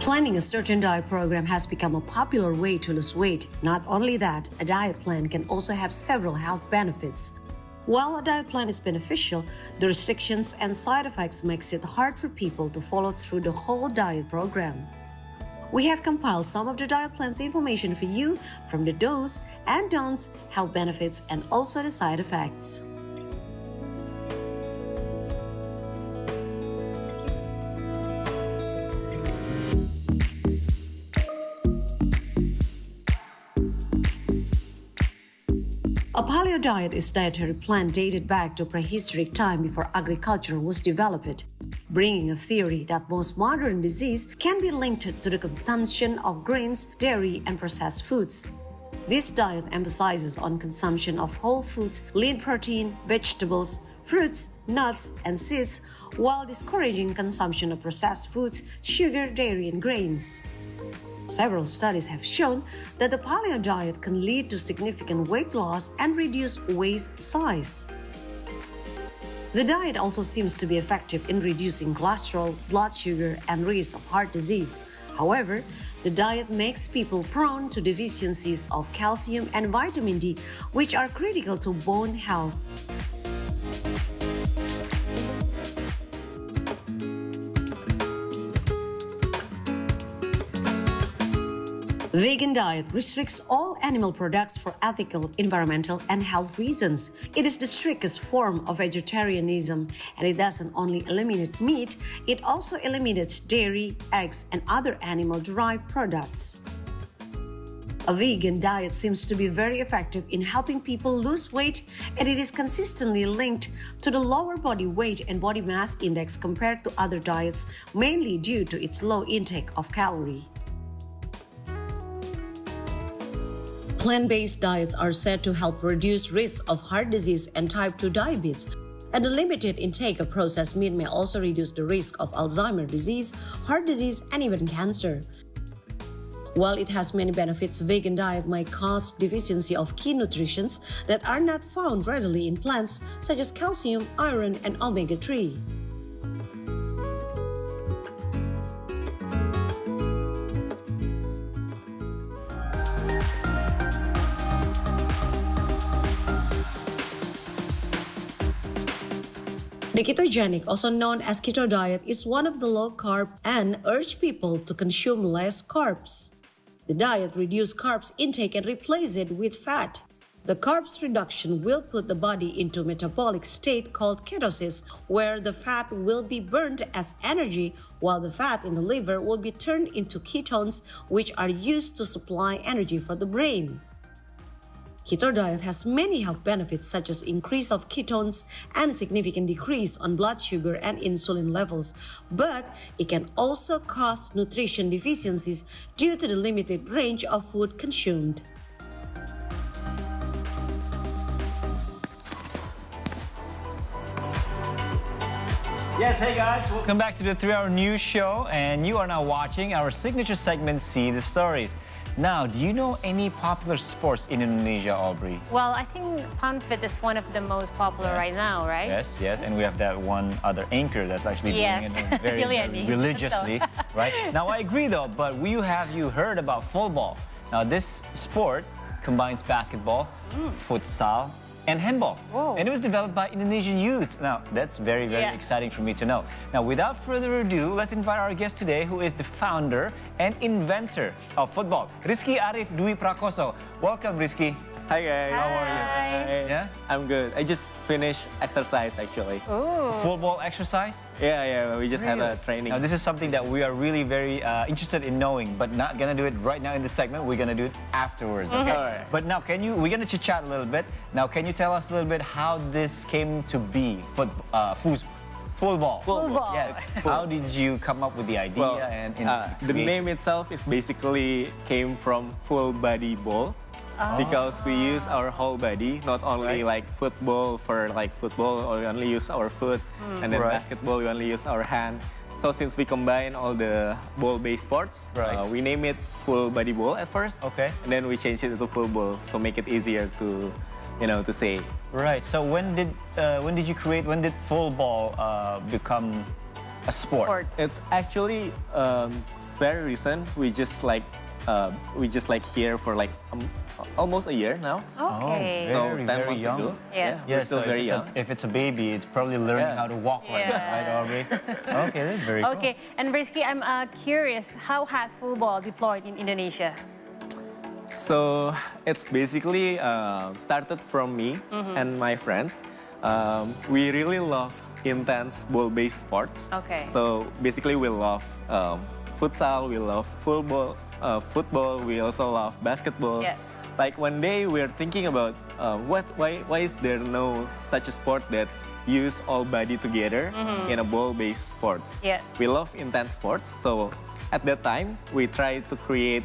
Planning a certain diet program has become a popular way to lose weight. Not only that, a diet plan can also have several health benefits. While a diet plan is beneficial, the restrictions and side effects makes it hard for people to follow through the whole diet program. We have compiled some of the diet plan's information for you, from the do's and don'ts, health benefits, and also the side effects. A paleo diet is a dietary plan dated back to prehistoric time before agriculture was developed, bringing a theory that most modern disease can be linked to the consumption of grains, dairy, and processed foods. This diet emphasizes on consumption of whole foods, lean protein, vegetables, fruits, nuts, and seeds, while discouraging consumption of processed foods, sugar, dairy, and grains. Several studies have shown that the paleo diet can lead to significant weight loss and reduce waist size. The diet also seems to be effective in reducing cholesterol, blood sugar, and risk of heart disease. However, the diet makes people prone to deficiencies of calcium and vitamin D, which are critical to bone health. Vegan diet restricts all animal products for ethical, environmental, and health reasons. It is the strictest form of vegetarianism, and it doesn't only eliminate meat, it also eliminates dairy, eggs, and other animal-derived products. A vegan diet seems to be very effective in helping people lose weight, and it is consistently linked to the lower body weight and body mass index compared to other diets, mainly due to its low intake of calorie. Plant-based diets are said to help reduce risk of heart disease and type 2 diabetes, and the limited intake of processed meat may also reduce the risk of Alzheimer's disease, heart disease, and even cancer. While it has many benefits, vegan diet might cause deficiency of key nutrients that are not found readily in plants, such as calcium, iron, and omega-3. The ketogenic, also known as keto diet, is one of the low-carb and urge people to consume less carbs. The diet reduces carbs intake and replaces it with fat. The carbs reduction will put the body into a metabolic state called ketosis, where the fat will be burned as energy, while the fat in the liver will be turned into ketones, which are used to supply energy for the brain. Keto diet has many health benefits such as increase of ketones and significant decrease on blood sugar and insulin levels, but it can also cause nutrition deficiencies due to the limited range of food consumed. Yes, hey guys, welcome back to the 3-Hour News Show, and you are now watching our signature segment, See the Stories. Now, do you know any popular sports in Indonesia, Aubrey? Well, I think Panfit is one of the most popular right now, right? Yes, and we have that one other anchor that's actually doing it very religiously, right? Now, I agree though, but have you heard about fullball? Now, this sport combines basketball, futsal, and handball. Whoa. And it was developed by Indonesian youth. Now, that's very exciting for me to know. Now, without further ado, let's invite our guest today, who is the founder and inventor of football, Rizky Arif Dwi Prakoso. Welcome, Rizky. Hi guys. How are you? Yeah? I'm good. I just finished exercise actually. Football exercise? Yeah, we just had a training. Now this is something that we are really very interested in knowing, but not gonna do it right now in this segment. We're gonna do it afterwards, okay? Alright. But now we're gonna chit-chat a little bit. Now can you tell us a little bit how this came to be, fullball? Yes. How did you come up with the idea? The name itself is basically came from full body ball. Because we use our whole body, not only like football or we only use our foot, and then basketball we only use our hand. So since we combine all the ball-based sports, we name it full body ball at first, and then we change it to full ball, so make it easier to say. Right. So when did full ball become a sport? It's actually very recent. We just here for almost a year now. Okay. So 10 very months young. ago. Yeah. We're still very young. If it's a baby, it's probably learning how to walk like that, right, Aubrey? Okay, that's very cool. Okay, and Rizky, I'm curious, how has football deployed in Indonesia? So it's basically started from me and my friends. We really love intense ball-based sports. Okay. So basically we love futsal, we love football, we also love basketball. Yeah. Like one day we're thinking about why is there no such a sport that use all body together in a ball-based sports? Yeah. We love intense sports, so at that time we tried to create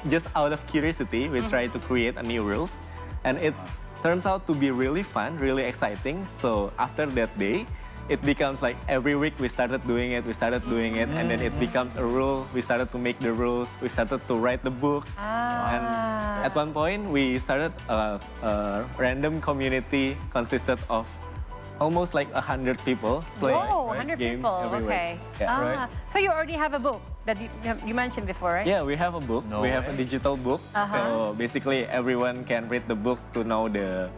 just out of curiosity, we tried to create a new rules, and it turns out to be really fun, really exciting. So after that day, it becomes like every week we started doing it, and then it becomes a rule. We started to make the rules, we started to write the book. And at one point, we started a random community consisted of almost like 100 people playing 100 game people, every week. okay. Yeah. So you already have a book that you mentioned before, right? Yeah, we have a book. We have a digital book. So basically, everyone can read the book to know the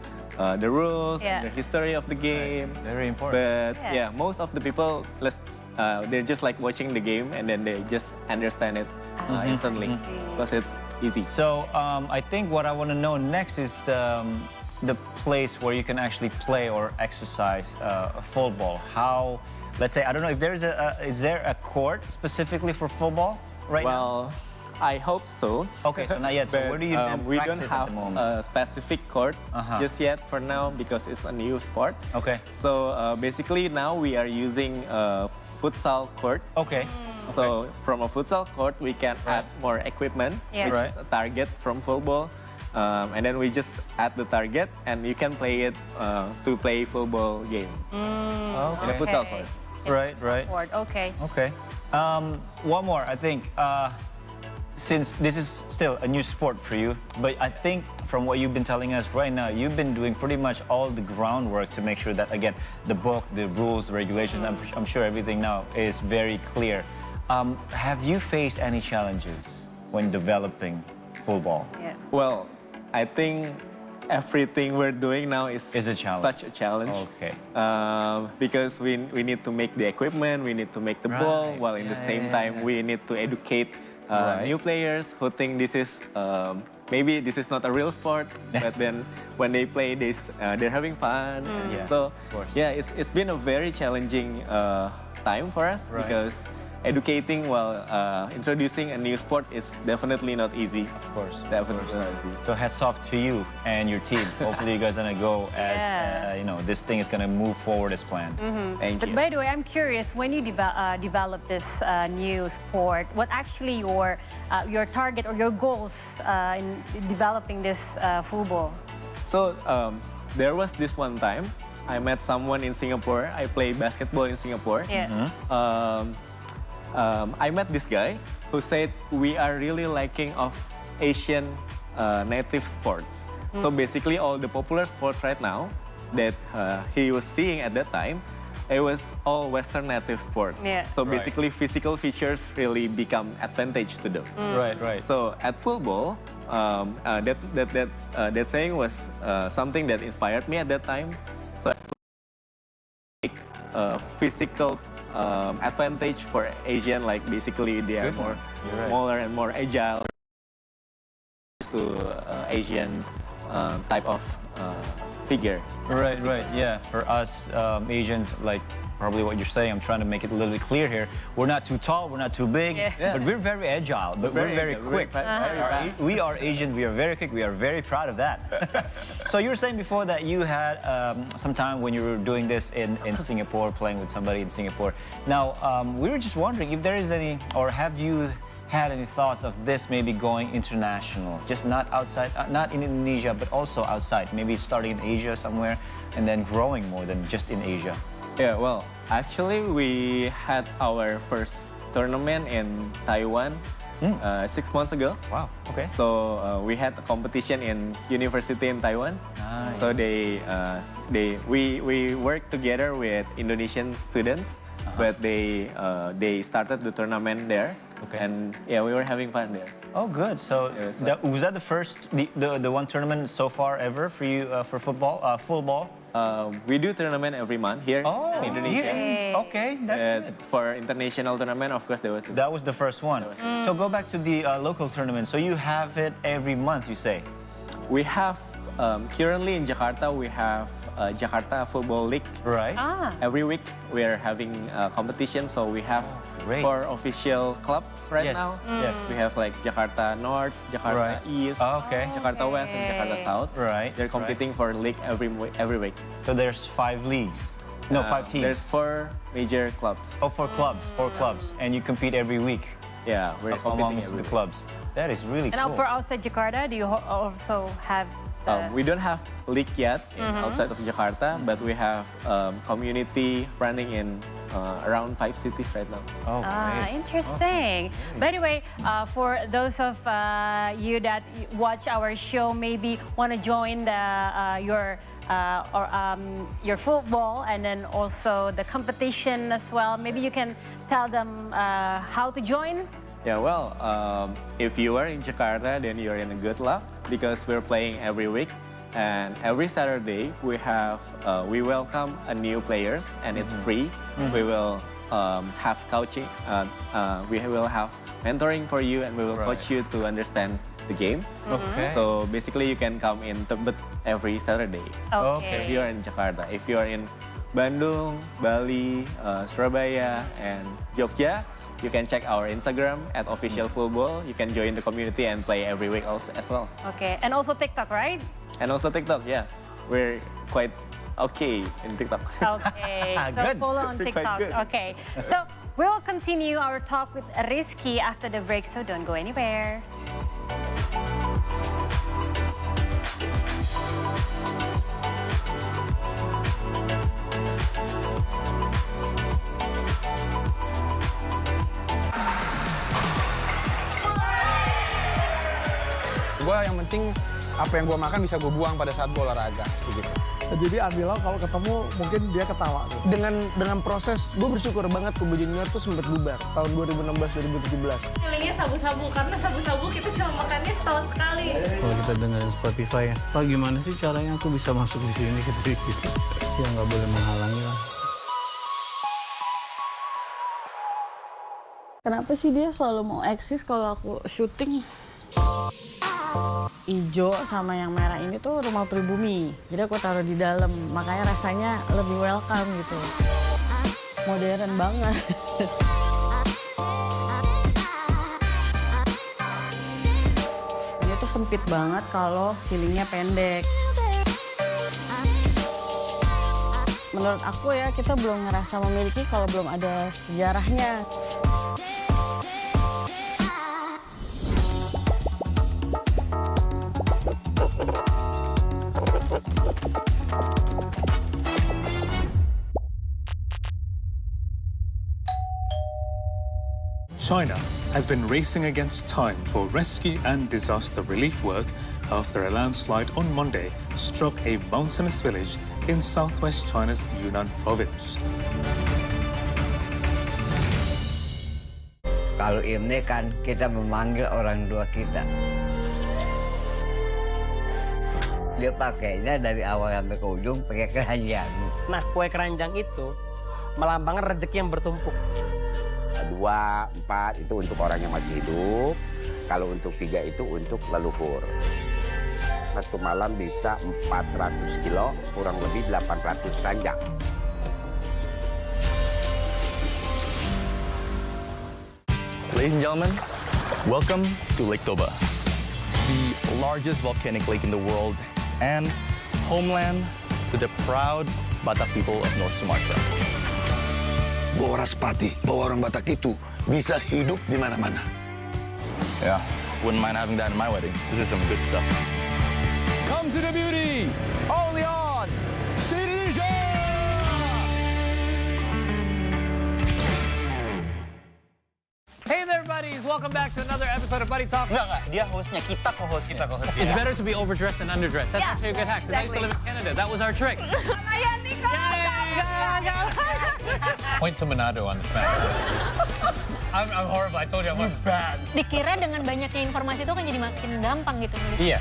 rules, the history of the game. Very important. But most of the people, they're just like watching the game and then they just understand it instantly because it's easy. So I think what I want to know next is the place where you can actually play or exercise football. How, let's say, I don't know if there's is there a court specifically for football right now? Well, I hope so. Okay, so not yet. So But, where do you then we don't practice at have the moment? a specific court Uh-huh. just yet for now because it's a new sport. Okay. So basically now we are using a futsal court. Okay. So from a futsal court we can add more equipment, Yeah. which Right. is a target from football. And then we just add the target and you can play it to play football game in a futsal court. Right, right. Sport. Okay. Okay. One more, I think. Since this is still a new sport for you, but I think from what you've been telling us right now, you've been doing pretty much all the groundwork to make sure that, again, the book, the rules, the regulations, I'm sure everything now is very clear. Have you faced any challenges when developing football? Yeah. Well, I think everything we're doing now is a challenge. such a challenge. Okay. Because we need to make the equipment, we need to make the ball, Right. while in the same time we need to educate Right. new players who think this is maybe this is not a real sport, but then when they play this, they're having fun. And Yeah, so of course. yeah, it's been a very challenging time for us Right. because educating while introducing a new sport is definitely not easy. Of course. Definitely not easy. So hats off to you and your team. Hopefully you guys are gonna go as, Yeah. you know, this thing is gonna move forward as planned. Thank But you. by the way, I'm curious, when you develop this new sport, what actually your target or your goals in developing this football? So there was this one time I met someone in Singapore. I play basketball in Singapore. Yeah. I met this guy who said we are really lacking of Asian native sports. So basically all the popular sports right now that he was seeing at that time, it was all Western native sport. Yeah. So Right. basically physical features really become advantage to them. Right, right. So at football, that saying was something that inspired me at that time. So physical advantage for Asian, like basically they are Good more one. You're right. smaller and more agile to Asian type of figure. Right, right, yeah. For us Asians, like probably what you're saying, I'm trying to make it a little bit clear here. We're not too tall, we're not too big, Yeah. but we're very agile, but we're very agile, quick. very fast. We are Asians, we are very quick, we are very proud of that. So you were saying before that you had some time when you were doing this in Singapore, playing with somebody in Singapore. Now, we were just wondering if there is any, or have you had any thoughts of this maybe going international, just not outside, not in Indonesia, but also outside, maybe starting in Asia somewhere and then growing more than just in Asia? Yeah, well, actually we had our first tournament in Taiwan 6 months ago. Wow, okay. So we had a competition in university in Taiwan. Nice. So we worked together with Indonesian students, but they started the tournament there. Okay. And yeah, we were having fun there. Oh, good. So Yeah, so- was that the first, the one tournament so far ever for you for football, full ball? We do tournament every month here in Indonesia. Okay, that's good. For international tournament, of course, there was. That was the first one. So go back to the local tournament. So you have it every month, you say? We have currently in Jakarta. We have Jakarta Football League. Right. Every week we are having a competition. So we have Great. 4 official clubs right Yes, now. yes. We have like Jakarta North, Jakarta Right. East, Okay. Jakarta West, and Jakarta South. Right. They're competing for league every week. So there's 5 leagues. No, 5 teams. There's 4 major clubs. Oh, 4 clubs. 4 clubs. And you compete every week Yeah, we're competing amongst every the week. clubs. That is really And cool. for outside Jakarta, do you also have We don't have league yet outside of Jakarta, but we have community running in around 5 cities right now. Oh, great. Interesting. By the way, for those of you that watch our show, maybe want to join your football and then also the competition as well. Maybe you can tell them how to join. Yeah, well, if you are in Jakarta, then you're in good luck because we're playing every week. And every Saturday, we welcome a new players and it's free. We will have coaching, we will have mentoring for you and we will coach you to understand the game. Okay. So basically, you can come in Tebet every Saturday. Okay. If you are in Jakarta, if you are in Bandung, Bali, Surabaya, and Jogja, you can check our Instagram at @officialfullball. You can join the community and play every week also as well. Okay, and also TikTok, right? And also TikTok, yeah. We're quite okay in TikTok. Okay, so follow on We're quite TikTok. good. Okay, so we will continue our talk with Rizky after the break, so don't go anywhere. Gue yang penting apa yang gue makan bisa gue buang pada saat gue olahraga gitu. Jadi Adila kalau ketemu mungkin dia ketawa tuh. Dengan proses gue bersyukur banget Kubu Junior tuh sempat bubar tahun 2016-2017. Feelingnya sabu-sabu karena sabu-sabu kita cuma makannya setahun sekali. Kalau kita dengerin Spotify ya, Pak gimana sih caranya aku bisa masuk di sini gitu. Ya nggak boleh menghalangi lah. Kenapa sih dia selalu mau eksis kalau aku syuting? Ijo sama yang merah ini tuh rumah pribumi. Jadi aku taruh di dalam, makanya rasanya lebih welcome gitu. Modern banget. Dia tuh sempit banget kalau ceilingnya pendek. Menurut aku ya, kita belum ngerasa memiliki kalau belum ada sejarahnya. China has been racing against time for rescue and disaster relief work after a landslide on Monday struck a mountainous village in southwest China's Yunnan province. Kalau Imlek kan kita memanggil orang tua kita. Dia pakainya dari awal sampai ke ujung pakai keranjang. Nah, kue keranjang itu melambangkan rezeki yang bertumpuk. 2, 4 itu untuk orang yang masih hidup. Kalau untuk 3 itu untuk leluhur. Satu malam bisa 400 kilo, kurang lebih 800 ranjang. Ladies and gentlemen, welcome to Lake Toba, the largest volcanic lake in the world and homeland to the proud Batak people of North Sumatra. Bahwa Raspati, bahwa orang Batak itu bisa hidup di mana-mana. Yeah, wouldn't mind having that in my wedding. This is some good stuff. Come to the beauty, only on Indonesia! Hey there, buddies! Welcome back to another episode of Buddy Talk. Enggak, dia hostnya, kita co-hostnya. It's better to be overdressed than underdressed. That's Yeah, actually a good hack, because I used to live in Canada. That was our trick. Ayo, Nico! Point to Manado on this map. I'm horrible. I told you I'm bad. Dikira dengan banyaknya informasi itu kan jadi makin gampang gitu nulis. Iya.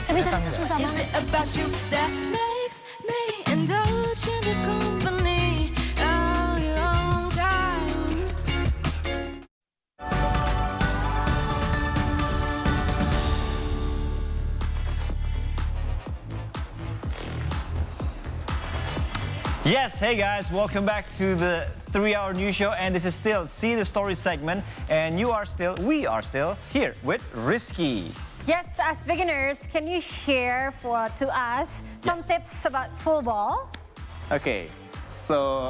Tapi ternyata susah banget. About you that makes me indulge in the company of your own kind. Yes, hey guys, welcome back to the 3-hour news show, and this is still See the Story segment, and we are still here with Rizky. Yes, as beginners, can you share to us some tips about full ball? Okay, so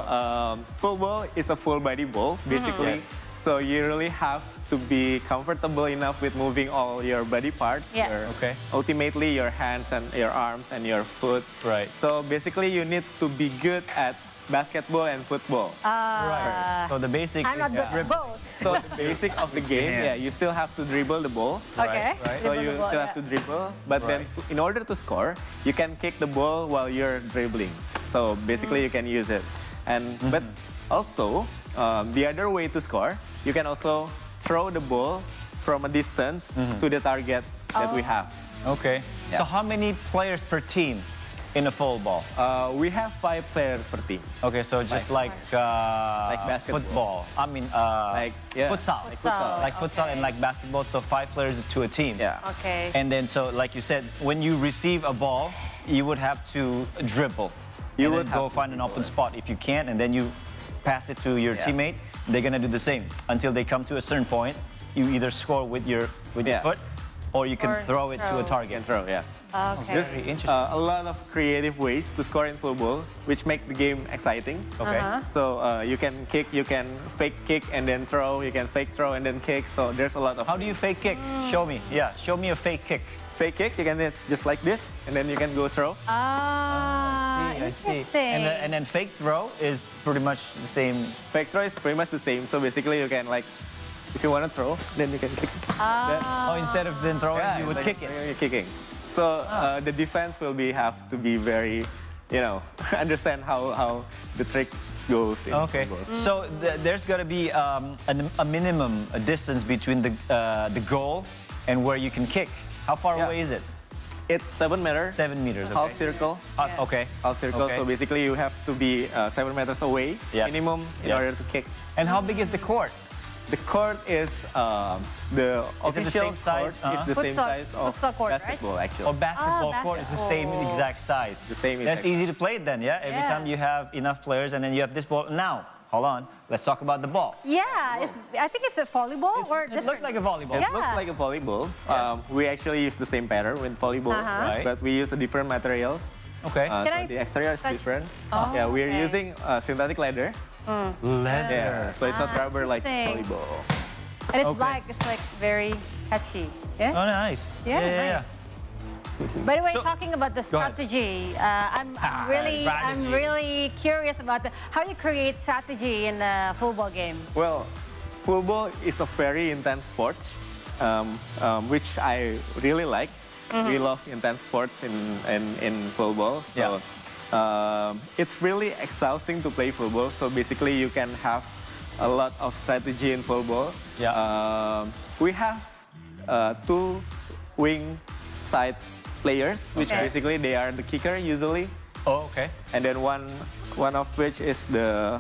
full ball is a full body ball, basically. Yes. So you really have to be comfortable enough with moving all your body parts. Yeah. Ultimately, your hands and your arms and your foot. Right. So basically, you need to be good at basketball and football. So the basic I'm not good at both. So the basic of the game, yeah, you still have to dribble the ball. Okay. Right. So Dribble you the ball, still have to dribble, but then in order to score, you can kick the ball while you're dribbling. So basically, you can use it. And but also, the other way to score, you can also throw the ball from a distance to the target that we have. Okay. Yeah. So how many players per team? in a full ball? We have 5 players per team. Okay, so just like basketball. football. I mean, futsal. Like futsal and like basketball. So 5 players to a team. Yeah. Okay. And then, so like you said, when you receive a ball, you would have to dribble. You would go find an open spot if you can, and then you pass it to your teammate. They're gonna do the same until they come to a certain point. You either score with your foot, or you can throw it to a target. Okay. There's a lot of creative ways to score in football, which make the game exciting. Okay. So you can kick, you can fake kick and then throw, you can fake throw and then kick. So there's a lot of. How do you fake kick? Show me. Yeah, show me a fake kick. Fake kick, you can do it just like this, and then you can go throw. I see. And then fake throw is pretty much the same. Fake throw is pretty much the same. So basically, you can like, if you want to throw, then you can kick. Oh, instead of then throwing, you would kick it. You're kicking. So the defense will have to be very, understand how the trick goes. Okay. So there's got to be a minimum distance between the goal and where you can kick. How far away is it? It's 7 meters. 7 meters. Okay. Half circle. Okay. Half circle. Okay. So basically, you have to be 7 meters away minimum in order to kick. And how big is the court? The court is the official size? court is the same size of basketball, right? actually. Or basketball court is the same exact size. The same. That's easy to play it then, yeah? Every time you have enough players and then you have this ball. Now, hold on. Let's talk about the ball. Yeah, I think it's a volleyball or it looks like a volleyball. It looks like a volleyball. We actually use the same pattern with volleyball, Right. but we use different materials. Okay. So the exterior is different. We're using synthetic leather. Leather. Yeah, so it's not rubber like interesting. volleyball. And it's like very catchy. Yeah. Oh, nice. Yeah, nice. By the way, talking about the Go ahead. strategy, I'm really curious about how you create strategy in a football game. Well, football is a very intense sport, which I really like. We love intense sports in football. So it's really exhausting to play football. So basically, you can have a lot of strategy in football. We have 2 wing side players, which basically they are the kicker usually. Oh, okay. And then one of which is the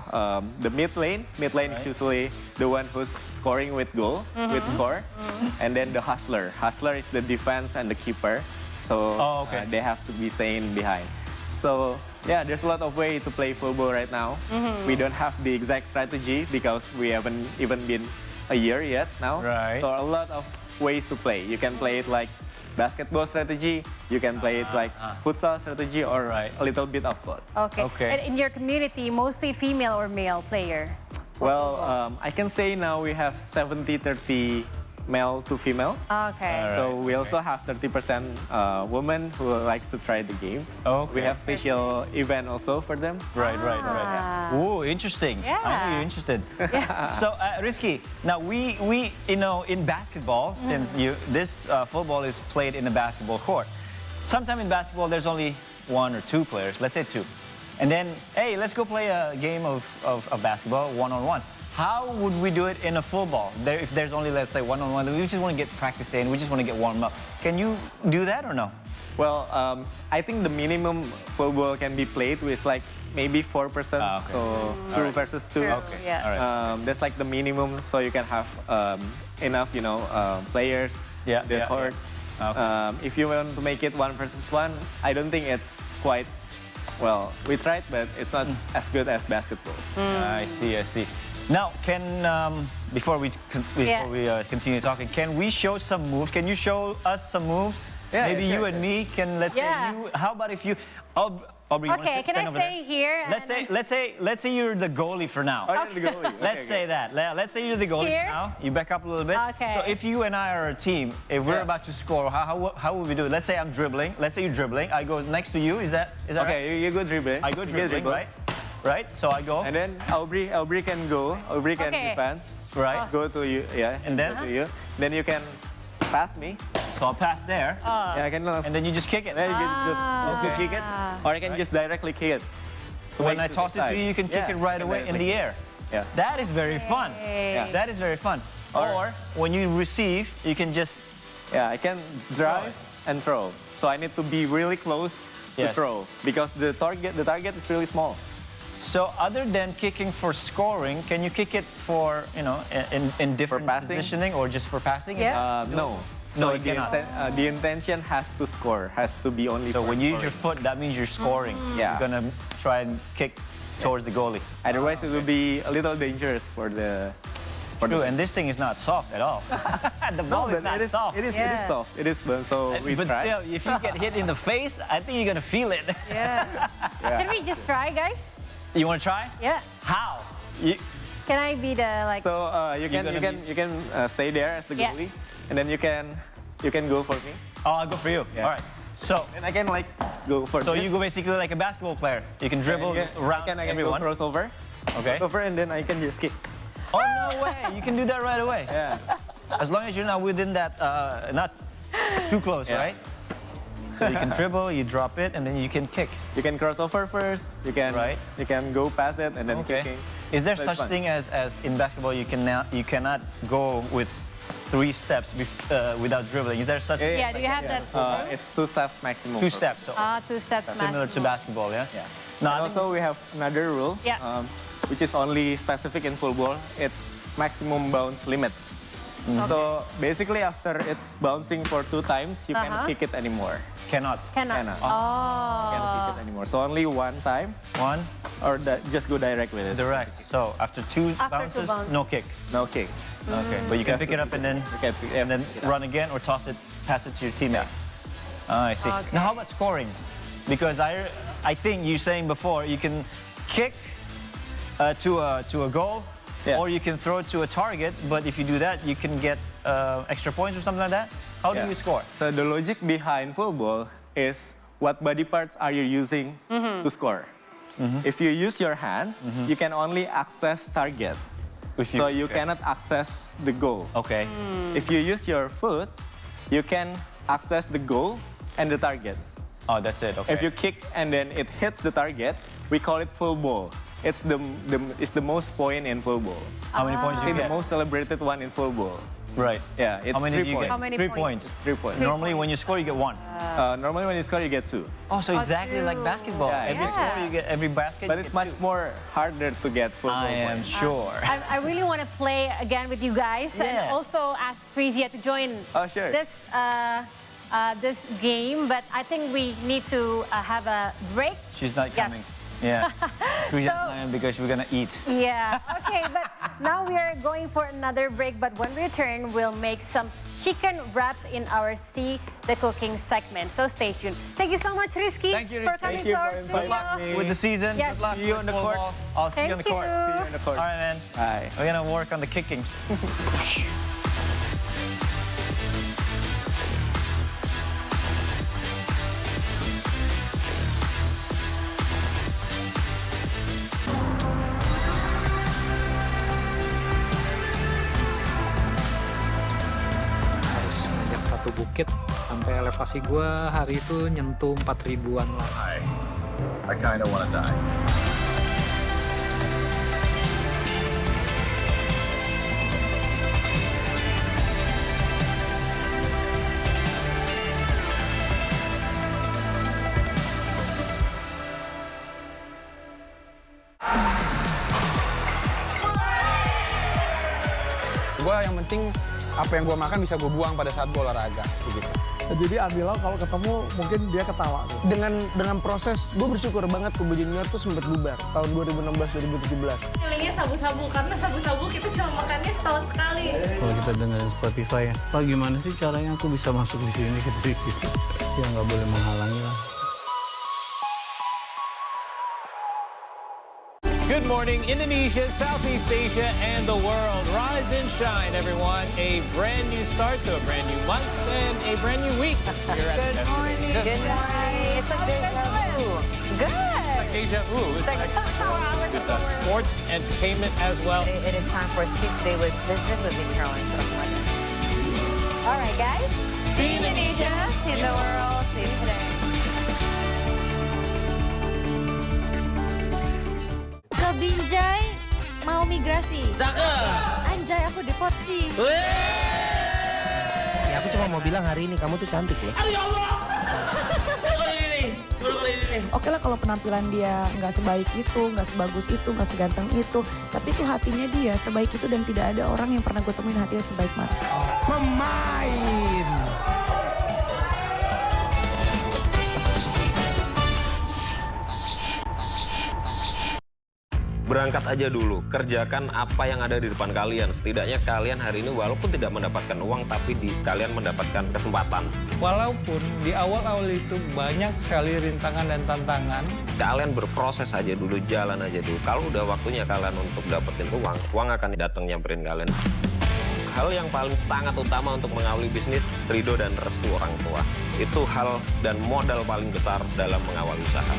mid lane. Mid lane is usually the one who's scoring with goal, with score. And then the hustler. Hustler is the defense and the keeper. So they have to be staying behind. So yeah, there's a lot of ways to play football right now. We don't have the exact strategy because we haven't even been a year yet now. Right. So a lot of ways to play. You can play it like basketball strategy, you can play it like futsal strategy, or a little bit of both. Okay. And in your community, mostly female or male player? Well, I can say now we have 70-30 male to female. Okay. So we also have 30% women who likes to try the game. We have special event also for them. Right. Ooh, interesting. Yeah. I know you're interested. So, Rizky, now we in basketball, since this football is played in a basketball court, sometimes in basketball there's only 1 or 2 players, let's say 2. And then, hey, let's go play a game of basketball one-on-one. How would we do it in a football? If there's only, let's say, one-on-one, we just want to get practice in, we just want to get warmed up. Can you do that or no? Well, I think the minimum football can be played with like maybe 4%. So 2 versus 2. Okay. Yeah. All right. That's like the minimum, so you can have enough, players. The court. If you want to make it 1 versus 1, I don't think it's quite. Well, we tried, but it's not as good as basketball. I see. Now, before we continue talking, can we show some moves? Can you show us some moves? Yeah, maybe sure, you and me can. Let's say you. How about if you? Aubrey, you Okay, can I stay here? Let's say you're the goalie for now. Oh, you're the goalie. Let's say that. Let's say you're the goalie Here? for now. You back up a little bit. Okay. So if you and I are a team, if we're about to score, how would we do it? Let's say I'm dribbling. Let's say you're dribbling. I go next to you. Is that okay? Right? You go dribbling. I go dribbling, right? Right. So I go. And then Aubrey can go. Aubrey can defense. Right. Go to you. Yeah. And then? Go to you. Then you can pass me. So I'll pass there. Yeah, I can. And then you just kick it. Then you can just kick it, or I can just directly kick it. So when I toss it to you, you can kick it right away in the air. Yeah. That is very fun. Yeah. That is very fun. Or when you receive, you can just. Yeah, I can drive and throw. So I need to be really close Yes. throw because the target is really small. So other than kicking for scoring, can you kick it for, in different positioning or just for passing? No. No, So you cannot. the intention has to score, has to be only So for when you use scoring. your foot, that means you're scoring. Yeah. You're gonna try and kick towards the goalie. Otherwise, it will be a little dangerous for the. True, and this thing is not soft at all. The ball is not soft. It is soft. It is so we But try. still, if you get hit in the face, I think you're gonna feel it. Yeah. Yeah. Can we just try, guys? You wanna try? Yeah. How? Can I be the like? So you can stay there as the Yeah. goalie, and then you can go for me. Oh, I'll go for you. Yeah. All right. So, And I can like go for. so this. you go basically like a basketball player. You can dribble around I can everyone. go crossover. Okay. Crossover, and then I can just kick. Oh, no way. You can do that right away. Yeah. As long as you're not within that, not too close, Yeah. right? So you can dribble, you drop it, and then you can kick. You can cross over first. You can You can go past it and then Okay. kicking. Is there So it's such fun. thing as in basketball you cannot go with 3 steps without dribbling? Is there such? Yeah, do you have that? It's 2 steps maximum. 2 steps. So 2 steps similar to maximum. basketball, yes. Yeah. No, I And think- also we have another rule, Yeah. which is only specific in football. It's maximum bounce limit. So basically, after it's bouncing for 2 times, you cannot kick it anymore. Cannot. Cannot. Cannot. Oh. Cannot kick it anymore. So only 1 time, One, or just go direct with it. direct. So after 2 After bounces, 2 bounces. no kick. No kick. Okay, but you can have pick to it up pick and then You can pick- and then pick it up. run again or pass it to your teammate. I see. Okay. Now how about scoring? Because I think you saying before you can kick to a goal, Yeah. or you can throw it to a target. But if you do that, you can get extra points or something like that. How do Yeah. you score? So the logic behind football is what body parts are you using to score. If you use your hand, you can only access target. So you cannot access the goal. Okay. If you use your foot, you can access the goal and the target. Oh, that's it. Okay. If you kick and then it hits the target, we call it full ball. It's the most point in full ball. How many points do you It's the get? most celebrated one in full ball. Right. Yeah, it's How many 3 do you points. get? How many 3 points? points. 3 points. Normally, when you score, you get 1. Normally when you score, you get 2. Oh, so exactly like 2. basketball. Yeah, Every yeah. score, you get every basket. But you it's get much 2. more harder to get full ball I am points. sure. I really want to play again with you guys and Yeah. also ask Frisia to join Oh, sure. this game. But I think we need to have a break. She's not Yes. coming. Yeah. We're just So- playing because we're gonna eat. Yeah. Okay, but now we are going for another break. But when we return, we'll make some chicken wraps in our See the Cooking segment. So stay tuned. Thank you so much, Rizky, Thank you, for Rizky. coming Thank you to our for studio. inviting me. With the season. Yes. Good luck See you with on the court. football. I'll see you on the Thank court. you. See you in the court. All right, man. Bye. We're gonna work on the kicking. Harus nanjak satu bukit sampai elevasi gua hari itu nyentuh 4.000-an lah. I kinda wanna die. Gue yang penting apa yang gue makan bisa gue buang pada saat gue olahraga sih gitu. Jadi Adila kalau ketemu mungkin dia ketawa tuh. Dengan proses gue bersyukur banget Kubu Junior tuh sempat bubar tahun 2016-2017. Feelingnya sabu-sabu karena sabu-sabu kita cuma makannya setahun sekali. Kalau kita dengerin Spotify ya, Pak gimana sih caranya aku bisa masuk di sini gitu? Ya nggak boleh menghalangi lah. Good morning, Indonesia, Southeast Asia, and the world. Rise and shine, everyone. A brand new start to a brand new month and a brand new week here at Good morning. Good morning. It's a deja vu. Good. Deja vu. It's like with sports, entertainment as well. It is time for Steve Today with Business with me, Caroline Sutherland. All right, guys. See Indonesia, see the world, see today. Ke Binjai mau migrasi. Cakep. Anjay, aku depot sih. Ya aku cuma mau bilang hari ini kamu tuh cantik loh. Aduh ya Allah. Baru kali ini. Oke lah kalau penampilan dia nggak sebaik itu, nggak sebagus itu, nggak seganteng itu, tapi itu hatinya dia sebaik itu dan tidak ada orang yang pernah gue temuin hatinya sebaik Mas. Pemain. Berangkat aja dulu, kerjakan apa yang ada di depan kalian. Setidaknya kalian hari ini walaupun tidak mendapatkan uang, tapi kalian mendapatkan kesempatan. Walaupun di awal-awal itu banyak sekali rintangan dan tantangan. Kalian berproses aja dulu, jalan aja dulu. Kalau udah waktunya kalian untuk dapetin uang akan datang nyamperin kalian. Hal yang paling sangat utama untuk mengawali bisnis, ridho dan restu orang tua. Itu hal dan modal paling besar dalam mengawali usaha.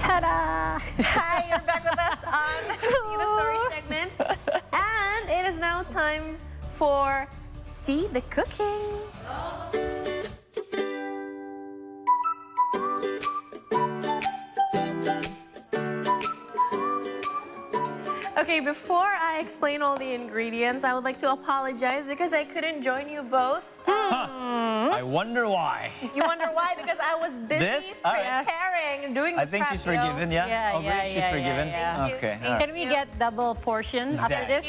Hi, you're back with us on See the Story segment. And it is now time for See the Cooking. Okay, before I explain all the ingredients, I would like to apologize because I couldn't join you both. I wonder why. You wonder why? Because I was busy preparing, doing the I think prep, she's forgiven, you know? yeah? She's forgiven? Thank you. Okay. Thank Can we get double portions after this?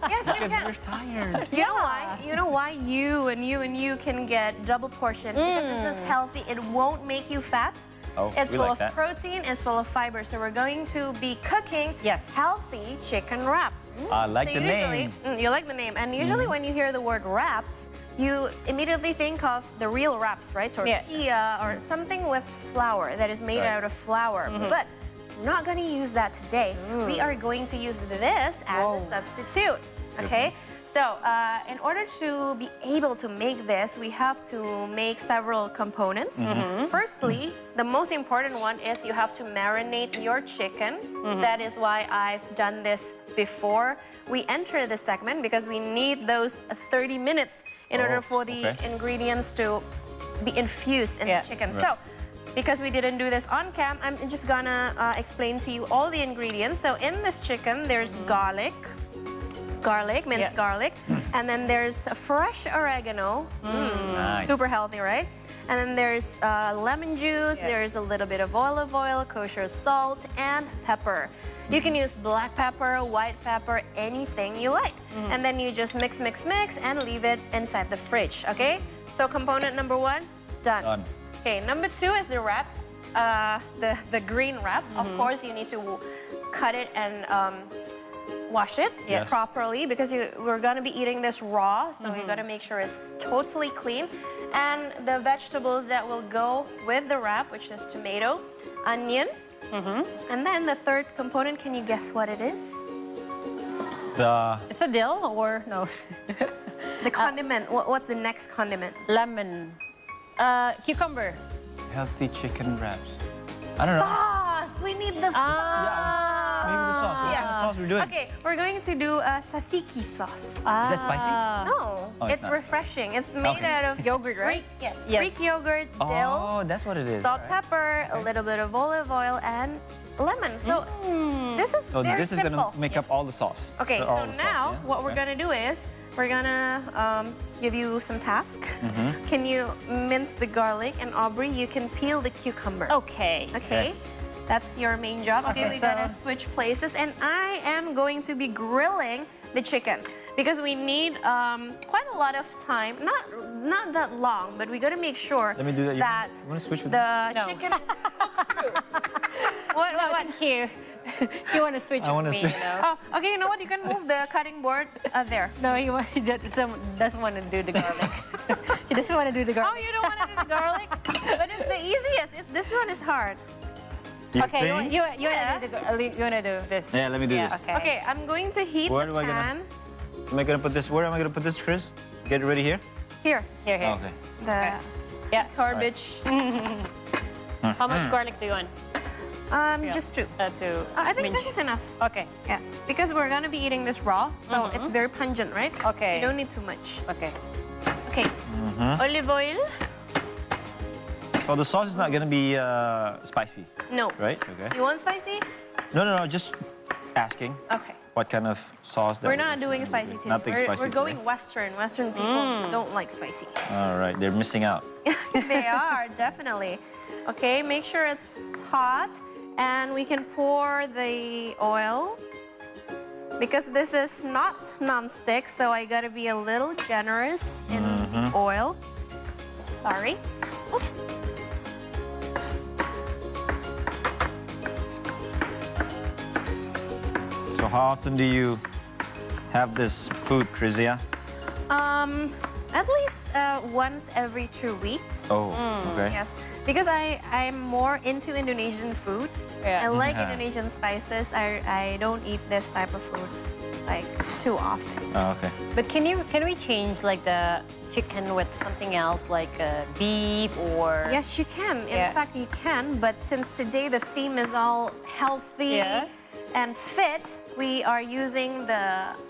Yes, you Because can. we're tired. You know why? You know why you and you can get double portion? Because this is healthy. It won't make you fat. Oh, It's we full like of that. protein, it's full of fiber. So we're going to be cooking healthy chicken wraps. I like So the usually, name. you like the name. And usually when you hear the word wraps, you immediately think of the real wraps, right? Tortilla or something with flour that is made Right. out of flour. But we're not going to use that today. We are going to use this as a substitute, okay? So, in order to be able to make this, we have to make several components. Firstly, the most important one is you have to marinate your chicken. That is why I've done this before we enter the segment, because we need those 30 minutes in order for the ingredients to be infused in the chicken. So, because we didn't do this on cam, I'm just gonna explain to you all the ingredients. So, in this chicken, there's minced garlic, and then there's fresh oregano, Nice. super healthy, right? And then there's lemon juice, there's a little bit of olive oil, kosher salt, and pepper. You can use black pepper, white pepper, anything you like. And then you just mix, and leave it inside the fridge, okay? So component number one, done. Okay, number two is the wrap, the green wrap. Of course, you need to cut it and wash it properly, because we're going to be eating this raw, so you got to make sure it's totally clean. And the vegetables that will go with the wrap, which is tomato, onion, and then the third component, can you guess what it is? It's a dill or no? The condiment. What's the next condiment? Lemon. Cucumber. Healthy chicken wraps. I don't know. Sauce! We need the sauce! Maybe the sauce. What's the sauce we're doing? Okay, we're going to do a tzatziki sauce. Is that spicy? No, Oh, it's it's not. refreshing. It's made out of Yogurt, right? Greek yogurt, dill, Oh, that's what it is. salt, right? pepper, a little bit of olive oil, and lemon. So this is So very this is simple. gonna make up all the sauce. Okay, All so the sauce, now yeah? what we're Okay. gonna do is we're gonna give you some task. Can you mince the garlic, and Aubrey, you can peel the cucumber. Okay. Okay. That's your main job. Okay, we gotta switch places, and I am going to be grilling the chicken because we need quite a lot of time. Not that long, but we gotta make sure Let me do that. that You want to switch with the No. chicken. What? Thank you. You want to switch I wanna with me, switch. you know? Oh, okay. You know what? You can move the cutting board there. No, he doesn't want to do the garlic. He doesn't want to do the Oh, garlic. you don't want to do the garlic? But it's the easiest. This one is hard. Okay, think? you wanna do this? Yeah, let me do this. Okay. Okay, I'm going to heat Where the do I gonna- pan. Am I gonna put this? Where am I gonna put this, Chris? Get it ready here. Here. Here. Okay. The Yeah. garbage. How much garlic do you want? Just 2. I I think this is enough. Okay. Yeah, because we're gonna be eating this raw, so it's very pungent, right? Okay. You don't need too much. Okay. Okay. Olive oil. So the sauce is not gonna be spicy, No. right? Okay. You want spicy? No, just asking. Okay. What kind of sauce? We're not doing spicy today. Nothing spicy We're going today. Western. Western people don't like spicy. All right, they're missing out. They are, definitely. Okay, make sure it's hot. And we can pour the oil. Because this is not non-stick, so I gotta be a little generous in the oil. Sorry. Oops. So how often do you have this food, Krizia? At least once every 2 weeks. Oh, okay. Yes, because I'm more into Indonesian food. I like Indonesian spices. I don't eat this type of food like too often. Oh, okay. But can we change like the chicken with something else like beef or? Yes, you can. In fact, you can. But since today the theme is all healthy and fit, we are using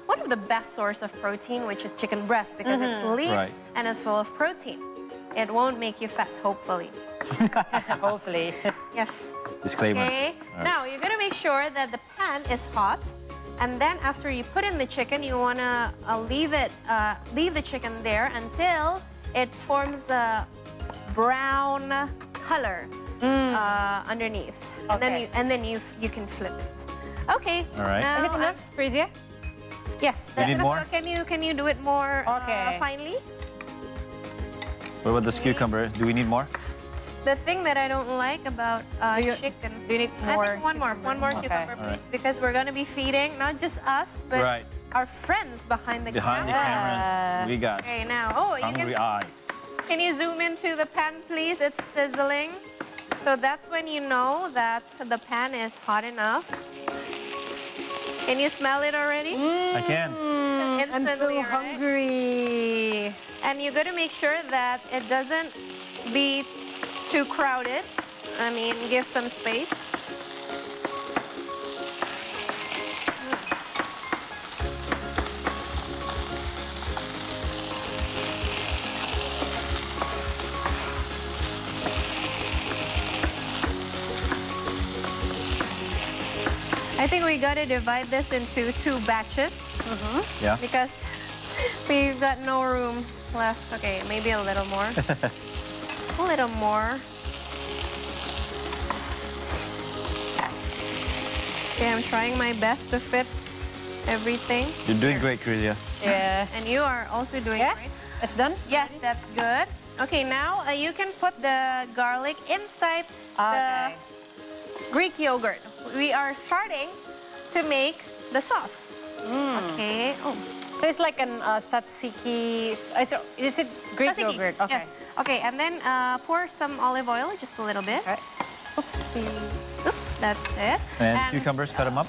one of the best source of protein, which is chicken breast, because it's lean and it's full of protein. It won't make you fat, hopefully. Hopefully. Yes. Disclaimer. Okay. Now you're gonna make sure that the pan is hot, and then after you put in the chicken, you wanna leave the chicken there until it forms a brown color underneath, and then you can flip it. Okay. All right. Now Is it enough, Krizia? Yes. You need more? Can you do it more finely? What about this cucumber? Do we need more? The thing that I don't like about chicken. Do you need I more? think one more cucumber, please, because we're gonna be feeding not just us, but our friends behind the Behind the cameras, we got Okay, now, hungry eyes. Can you zoom into the pan, please? It's sizzling. So that's when you know that the pan is hot enough. Can you smell it already? I can. I'm so hungry. And you got to make sure that it doesn't be too crowded. I mean, give some space. I think we got to divide this into 2 batches. Yeah. Because we've got no room left. Okay, maybe a little more. A little more. Okay, I'm trying my best to fit everything. You're doing great, Krizia. Yeah. And you are also doing great. It's done? Yes, that's good. Okay, now you can put the garlic inside the Greek yogurt. We are starting to make the sauce. Okay. Oh. So it's like an tzatziki. Is it Greek Tzatziki, yogurt? Okay. Yes. Okay, and then pour some olive oil, just a little bit. Oopsie. Oop, that's it. And cucumbers, cut them up.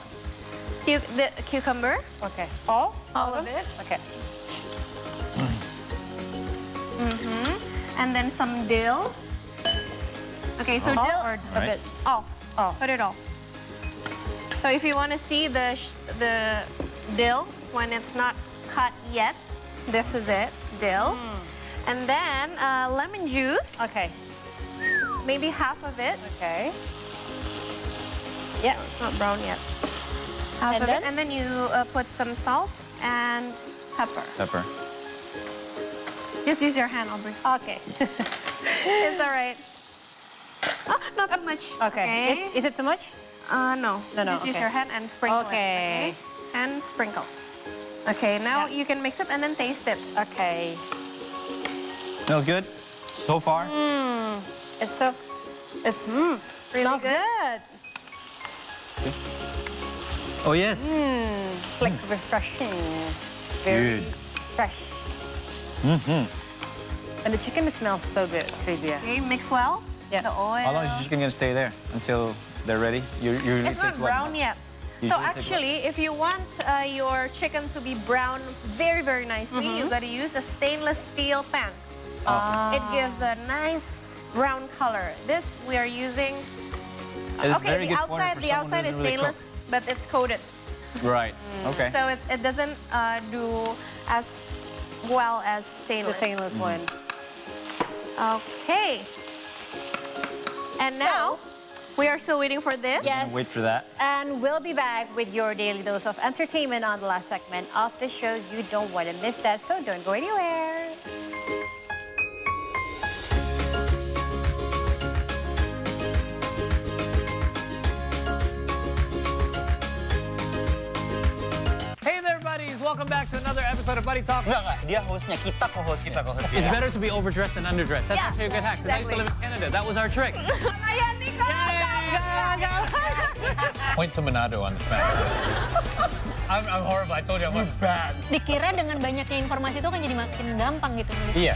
The cucumber. Okay. All of it. Okay. And then some dill. Okay, so All dill or a bit? All. Put it all. So if you want to see the dill when it's not cut yet, this is it, dill. And then lemon juice. Okay. Maybe half of it. Okay. Yeah. It's not brown yet. Half And of then? it. And then you put some salt and pepper. Pepper. Just use your hand, Aubrey. Okay. It's all right. Oh, not too much. Okay. Is it too much? No. No, Just use okay. your hand and sprinkle it. Okay. And sprinkle. Okay, now you can mix it and then taste it. Okay. Smells good so far. It's really Smells good. Oh yes. Like refreshing. Very Good. fresh. And the chicken smells so good, Krizia. Okay, mix well. the oil. How long is the chicken gonna stay there until they're ready? It's not brown yet. So Usually take actually, if you want your chicken to be brown very, very nicely, you got to use a stainless steel pan. It gives a nice brown color. This we are using. Okay, the outside is stainless, but it's coated. Right. Okay. So it doesn't do as well as stainless. The stainless one. Okay. And now we are still waiting for this. Yes. Wait for that. And we'll be back with your daily dose of entertainment on the last segment of the show. You don't want to miss that, so don't go anywhere. Hey there, buddies. Welcome back to another episode of Buddy Talk. Enggak, dia hostnya, kita co-host. It's better to be overdressed than underdressed. That's Yeah, actually a good hack, because I used to live in Canada. That was our trick. Point to Manado on the map. I'm horrible. I told you I'm bad. Dikira dengan banyaknya informasi itu kan jadi makin gampang gitu nulisnya. Iya.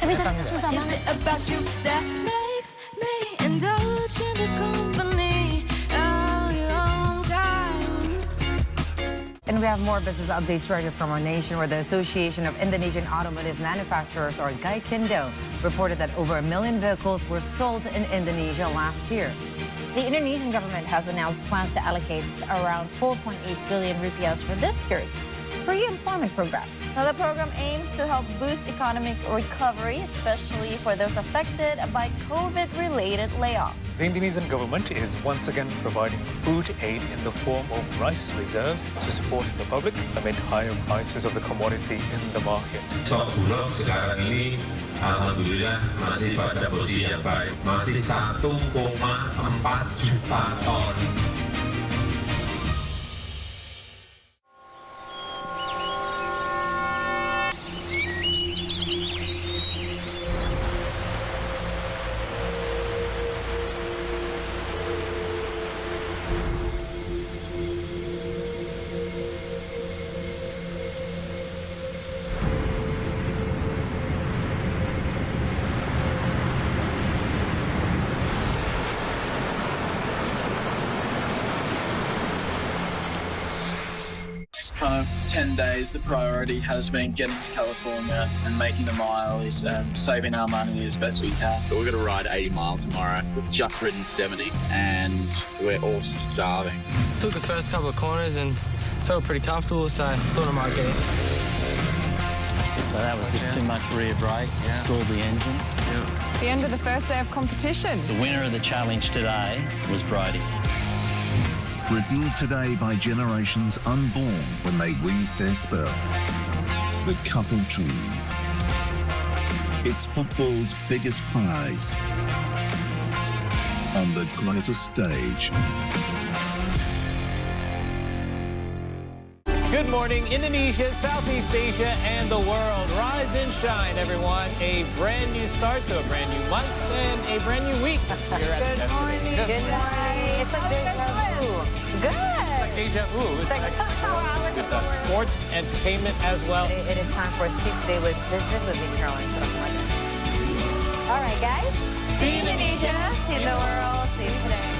Tapi ternyata susah Is banget. it about you that makes me indulge in the company of your own kind? And we have more business updates right here from our nation, where the Association of Indonesian Automotive Manufacturers, or GAIKINDO, reported that over 1 million vehicles were sold in Indonesia last year. The Indonesian government has announced plans to allocate around 4.8 billion rupiahs for this year's pre-employment program. Now, the program aims to help boost economic recovery, especially for those affected by COVID-related layoffs. The Indonesian government is once again providing food aid in the form of rice reserves to support the public amid higher prices of the commodity in the market. Stok bulog sekarang ini alhamdulillah masih pada posisi yang baik. Masih 1,4 juta ton. Kind of 10 days, the priority has been getting to California and making the miles and saving our money as best we can. We're going to ride 80 miles tomorrow. We've just ridden 70 and we're all starving. Took the first couple of corners and felt pretty comfortable, so I thought I might get it. So that was just too much rear brake, stalled the engine. The end of the first day of competition. The winner of the challenge today was Brodie. Revealed today by generations unborn when they weaved their spell. The couple dreams. It's football's biggest prize on the greatest stage. Good morning, Indonesia, Southeast Asia, and the world. Rise and shine, everyone. A brand new start to a brand new month and a brand new week. Good morning. Good morning. It's a deja vu. Good. It's like deja vu. It's like with sports, entertainment as well. It is time for Steve Today with Business with me, Caroline. All right, guys. See Indonesia, see the world, see you today.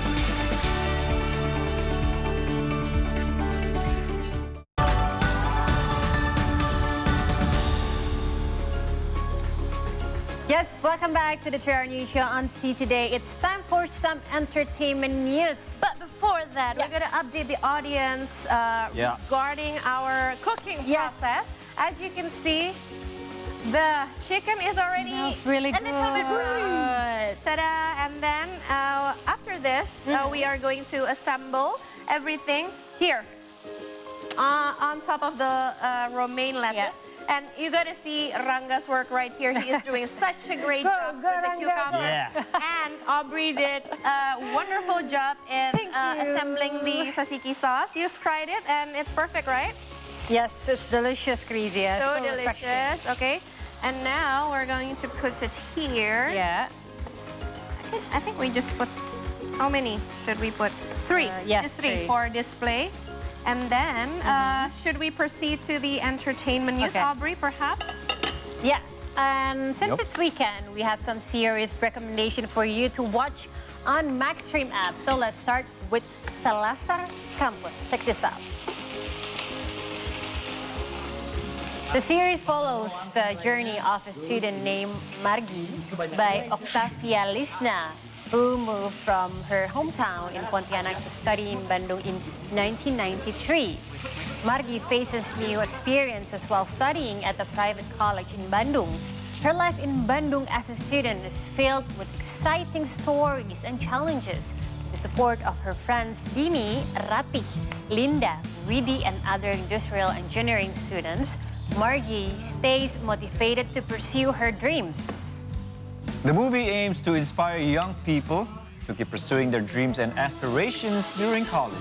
Yes, welcome back to the 3-Hour News Show on C Today. It's time for some entertainment news. But before that, we're going to update the audience regarding our cooking process. As you can see, the chicken is already really a little bit brown. Ta-da! And then after this, we are going to assemble everything here on top of the romaine lettuce. And you got to see Ranga's work right here. He is doing such a great job with the cucumber. And Aubrey did a wonderful job in assembling the tzatziki sauce. You've tried it and it's perfect, right? Yes, it's delicious, Credia. So delicious. Okay. And now we're going to put it here. Yeah. I think we just put, how many should we put? 3. Yes, just 3 for display. And then, should we proceed to the entertainment news, Aubrey, perhaps? Yeah. And since it's weekend, we have some serious recommendation for you to watch on Maxstream app. So let's start with Salazar Campus. Check this out. The series follows the journey of a student named Margie by Octavia Lisna, who moved from her hometown in Pontianak to study in Bandung in 1993. Margie faces new experiences while studying at a private college in Bandung. Her life in Bandung as a student is filled with exciting stories and challenges. With the support of her friends Dini, Ratih, Linda, Widi, and other industrial engineering students, Margie stays motivated to pursue her dreams. The movie aims to inspire young people to keep pursuing their dreams and aspirations during college.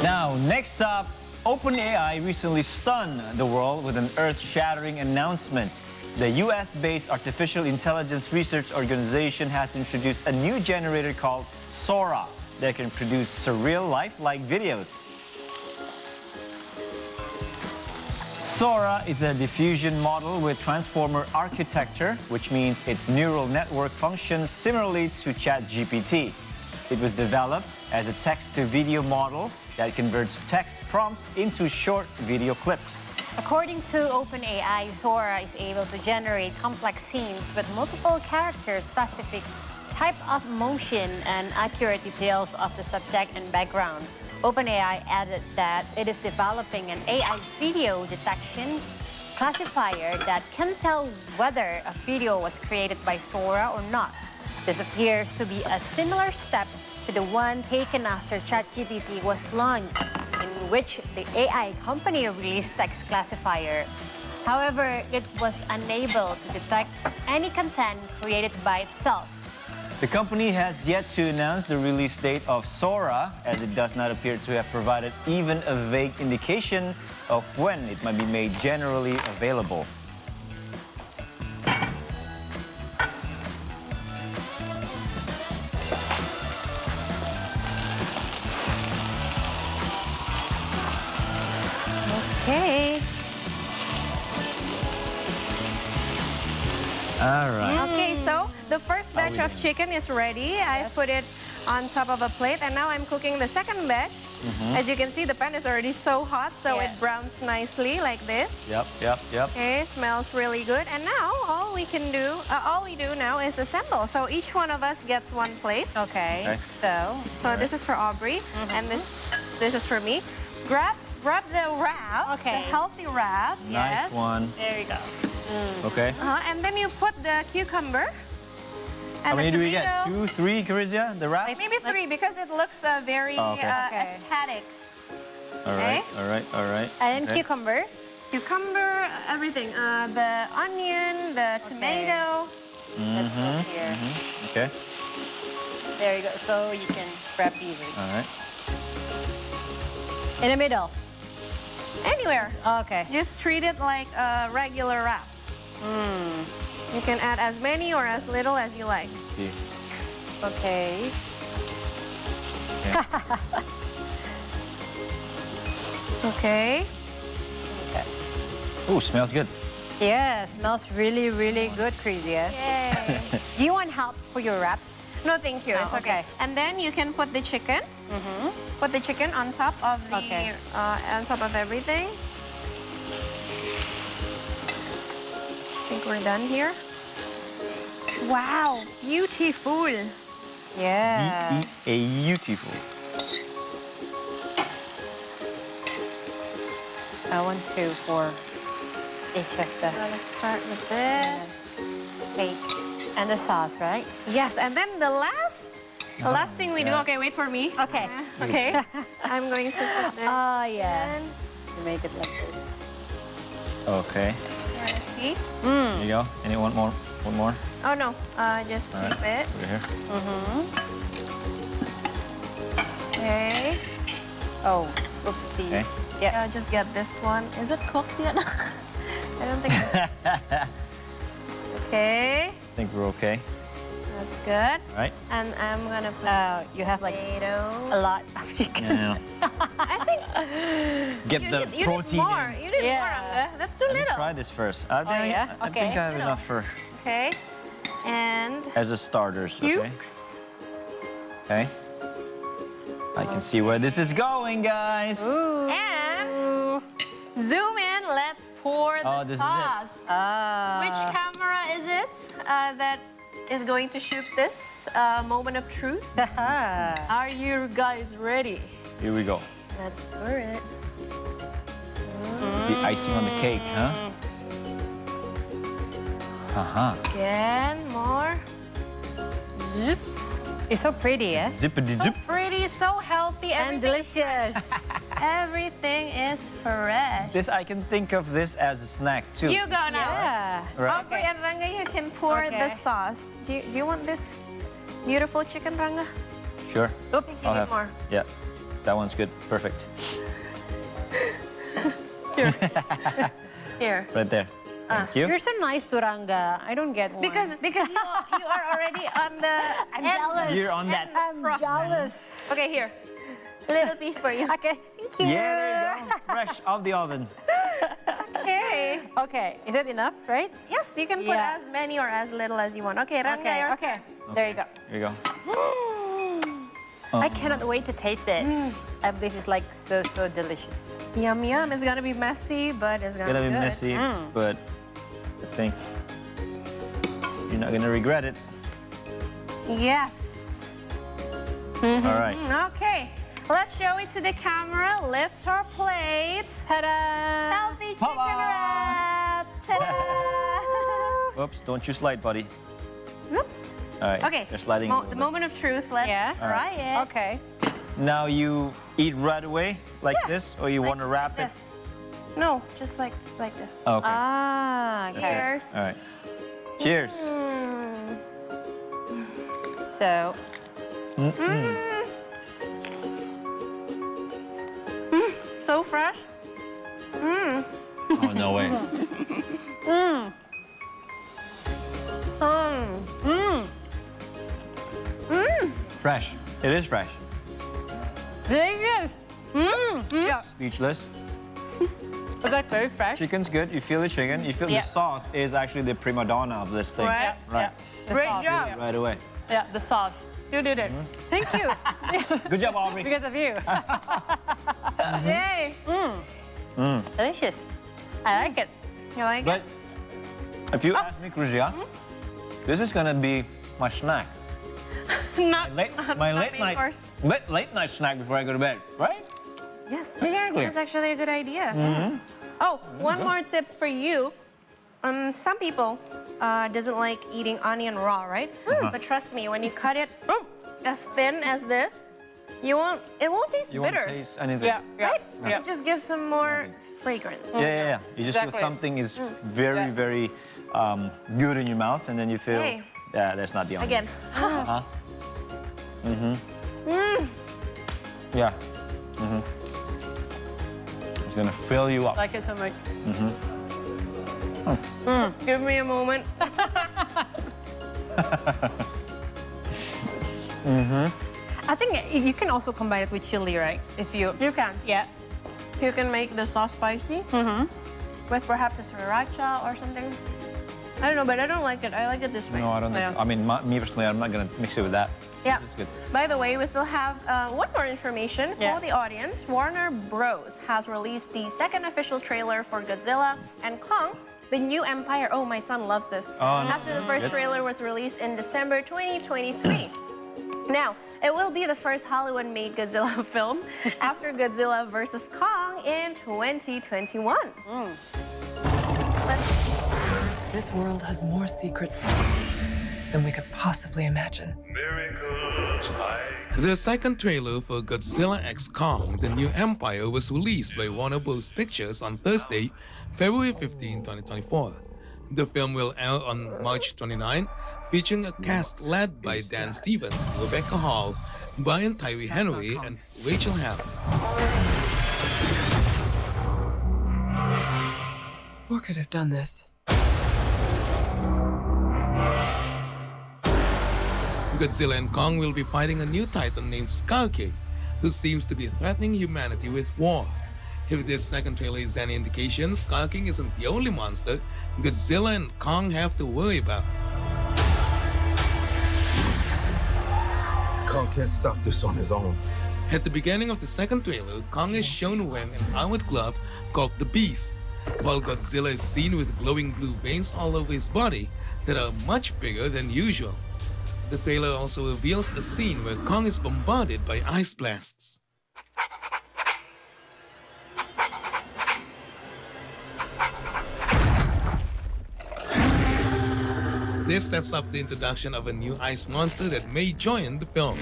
Now, next up, OpenAI recently stunned the world with an earth-shattering announcement. The US-based artificial intelligence research organization has introduced a new generator called Sora that can produce surreal lifelike videos. Sora is a diffusion model with transformer architecture, which means its neural network functions similarly to ChatGPT. It was developed as a text-to-video model that converts text prompts into short video clips. According to OpenAI, Sora is able to generate complex scenes with multiple characters, specific type of motion, and accurate details of the subject and background. OpenAI added that it is developing an AI video detection classifier that can tell whether a video was created by Sora or not. This appears to be a similar step to the one taken after ChatGPT was launched, in which the AI company released text classifier. However, it was unable to detect any content created by itself. The company has yet to announce the release date of Sora, as it does not appear to have provided even a vague indication of when it might be made generally available. Okay. All right. Okay, so the first batch of chicken is ready. I put it on top of a plate, and now I'm cooking the second batch. As you can see, the pan is already so hot, so it browns nicely like this. Yep. Okay, smells really good. And now all we do now is assemble. So each one of us gets one plate. Okay. So this is for Aubrey, and this is for me. Grab the wrap, the healthy wrap. Nice one. There you go. Okay. And then you put the cucumber. How many do we get? 2, 3, Carizia? The wraps? Maybe 3 because it looks very aesthetic. All right. And then cucumber. Cucumber, everything. The onion, the tomato. Let's put here. Okay. There you go. So you can grab these. All right. In the middle. Anywhere. Okay. Just treat it like a regular wrap. You can add as many or as little as you like. See. Okay. Okay. Ooh, smells good. Yeah, smells really, really good, Crizia. Yay. Do you want help for your wraps? No, thank you. It's okay. And then you can put the chicken. Put the chicken on top of the on top of everything. I think we're done here. Wow, beautiful. Yeah. Beautiful. I want 2 for each of the. Let's start with this. Cake. And the sauce, right? Yes, and then the last thing we do. Okay, wait for me. Okay. Okay. I'm going to put this. Oh, yeah. You make it like this. Okay. Let's see. There you go. And you want more? One more? Oh, no. Just All keep right. it. Over here. Okay. Oh, oopsie. Okay. Yeah. Just get this one. Is it cooked yet? I don't think it's... Okay. I think we're okay. That's good. Right. And I'm gonna put you have like tomato. a lot of chicken. Yeah. I think Get you the need protein more. in. You need more, Angga. That's too Let me little. try this first. I think, yeah? I Okay. think I have enough for Okay. And as a starters. Okay. cukes. Okay. I can see where this is going, guys. And zoom in. Let's pour the Oh, this is it. sauce. Which camera is it that is going to shoot this moment of truth? Are you guys ready? Here we go. Let's pour it. This is the icing on the cake, huh? Again, more. Zip. It's so pretty, eh? Zippity So zip. pretty, so healthy, And delicious. Everything is fresh. This I can think of this as a snack too. You go now. Yeah. Right. Aubrey and Ranga, you can pour the Okay. sauce. Do you want this beautiful chicken, Ranga? Sure. Oops. I'll Give have. me more. Yeah. That one's good. Perfect. Here. Right there. Thank you. You're so nice to Ranga. I don't get one. Because you are already on the I'm end. jealous. You're on that. I'm jealous. Okay, here. Little piece for you. Okay, thank you. Yeah, there you go. Fresh out the oven. Okay. Okay, is it enough, right? Yes, you can put Yeah. as many or as little as you want. Okay, Ranga. Okay, your okay. There you go. Here you go. I cannot wait to taste it. I believe it's like so delicious. Yum yum. It's gonna be messy, but it's gonna, Gonna be good. messy, but I think you're not gonna regret it. Yes. All right. Okay. Let's show it to the camera. Lift our plate. Ta-da! Healthy chicken wrap. Ta-da! Oops, don't you slide, buddy. Whoop. All right. Okay. They're sliding. a The little bit. moment of truth. Let's try it. Okay. Now you eat right away like this, or you want to wrap it? This. No, just like this. Oh, okay. Ah, okay. Cheers. All right. Cheers. So, So fresh. Oh, no way. Fresh. It is fresh. delicious. Yeah, Speechless. it's like very fresh. Chicken's good. You feel the chicken. You feel Yeah. the sauce is actually the prima donna of this thing. Right. Right. The Great sauce. job. Right away. Yeah, the sauce. You did it. Thank you. Good job, Aubrey. Because of you. Yay. Delicious. I like it. You like But it? if you ask me, Cruzia, this is gonna be my snack. Not My not late main night, course. late night snack before I go to bed, right? Yes. Exactly. That's actually a good idea. Oh, one more tip for you. Some people doesn't like eating onion raw, right? But trust me, when you cut it as thin as this, it won't taste You bitter. won't taste anything. Yeah, yeah, Right? yeah. It just gives some more fragrance. Yeah. You just feel Exactly. something is very, very good in your mouth, and then you feel, Hey. yeah, that's not the onion. Again. Uh-huh. Yeah. It's gonna fill you up. I like it so much. Give me a moment. I think you can also combine it with chili, right? If you can. Yeah. You can make the sauce spicy with perhaps a sriracha or something. I don't know, but I don't like it. I like it this way. No, I don't think. I mean, me personally, I'm not gonna mix it with that. Yeah. It's good. By the way, we still have one more information for the audience. Warner Bros. Has released the second official trailer for Godzilla and Kong, The New Empire. Oh, my son loves this. Oh, no. After the first Good. trailer was released in December 2023. Now, it will be the first Hollywood-made Godzilla film after Godzilla vs. Kong in 2021. This world has more secrets than we could possibly imagine. The second trailer for Godzilla x Kong, The New Empire was released by Warner Bros. Pictures on Thursday, February 15, 2024. The film will air on March 29, featuring a cast led by Dan Stevens, Rebecca Hall, Brian Tyree Henry, and Rachel Harris. What could have done this? Godzilla and Kong will be fighting a new titan named Skull King, who seems to be threatening humanity with war. If this second trailer is any indication, Skull King isn't the only monster Godzilla and Kong have to worry about. Kong can't stop this on his own. At the beginning of the second trailer, Kong is shown wearing an armored glove called the Beast, while Godzilla is seen with glowing blue veins all over his body that are much bigger than usual. The trailer also reveals a scene where Kong is bombarded by ice blasts. This sets up the introduction of a new ice monster that may join the film.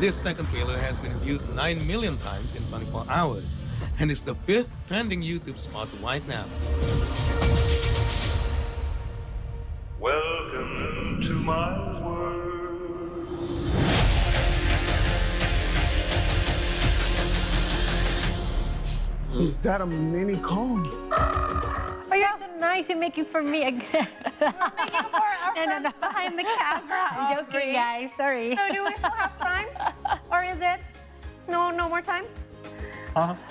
This second trailer has been viewed 9 million times in 24 hours and is the 5th trending YouTube spot right now. Welcome to my world. Is that a mini Kong? Oh, you're so nice. You're making for me again. Making for our friends behind the camera. I'm joking, guys. Sorry. So do we still have time? Or is it? No more time?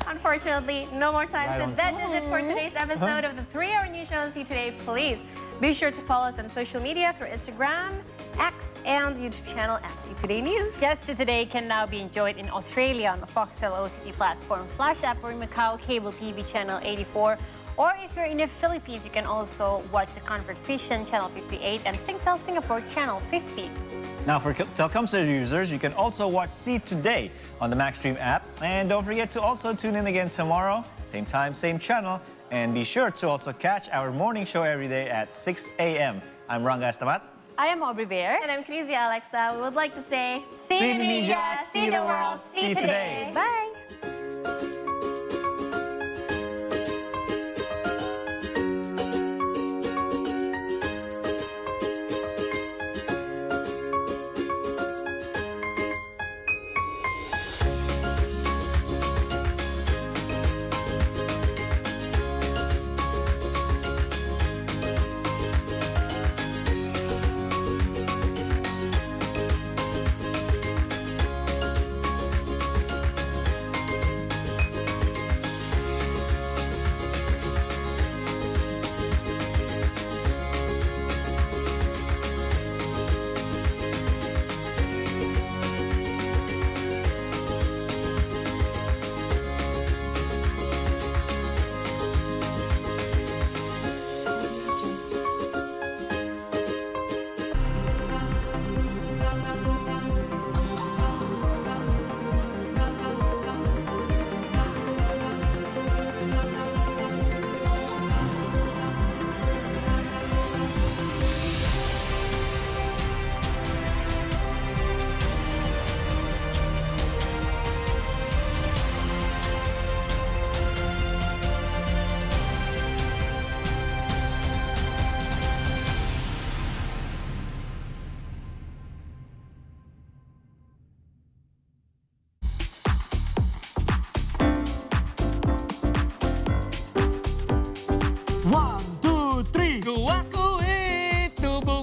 Unfortunately, no more time. So that is it for today's episode of the 3-Hour News Show on See Today. Please be sure to follow us on social media through Instagram, X, and YouTube channel at See Today News. Yes, See Today can now be enjoyed in Australia on the Foxtel OTT platform, Flash app, or in Macau Cable TV channel 84. Or if you're in the Philippines, you can also watch the Convert Vision channel 58 and Singtel Singapore channel 50. Now, for Telkomsel users, you can also watch See Today on the MaxStream app. And don't forget to also tune in again tomorrow, same time, same channel. And be sure to also catch our morning show every day at 6 a.m. I'm Ranga Estamat. I am Aubrey Bear. And I'm Knizia Alexa. We would like to say, See Indonesia, see the world, see today. Bye.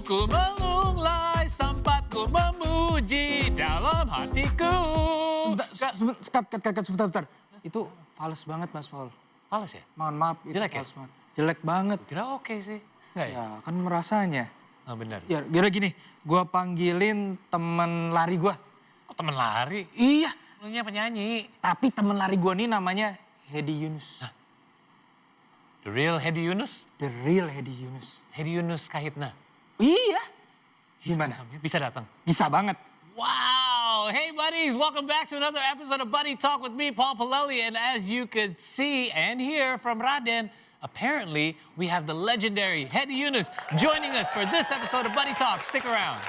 Ku melunglai sempatku memuji dalam hatiku. Sebentar. Itu fals banget, Mas Paul. Fals ya? Mohon maaf, itu jelek fals banget. Jelek banget. Kira oke sih. Nggak ya? Ya, kan merasanya. Oh, benar. Ya, kira gini, gue panggilin temen lari gue. Oh, temen lari? Iya. Lu nya penyanyi. Tapi temen lari gue nih namanya Hedi Yunus. Hah? The real Hedi Yunus? The real Hedi Yunus. Hedi Yunus Kahitna? Iya. Gimana? Bisa datang? Bisa banget. Wow! Hey buddies, welcome back to another episode of Buddy Talk with me, Paul Palelli. And as you could see and hear from Raden, apparently we have the legendary Hedi Yunus joining us for this episode of Buddy Talk. Stick around.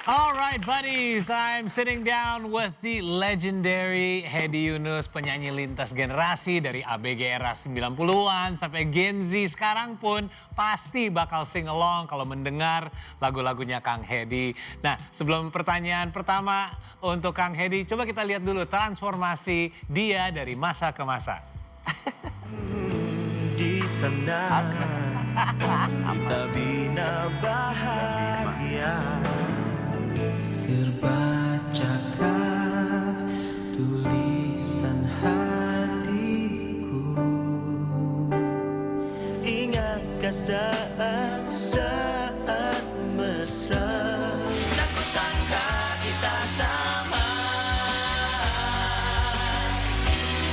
All right, right, buddies, I'm sitting down with the legendary Hedi Yunus, penyanyi lintas generasi dari ABG era 90-an sampai Gen Z sekarang pun pasti bakal sing along kalau mendengar lagu-lagunya Kang Hedi. Nah, sebelum pertanyaan pertama untuk Kang Hedi, coba kita lihat dulu transformasi dia dari masa ke masa. Di sana kita bina bahagia, terbacakah tulisan hatiku. Ingatkah saat mesra, tak kusangka kita sama,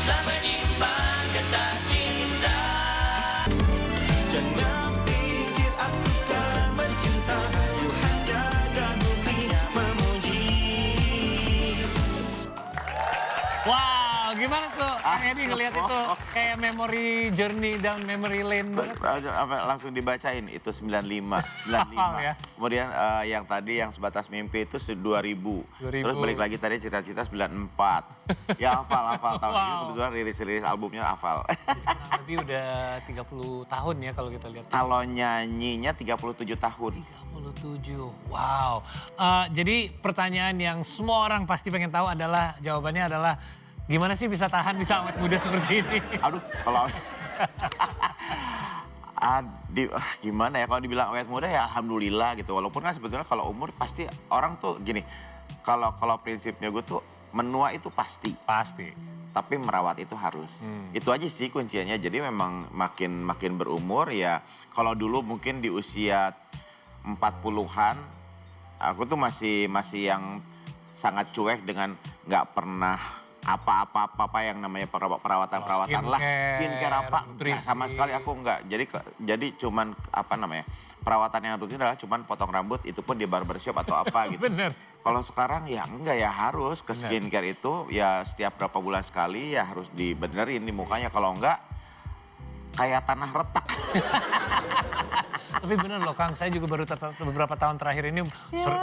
tak menyimpan getah cinta. Jangan pikir aku kan mencinta, you hanya kagumi memuji. Wow, gimana tuh Kang Hedi ngeliat itu kayak memory journey down memory lane banget. Langsung dibacain itu 95. Hafal ya. Kemudian yang tadi yang sebatas mimpi itu 2000. Terus balik lagi tadi cita-cita 94. Ya hafal tahun itu kebetulan rilis albumnya hafal. Lebih udah 30 tahun ya kalau kita lihat. Kalau nyanyinya 37 tahun. 37, wow. Jadi pertanyaan yang semua orang pasti pengen tahu adalah, jawabannya adalah gimana sih bisa tahan, bisa awet muda seperti ini? Aduh, kalau gimana ya, kalau dibilang awet muda ya alhamdulillah gitu. Walaupun kan sebetulnya kalau umur pasti orang tuh gini, kalau prinsipnya gue tuh menua itu pasti. Pasti. Tapi merawat itu harus. Itu aja sih kuncinya. Jadi memang makin berumur ya, kalau dulu mungkin di usia 40-an, aku tuh masih yang sangat cuek dengan nggak pernah apa yang namanya perawatan lah, skincare apa, sama sekali aku enggak. Jadi cuman apa namanya, perawatan yang rutin adalah cuman potong rambut, itu pun di barbershop atau apa gitu. Bener. Kalau sekarang ya enggak, ya harus ke skincare itu ya setiap berapa bulan sekali ya harus dibenerin di mukanya, kalau enggak kayak tanah retak. Tapi bener loh Kang, saya juga baru beberapa tahun terakhir ini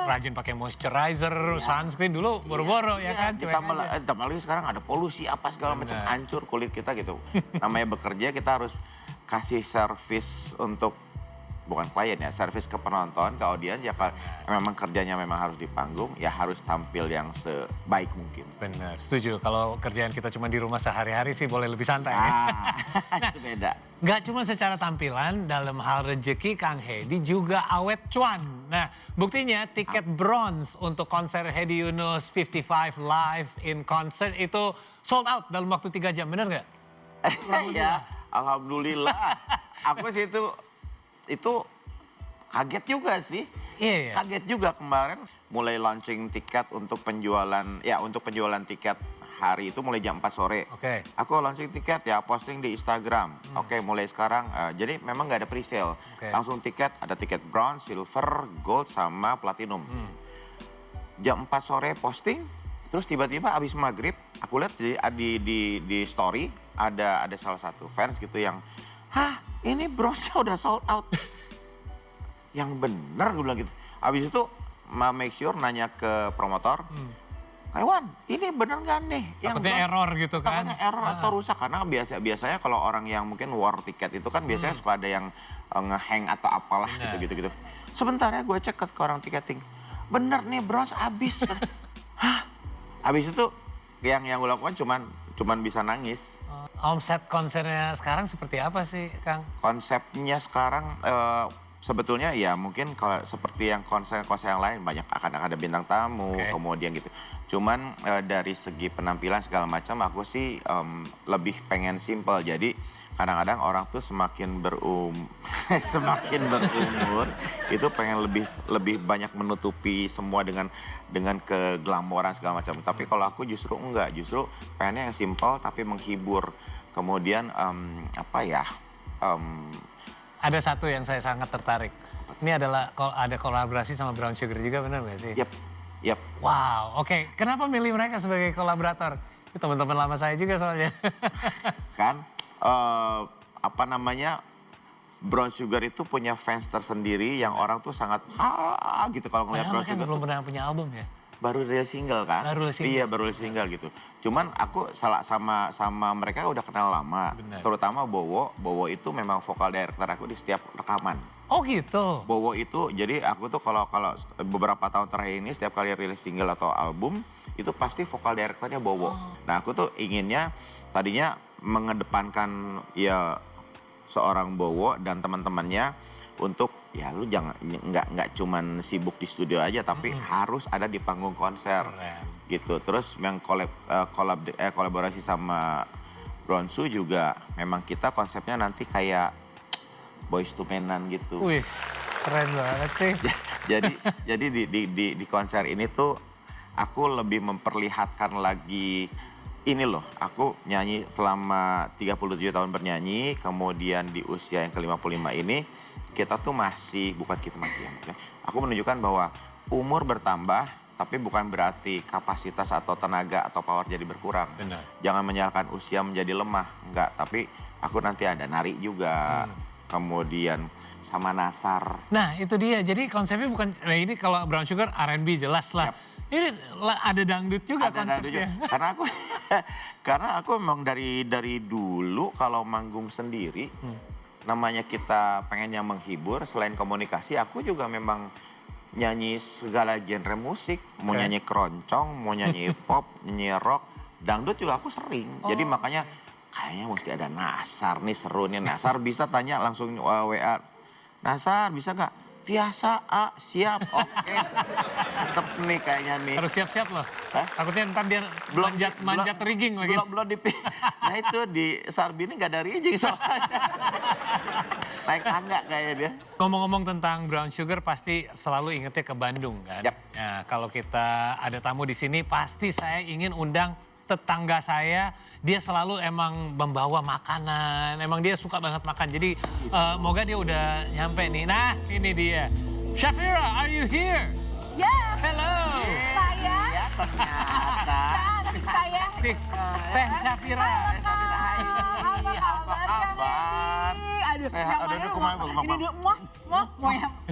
rajin pakai moisturizer, sunscreen, dulu boro-boro ya kan. Ditambah lagi sekarang ada polusi apa segala macam, hancur kulit kita gitu. Namanya bekerja kita harus kasih servis untuk, bukan klien ya, servis ke penonton, ke audiens ya. Kalau memang kerjanya memang harus di panggung, ya harus tampil yang sebaik mungkin. Bener, setuju. Kalau kerjaan kita cuma di rumah sehari-hari sih boleh lebih santai ya. Nah, itu beda. Gak cuma secara tampilan, dalam hal rezeki Kang Hedi juga awet cuan. Nah, buktinya tiket bronze untuk konser Hedi Yunus 55 live in concert itu sold out dalam waktu 3 jam, bener gak? Ya, alhamdulillah. Aku sih itu kaget juga sih. Iya. Kaget juga kemarin mulai launching tiket untuk penjualan tiket hari itu mulai jam 4 sore. Oke. Aku launching tiket ya, posting di Instagram. Oke, mulai sekarang. Jadi memang nggak ada pre-sale. Langsung tiket, ada tiket bronze, silver, gold, sama platinum. Jam 4 sore posting, terus tiba-tiba abis maghrib, aku lihat di story ada salah satu fans gitu yang, hah, ini bronze-nya udah sold out. Yang bener gue bilang gitu. Abis itu make sure nanya ke promotor, Wan, ini bener gak nih? Takutnya error gitu kan? Takutnya error atau rusak, karena biasanya kalau orang yang mungkin war tiket itu kan biasanya suka ada yang ngehang atau apalah gitu. Sebentar ya, gue cek ke orang tiketing, bener nih bronze abis. Hah? Abis itu yang gue lakukan cuman bisa nangis. Omset konsernya sekarang seperti apa sih, Kang? Konsepnya sekarang sebetulnya ya mungkin kalau seperti yang konser yang lain, banyak akan ada bintang tamu, kemudian gitu. Cuman dari segi penampilan segala macam aku sih lebih pengen simple. Jadi kadang-kadang orang tuh semakin berumur itu pengen lebih banyak menutupi semua dengan keglamoran segala macam. Tapi kalau aku justru enggak, justru pengennya yang simple tapi menghibur. Kemudian ada satu yang saya sangat tertarik. Ini adalah ada kolaborasi sama Brown Sugar juga, benar nggak sih? Yap. Wow, oke. Kenapa milih mereka sebagai kolaborator? Itu teman-teman lama saya juga soalnya. Kan, Brown Sugar itu punya fans tersendiri yang orang tuh sangat gitu kalau ngeliat Brown Mereka Sugar. belum pernah punya album ya? Baru rilis single kan? Baru rilis single. Iya, baru rilis single gitu. Cuman aku sama mereka udah kenal lama. Benar. Terutama Bowo. Bowo itu memang vokal director aku di setiap rekaman. Oh gitu? Bowo itu, jadi aku tuh kalau beberapa tahun terakhir ini setiap kali rilis single atau album, itu pasti vokal directornya Bowo. Nah aku tuh inginnya, tadinya mengedepankan ya seorang Bowo dan teman-temannya untuk ya lu jangan nggak cuman sibuk di studio aja tapi harus ada di panggung konser gitu. Terus yang kolaborasi sama Bronsu juga memang kita konsepnya nanti kayak Boyz II Men-an gitu. Wih, keren banget sih. jadi di konser ini tuh aku lebih memperlihatkan lagi ini loh, aku nyanyi selama 37 tahun bernyanyi, kemudian di usia yang ke-55 ini kita tuh bukan kita masih ya, aku menunjukkan bahwa umur bertambah tapi bukan berarti kapasitas atau tenaga atau power jadi berkurang. Benar. Jangan menyalahkan usia menjadi lemah, enggak, tapi aku nanti ada nari juga. Kemudian sama Nasar. Nah itu dia, jadi konsepnya bukan, nah ini kalau Brown Sugar R&B jelas lah. Ini ada dangdut juga ada konsepnya. Dangdut juga. Karena aku memang dari dulu kalau manggung sendiri, namanya kita pengennya menghibur, selain komunikasi aku juga memang nyanyi segala genre musik. Mau nyanyi keroncong, mau nyanyi pop, nyanyi rock, dangdut juga aku sering. Jadi makanya kayaknya mesti ada Nasar nih, seru nih. Nasar bisa tanya langsung WA. Nasar bisa nggak? Biasa, siap, oke. Tetep nih kayaknya nih. Harus siap-siap loh. Takutnya ntar dia manjat rigging lagi. Belum Nah itu di Sarbini nggak ada rigging soalnya. Naik tangga kayaknya dia. Ngomong-ngomong tentang Brown Sugar pasti selalu ingetnya ke Bandung kan? Nah, kalau kita ada tamu di sini pasti saya ingin undang tetangga saya. Dia selalu emang membawa makanan, emang dia suka banget makan. Jadi moga dia udah nyampe nih. Nah ini dia. Shafira, are you here? Yeah. Hello. Saya. Ya ternyata. Adik saya. Teh Shafira. Apa kabar? Aduh, yang mana ini dulu,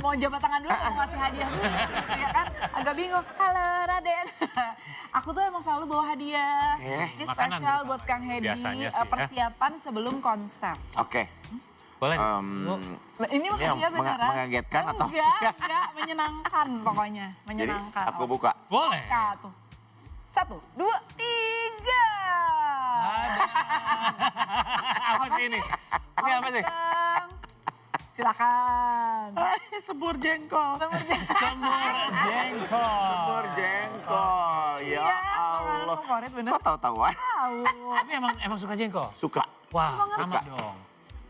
mau jabat tangan dulu, mau ngasih hadiah dulu, ya kan? Agak bingung. Halo Raden. Aku tuh emang selalu bawa hadiah. Ini spesial buat Kang Hedi, persiapan sebelum konser. Oke. Boleh. Ini hadiah beneran. Mengagetkan atau? Enggak, menyenangkan pokoknya. Menyenangkan. Jadi aku buka. Boleh. Buka tuh. 1, 2, 3. Apa sih ini? Ini apa sih? Silakan. Semur jengkol. Semur jengkol. Ya Allah. Favorit bener. Kok tahu-tahuan? Tahu. Tapi emang suka jengkol? Suka. Wah, sama dong.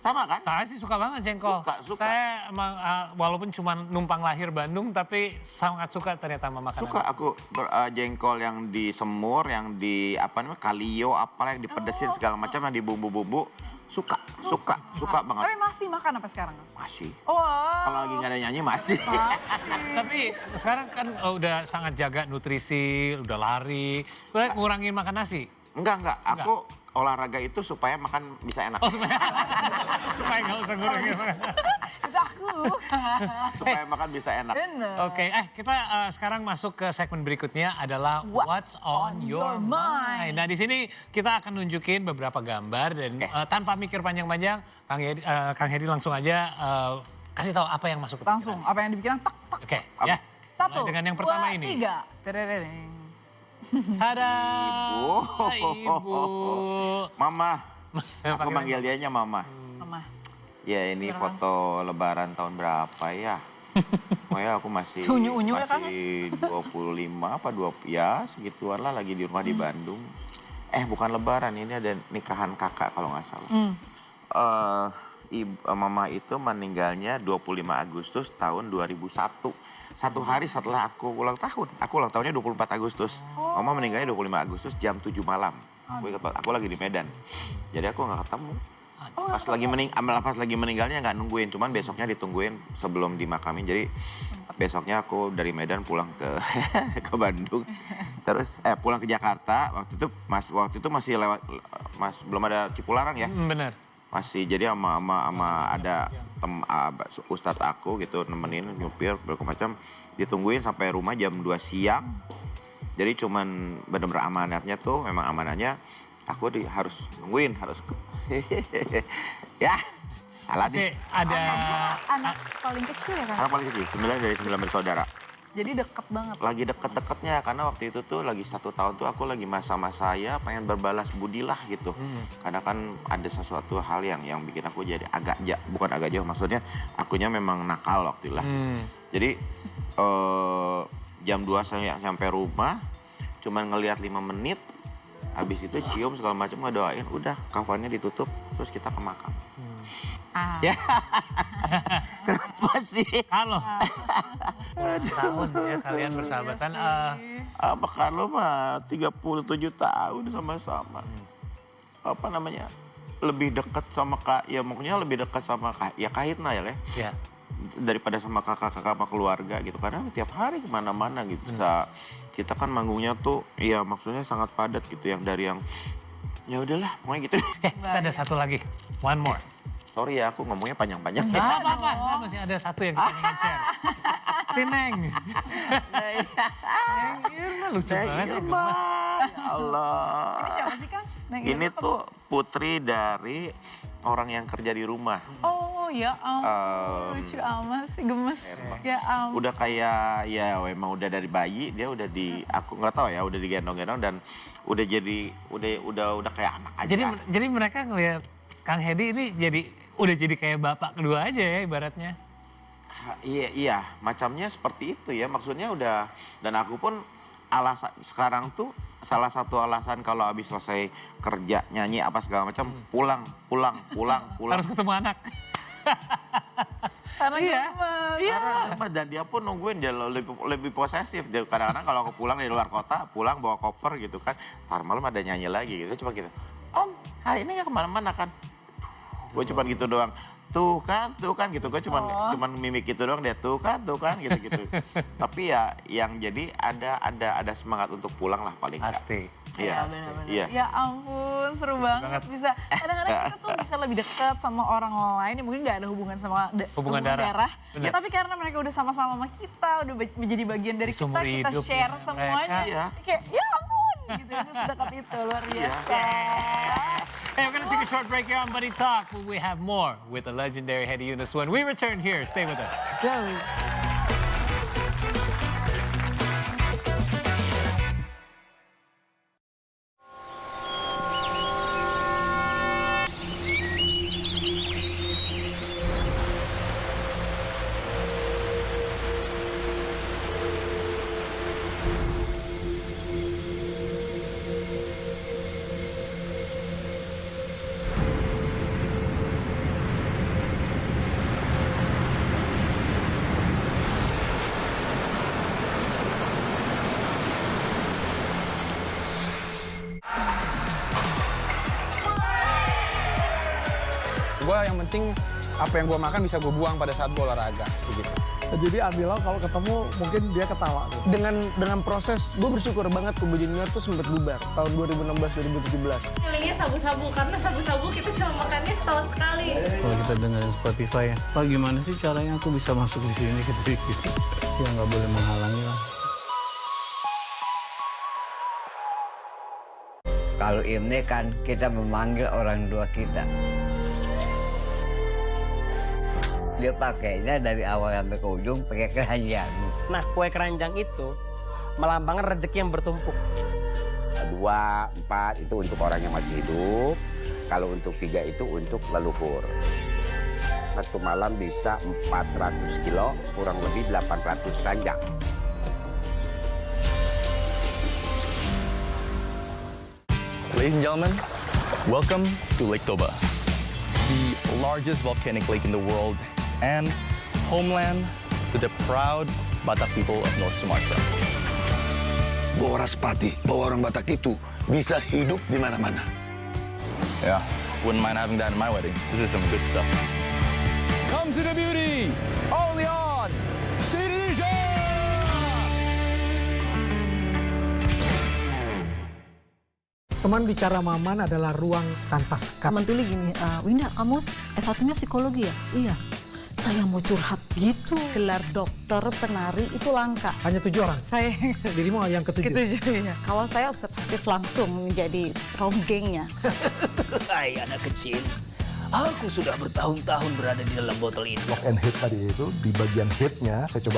Sama kan? Saya sih suka banget jengkol. Suka. Saya emang walaupun cuma numpang lahir Bandung tapi sangat suka ternyata sama makanan. Suka aku jengkol yang di semur, yang di kalio, apalah yang dipedesin segala macam, yang di bumbu-bumbu. Suka banget. Tapi masih makan apa sekarang? Masih. Oh. Kalau lagi nggak ada nyanyi masih. Tapi sekarang kan udah sangat jaga nutrisi, udah lari, udah ngurangin makan nasi. Enggak. Aku olahraga itu supaya makan bisa enak. Oh, supaya nggak usah ngurangin makan. Itu aku. Supaya makan bisa enak. Oke, kita sekarang masuk ke segmen berikutnya adalah What's on Your Mind. Nah di sini kita akan nunjukin beberapa gambar dan tanpa mikir panjang-panjang, Kang Hedi langsung aja kasih tahu apa yang masuk ke pikiran. Langsung, apa yang dipikiran tak. Oke, ya. 1, dengan yang pertama 2, ini. 3. Terereng. Tada. Ibu. Mama. Aku manggil dianya Mama. Mama. Ya ini foto lebaran tahun berapa ya? Oh ya aku masih 25 apa 20 ya segituan lah, lagi di rumah di Bandung. Bukan lebaran, ini ada nikahan kakak kalau nggak salah. Mama itu meninggalnya 25 Agustus tahun 2001. 1 hari setelah aku ulang tahun. Aku ulang tahunnya 24 Agustus. Mama meninggalnya 25 Agustus jam 7 malam. Aku lagi di Medan. Jadi aku nggak ketemu. Pas lagi meninggalnya nggak nungguin, cuman besoknya ditungguin sebelum dimakamin. Jadi besoknya aku dari Medan pulang ke Bandung. Terus pulang ke Jakarta. Waktu itu masih lewat belum ada Cipularang ya. Benar. jadi sama ada ustadz aku gitu nemenin nyupir macam ditungguin sampai rumah jam 2 siang. Jadi cuman bener-bener amanatnya tuh memang amanatnya aku harus nungguin harus ya salah deh. Ada anak paling kecil ya kan? Anak paling kecil 9 dari 9 bersaudara. Jadi deket banget. Lagi deket-deketnya karena waktu itu tuh lagi 1 tahun tuh aku lagi masa-masa saya pengen berbalas budi lah gitu. Karena kan ada sesuatu hal yang bikin aku jadi bukan agak jauh maksudnya akunya memang nakal waktu itu lah. Jadi jam 2 saya sampai rumah cuman ngelihat 5 menit. Habis itu cium segala macam ngedoain udah kafannya ditutup terus kita ke makam. Ya. Kenapa sih? Carlo. Tahun ya kalian bersahabatan. Apa Carlo mah 37 tahun sama-sama. Apa namanya? Lebih dekat sama ya mungkin lebih dekat sama Kahitna ya leh. Ya. Daripada sama kakak-kakak sama keluarga gitu karena tiap hari kemana-mana gitu. Kita kan manggungnya tuh ya maksudnya sangat padat gitu yang dari yang ya udahlah pokoknya gitu. Kita ada satu lagi. One more. Sorry ya, aku ngomongnya panjang-panjang. Nggak apa-apa, masih ada satu yang kita ingin share. Si Neng. Neng Irma lucu banget ya, gemes. Ya Allah. Ini siapa sih Kang? Ini tuh putri dari orang yang kerja di rumah. Oh ya ampun, lucu amat sih, gemes. Ya ampun. Udah kayak ya emang udah dari bayi dia udah aku nggak tahu ya udah digendong-gendong dan udah jadi udah kayak anak aja. Jadi mereka ngelihat Kang Hedi ini udah jadi kayak bapak kedua aja ya ibaratnya. Iya, macamnya seperti itu ya. Maksudnya udah dan aku pun sekarang tuh salah satu alasan kalau habis selesai kerja nyanyi apa segala macam pulang. Harus ketemu anak. Karena Karena dan dia pun nungguin dia lebih posesif. Kadang-kadang kalau aku pulang dari luar kota, pulang bawa koper gitu kan. Ntar malam ada nyanyi lagi gitu. Cuma gitu, Om hari ini nggak kemana-mana kan? Gue cuma gitu doang. Tuh kan gitu. Gue cuman mimik gitu doang dia tuh kan gitu. Tapi ya yang jadi ada semangat untuk pulang lah paling nggak. Pasti. Iya. Iya. Ya ampun, seru banget. Bisa kadang-kadang kita tuh bisa lebih dekat sama orang lain yang mungkin nggak ada hubungan sama hubungan darah. Ya, tapi karena mereka udah sama-sama sama kita, udah menjadi bagian dari kita share semuanya. Kayak ya ampun gitu, sedekat itu luar biasa. Hey, we're going to take a short break here on Buddy Talk. We have more with the legendary Hedi Yunus when we return here. Stay with us. Go. Gue yang penting apa yang gue makan bisa gue buang pada saat gue olahraga gitu. Jadi Abila kalau ketemu mungkin dia ketawa. Dengan proses gue bersyukur banget Kubu Junior tuh sempat bubar tahun 2016-2017. Feelingnya sabu-sabu karena sabu-sabu kita cuma makannya setahun sekali. Kalau kita dengerin Spotify ya, Pak gimana sih caranya aku bisa masuk di sini gitu. Ya nggak boleh menghalangi lah. Kalau ini kan kita memanggil orang tua kita. Dia pakainya dari awal sampai ke ujung pakai keranjang. Nah, kue keranjang itu melambangkan rezeki yang bertumpuk. 2, 4 itu untuk orang yang masih hidup. Kalau untuk 3 itu untuk leluhur. Satu malam bisa 400 kilo, kurang lebih 800 keranjang. Ladies and gentlemen, welcome to Lake Toba, the largest volcanic lake in the world and homeland to the proud Batak people of North Sumatra. Boras Pati, bahwa orang Batak itu bisa hidup di mana-mana. Yeah, wouldn't mind having that in my wedding. This is some good stuff. Come to the beauty, only on CDJ! Teman bicara Maman adalah ruang tanpa sekat. Teman tuli gini, Winda, kamu S1-nya psikologi ya? Iya. Saya mau curhat gitu. Gelar dokter penari itu langka. Hanya 7 orang? Saya. Dirimu yang ke-7? Ke-7, ya. Kalau saya observatif langsung menjadi ronggengnya. Hai anak kecil, aku sudah bertahun-tahun berada di dalam botol ini. Lock and hit tadi itu, di bagian hitnya saya coba